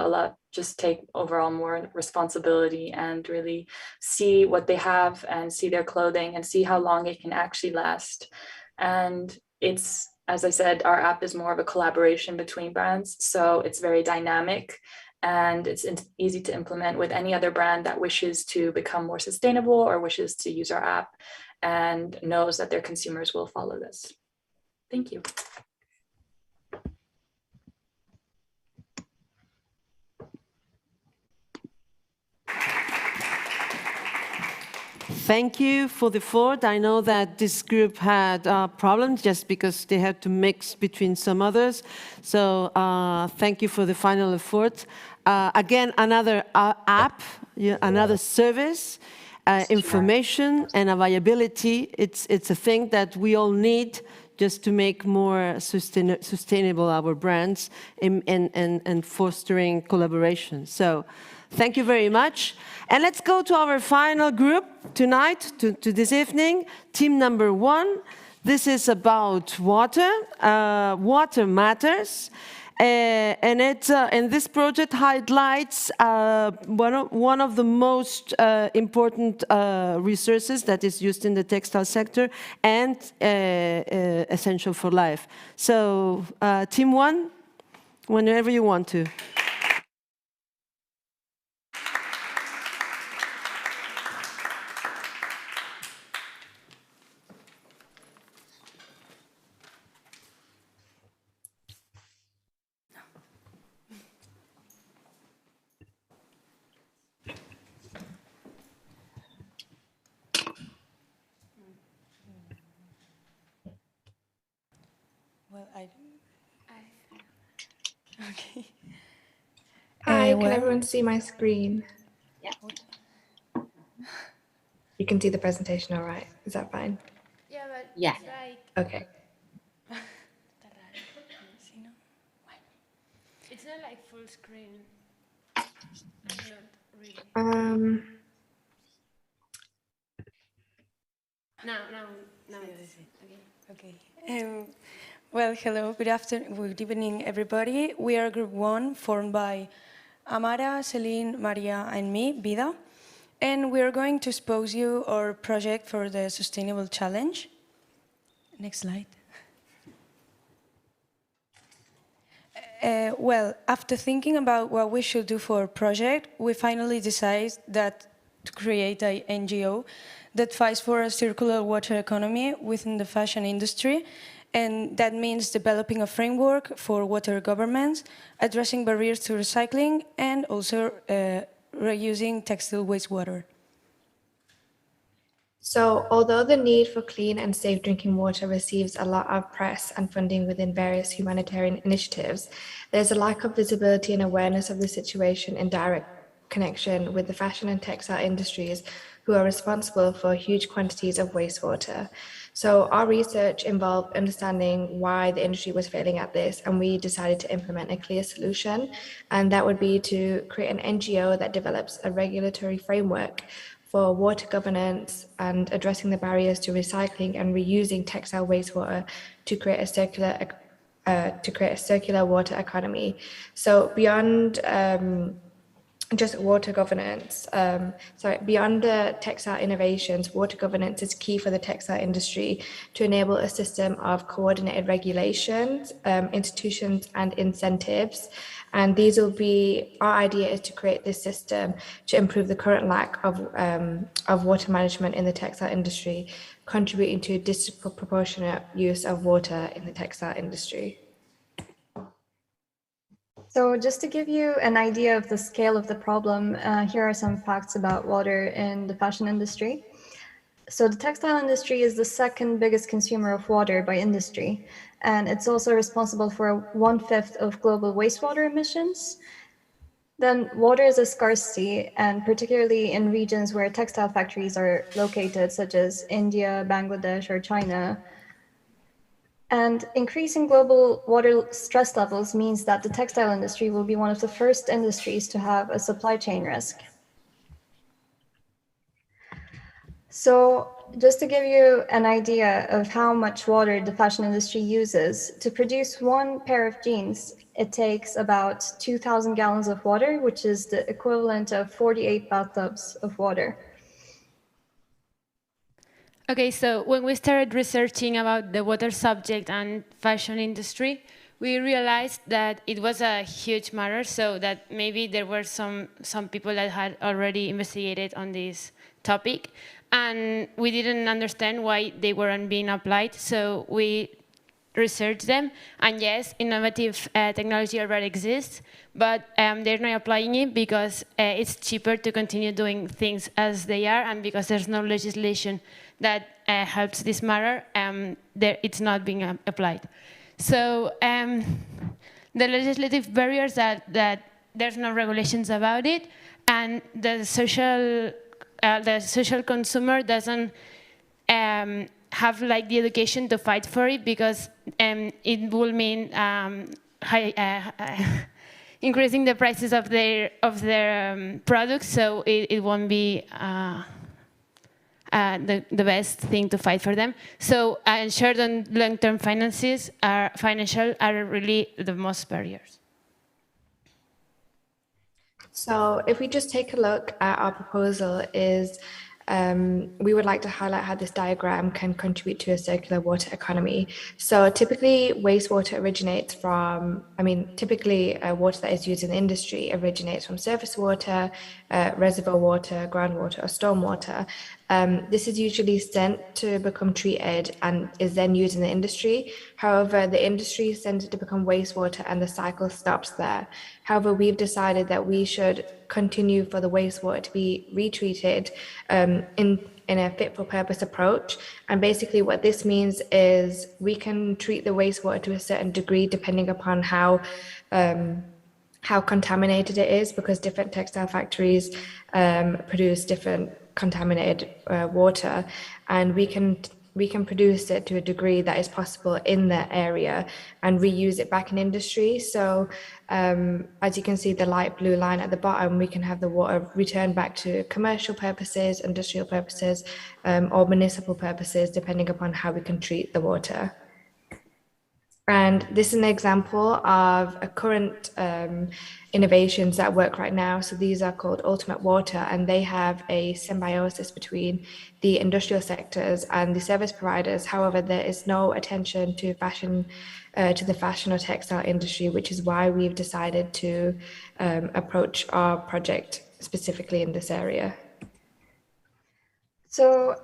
just take overall more responsibility and really see what they have and see their clothing and see how long it can actually last. And it's, as I said, our app is more of a collaboration between brands, so it's very dynamic. And it's easy to implement with any other brand that wishes to become more sustainable or wishes to use our app and knows that their consumers will follow this. Thank you. Thank you for the floor. I know that this group had problems just because they had to mix between some others. So thank you for the final effort. Again, another app, another service, information and availability. It's a thing that we all need just to make more sustainable our brands and fostering collaboration. So thank you very much. And let's go to our final group tonight, to this evening, team number 1. This is about water. Water matters. And this project highlights one of the most important resources that is used in the textile sector and essential for life. So team 1, whenever you want to. Well, okay. Hi, can everyone see my screen? Yeah. You can see the presentation all right? Is that fine? Yeah, but Yeah. it's like... Okay. It's not like full screen. Not really. No. Okay. Well, hello, good evening, everybody. We are Group 1, formed by Amara, Celine, Maria, and me, Vida. And we are going to expose you our project for the Sustainable Challenge. Next slide. Well, after thinking about what we should do for our project, we finally decided that to create an NGO that fights for a circular water economy within the fashion industry. And that means developing a framework for water governance, addressing barriers to recycling, and also reusing textile wastewater. So, although the need for clean and safe drinking water receives a lot of press and funding within various humanitarian initiatives, there's a lack of visibility and awareness of the situation in direct connection with the fashion and textile industries who are responsible for huge quantities of wastewater. So our research involved understanding why the industry was failing at this, and we decided to implement a clear solution, and that would be to create an NGO that develops a regulatory framework for water governance and addressing the barriers to recycling and reusing textile wastewater to create a circular water economy. So beyond just water governance. Beyond the textile innovations, water governance is key for the textile industry to enable a system of coordinated regulations, institutions, and incentives. And these will be, our idea is to create this system to improve the current lack of water management in the textile industry, contributing to disproportionate use of water in the textile industry. So just to give you an idea of the scale of the problem, here are some facts about water in the fashion industry. So the textile industry is the second biggest consumer of water by industry, and it's also responsible for 1/5 of global wastewater emissions. Then water is a scarcity, and particularly in regions where textile factories are located, such as India, Bangladesh, or China. And increasing global water stress levels means that the textile industry will be one of the first industries to have a supply chain risk. So just to give you an idea of how much water the fashion industry uses, to produce one pair of jeans, it takes about 2,000 gallons of water, which is the equivalent of 48 bathtubs of water. Okay, so when we started researching about the water subject and fashion industry, we realized that it was a huge matter, so that maybe there were some people that had already investigated on this topic, and we didn't understand why they weren't being applied, so we researched them, and yes, innovative technology already exists, but they're not applying it because it's cheaper to continue doing things as they are, and because there's no legislation that helps this matter, it's not being applied. So the legislative barriers that there's no regulations about it, and the social consumer doesn't have like the education to fight for it, because it will mean increasing the prices of their products, so it won't be the best thing to fight for them. So short and long-term financial are really the most barriers. So if we just take a look at our proposal is, we would like to highlight how this diagram can contribute to a circular water economy. So typically wastewater originates from, typically water that is used in the industry originates from surface water, reservoir water, groundwater, or stormwater. This is usually sent to become treated and is then used in the industry. However, the industry sends it to become wastewater and the cycle stops there. However, we've decided that we should continue for the wastewater to be retreated in a fit for purpose approach. And basically what this means is we can treat the wastewater to a certain degree depending upon how contaminated it is, because different textile factories produce different contaminated water, and we can produce it to a degree that is possible in the area and reuse it back in industry. So as you can see, the light blue line at the bottom, we can have the water returned back to commercial purposes, industrial purposes, or municipal purposes, depending upon how we can treat the water. And this is an example of a current innovations that work right now. So these are called Ultimate Water, and they have a symbiosis between the industrial sectors and the service providers. However, there is no attention to fashion, to the fashion or textile industry, which is why we've decided to approach our project specifically in this area. So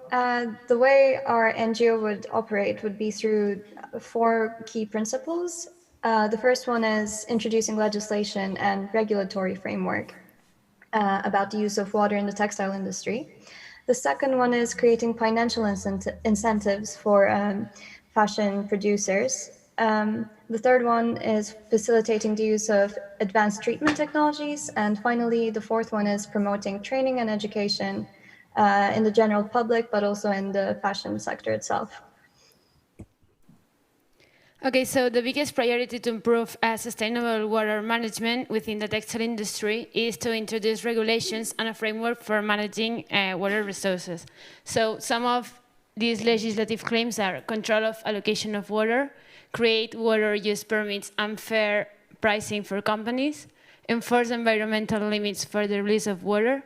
the way our NGO would operate would be through 4 key principles. The first one is introducing legislation and regulatory framework about the use of water in the textile industry. The second one is creating financial incentives for fashion producers. The third one is facilitating the use of advanced treatment technologies. And finally, the fourth one is promoting training and education in the general public, but also in the fashion sector itself. Okay, so the biggest priority to improve sustainable water management within the textile industry is to introduce regulations and a framework for managing water resources. So some of these legislative claims are control of allocation of water, create water use permits and fair pricing for companies, enforce environmental limits for the release of water,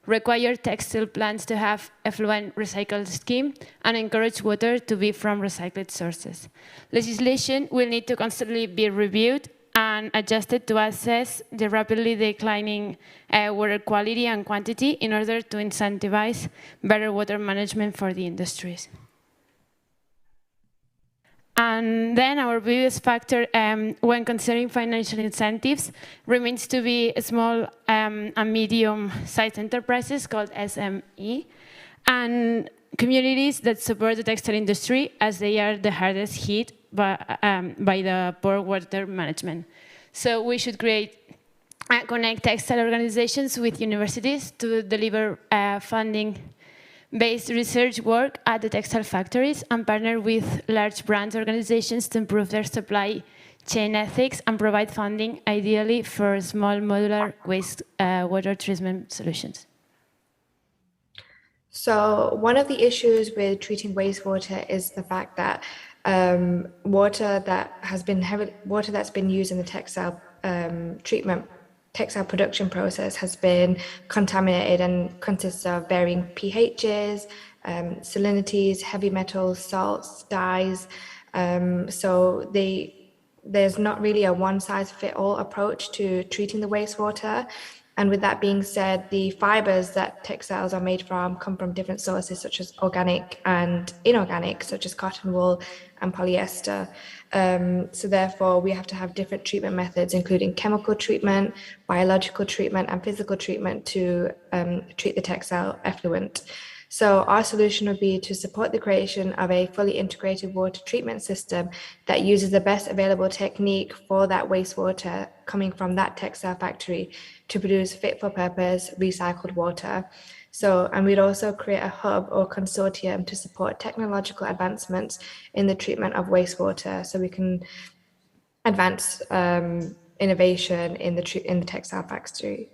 require textile plants to have effluent recycle scheme, and encourage water to be from recycled sources. Legislation will need to constantly be reviewed and adjusted to assess the rapidly declining water quality and quantity in order to incentivize better water management for the industries. And then our biggest factor when considering financial incentives remains to be small and medium-sized enterprises called SME, and communities that support the textile industry, as they are the hardest hit by the poor water management. So we should connect textile organizations with universities to deliver funding-based research work at the textile factories, and partner with large brand organizations to improve their supply chain ethics and provide funding, ideally for small modular waste water treatment solutions. So one of the issues with treating wastewater is the fact that water that's been used in the textile textile production process has been contaminated and consists of varying pHs, salinities, heavy metals, salts, dyes. So there's not really a one-size-fits-all approach to treating the wastewater. And with that being said, the fibers that textiles are made from come from different sources, such as organic and inorganic, such as cotton wool and polyester. So therefore, we have to have different treatment methods, including chemical treatment, biological treatment, and physical treatment to treat the textile effluent. So our solution would be to support the creation of a fully integrated water treatment system that uses the best available technique for that wastewater coming from that textile factory to produce fit-for-purpose recycled water. So, and we'd also create a hub or consortium to support technological advancements in the treatment of wastewater, so we can advance innovation in the textile factory.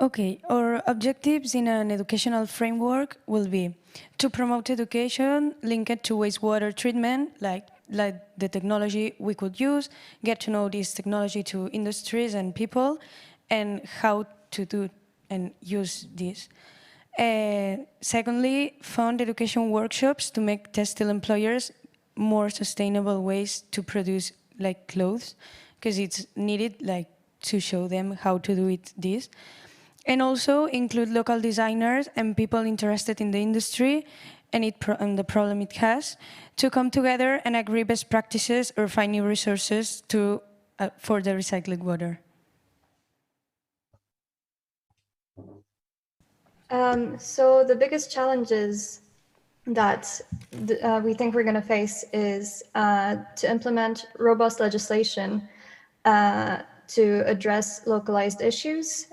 Okay, our objectives in an educational framework will be to promote education linked to wastewater treatment, like the technology we could use, get to know this technology to industries and people, and how to do and use this. Secondly, fund education workshops to make textile employers more sustainable ways to produce like clothes, because it's needed like to show them how to do this. And also include local designers and people interested in the industry and the problem it has, to come together and agree best practices or find new resources for the recycled water. So the biggest challenges that we think we're going to face is to implement robust legislation to address localized issues,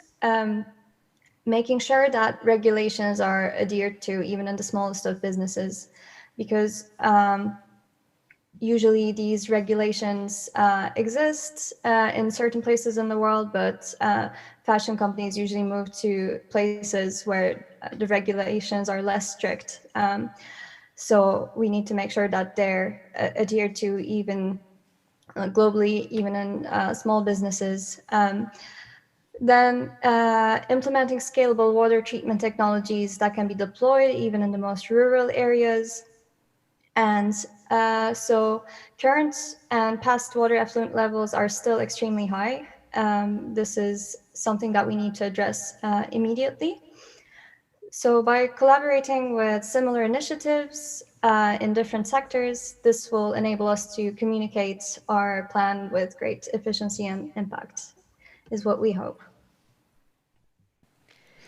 making sure that regulations are adhered to even in the smallest of businesses, because usually these regulations exist in certain places in the world, but fashion companies usually move to places where the regulations are less strict. So we need to make sure that they're adhered to even globally, even in small businesses. Then implementing scalable water treatment technologies that can be deployed even in the most rural areas. And so current and past water effluent levels are still extremely high. This is something that we need to address immediately. So by collaborating with similar initiatives in different sectors, this will enable us to communicate our plan with great efficiency and impact, is what we hope.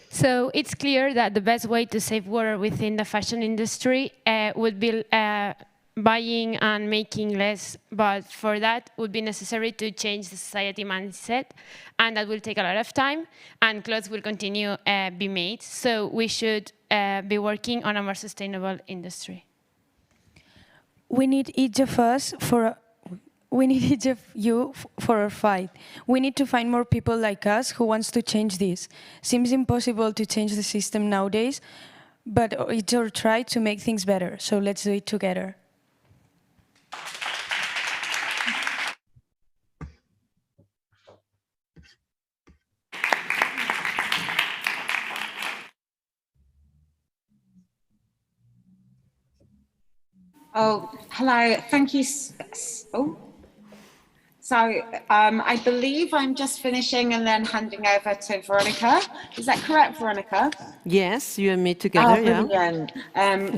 So it's clear that the best way to save water within the fashion industry would be buying and making less, but for that would be necessary to change the society mindset, and that will take a lot of time, and clothes will continue be made. So we should be working on a more sustainable industry. We need each of you for our fight. We need to find more people like us who wants to change this. Seems impossible to change the system nowadays, but it's our try to make things better. So let's do it together. Oh, hello. Thank you. So I believe I'm just finishing and then handing over to Veronica. Is that correct, Veronica? Yes, you and me together, brilliant.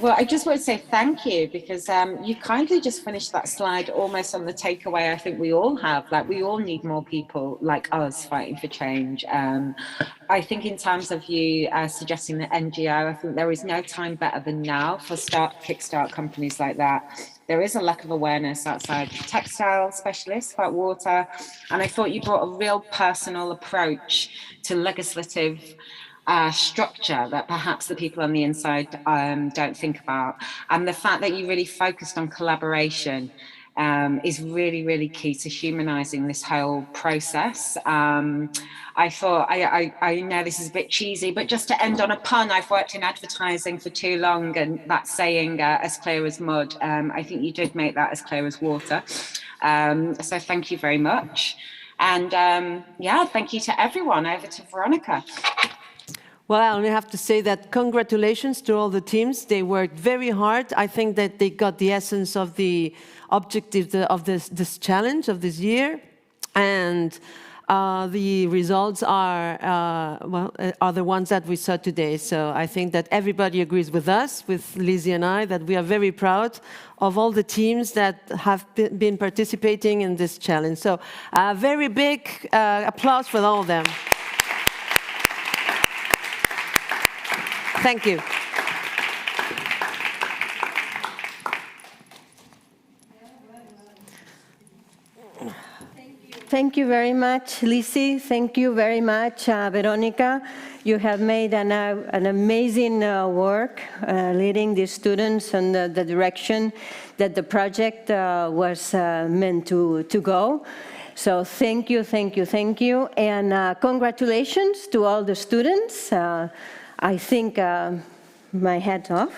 Well, I just want to say thank you because you kindly just finished that slide almost on the takeaway I think we all have. Like, we all need more people like us fighting for change. I think in terms of you suggesting the NGO, I think there is no time better than now for kickstart companies like that. There is a lack of awareness outside textile specialists about water, and I thought you brought a real personal approach to legislative structure that perhaps the people on the inside don't think about. And the fact that you really focused on collaboration is really, really key to humanizing this whole process. I thought, I know this is a bit cheesy, but just to end on a pun, I've worked in advertising for too long, and that saying, as clear as mud, I think you did make that as clear as water. So thank you very much. And yeah, thank you to everyone. Over to Veronica. Well, I only have to say that congratulations to all the teams. They worked very hard. I think that they got the essence of the objective of this challenge of this year. And the results are, are the ones that we saw today. So I think that everybody agrees with us, with Lizzie and I, that we are very proud of all the teams that have been participating in this challenge. So a very big applause for all of them. Thank you. Thank you very much, Lizzie. Thank you very much, Veronica. You have made an amazing work leading the students in the direction that the project was meant to go. So thank you, thank you, thank you. And congratulations to all the students. I think my hat's off.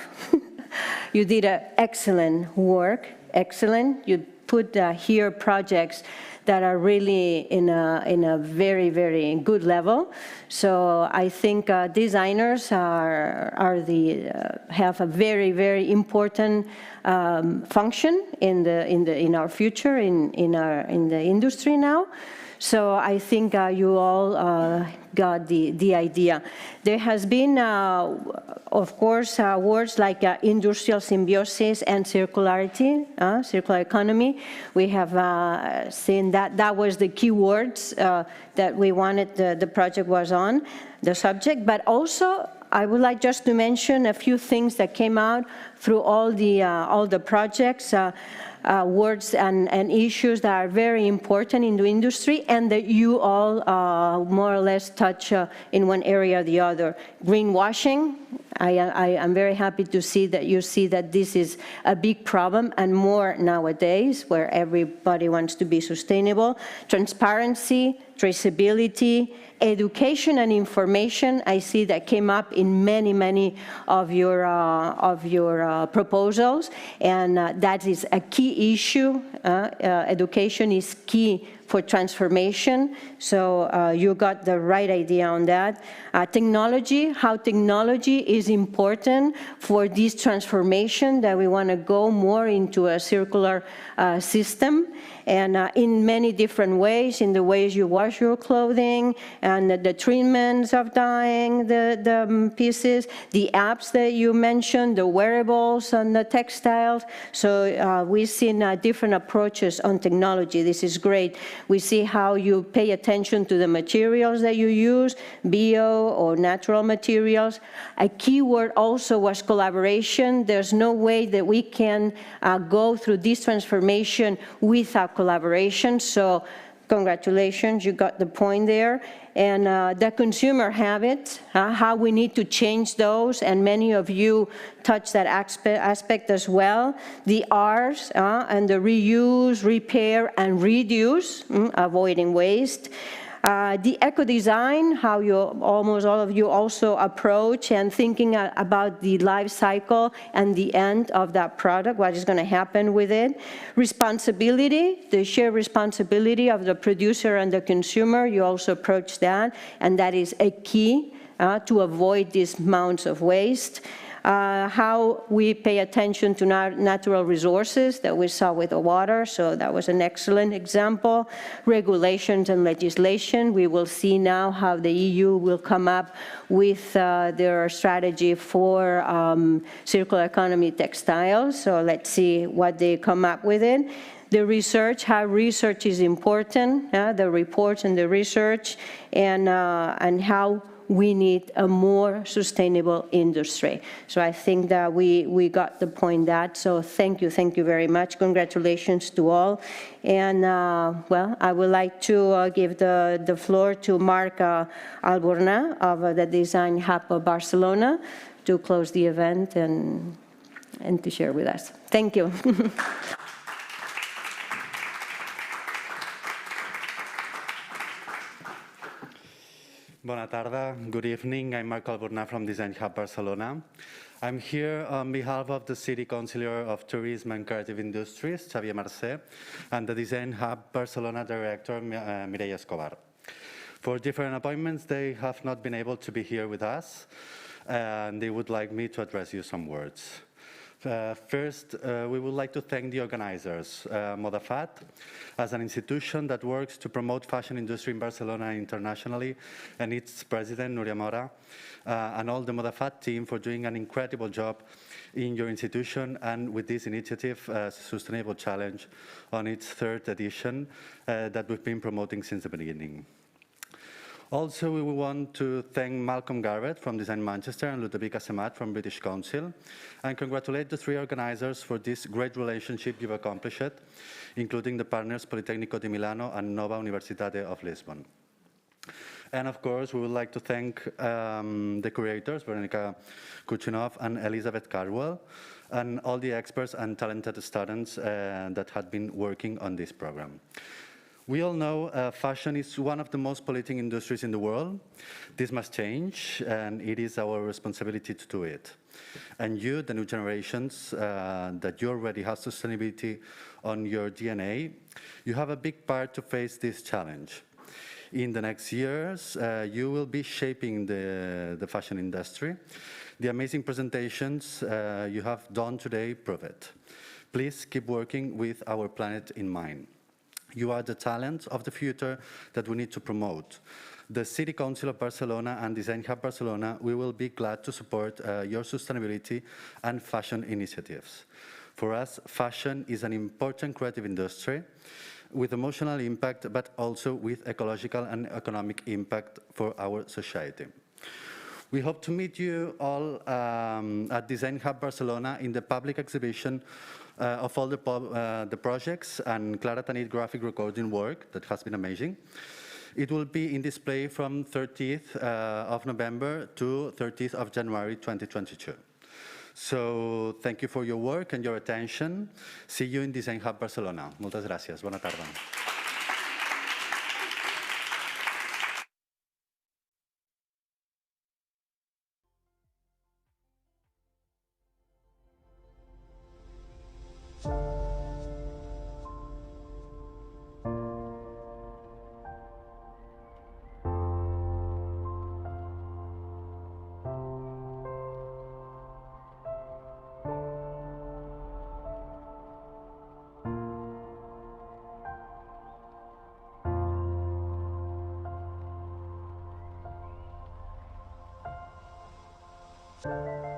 You did excellent work, excellent. You put here projects that are really in a very, very good level. So I think designers have a very, very important function in our future in the industry now. So I think you all got the idea. There has been, of course, words like industrial symbiosis and circularity, circular economy. We have seen that was the key words that we wanted the project was on, the subject. But also, I would like just to mention a few things that came out through all the projects. Words and issues that are very important in the industry and that you all more or less touch in one area or the other. Greenwashing, I am very happy to see that you see that this is a big problem and more nowadays where everybody wants to be sustainable. Transparency, traceability, education and information, I see that came up in many of your proposals, and that is a key issue. Education is key for transformation, so you got the right idea on that. Technology, how technology is important for this transformation that we want to go more into a circular system, and in many different ways, in the ways you wash your clothing, and the treatments of dyeing the pieces, the apps that you mentioned, the wearables and the textiles. So we've seen different approaches on technology. This is great. We see how you pay attention to the materials that you use, bio or natural materials. A key word also was collaboration. There's no way that we can go through this transformation without collaboration. So congratulations, you got the point there. And the consumer habits, how we need to change those, and many of you touch that aspect as well. The R's and the reuse, repair, and reduce, avoiding waste. The eco-design, how almost all of you also approach and thinking about the life cycle and the end of that product, what is going to happen with it. Responsibility, the shared responsibility of the producer and the consumer, you also approach that, and that is a key to avoid these amounts of waste. how we pay attention to natural resources that we saw with the water, so that was an excellent example. Regulations and legislation, we will see now how the EU will come up with their strategy for circular economy textiles, so let's see what they come up with it. The research, how research is important, the reports and the research, and how we need a more sustainable industry. So I think that we got the point that, so thank you very much. Congratulations to all. And well, I would like to give the floor to Marc Alborna of the Design Hub of Barcelona to close the event and to share with us. Thank you. Bona tarda, good evening. I'm Marc Alborna from Design Hub Barcelona. I'm here on behalf of the City Councillor of Tourism and Creative Industries, Xavier Mercè, and the Design Hub Barcelona Director, Mireia Escobar. For different appointments, they have not been able to be here with us, and they would like me to address you some words. First, we would like to thank the organizers, ModaFat, as an institution that works to promote fashion industry in Barcelona and internationally, and its president, Núria Mora, and all the ModaFat team for doing an incredible job in your institution and with this initiative, Sustainable Challenge, on its 3rd edition that we've been promoting since the beginning. Also, we want to thank Malcolm Garrett from Design Manchester and Ludovic Asemat from British Council, and congratulate the 3 organizers for this great relationship you've accomplished, including the partners Politecnico di Milano and Nova Universitate of Lisbon. And of course, we would like to thank the curators, Veronika Kuchinov and Elizabeth Carwell, and all the experts and talented students that had been working on this program. We all know fashion is one of the most polluting industries in the world. This must change, and it is our responsibility to do it. And you, the new generations, that you already have sustainability on your DNA, you have a big part to face this challenge. In the next years, you will be shaping the fashion industry. The amazing presentations you have done today prove it. Please keep working with our planet in mind. You are the talent of the future that we need to promote. The City Council of Barcelona and Design Hub Barcelona, we will be glad to support your sustainability and fashion initiatives. For us, fashion is an important creative industry with emotional impact, but also with ecological and economic impact for our society. We hope to meet you all at Design Hub Barcelona in the public exhibition of all the projects and Clara Tanit graphic recording work that has been amazing. It will be in display from 30th of November to 30th of January 2022. So thank you for your work and your attention. See you in Design Hub Barcelona. Moltes gràcies. Bona tarda. Thank you.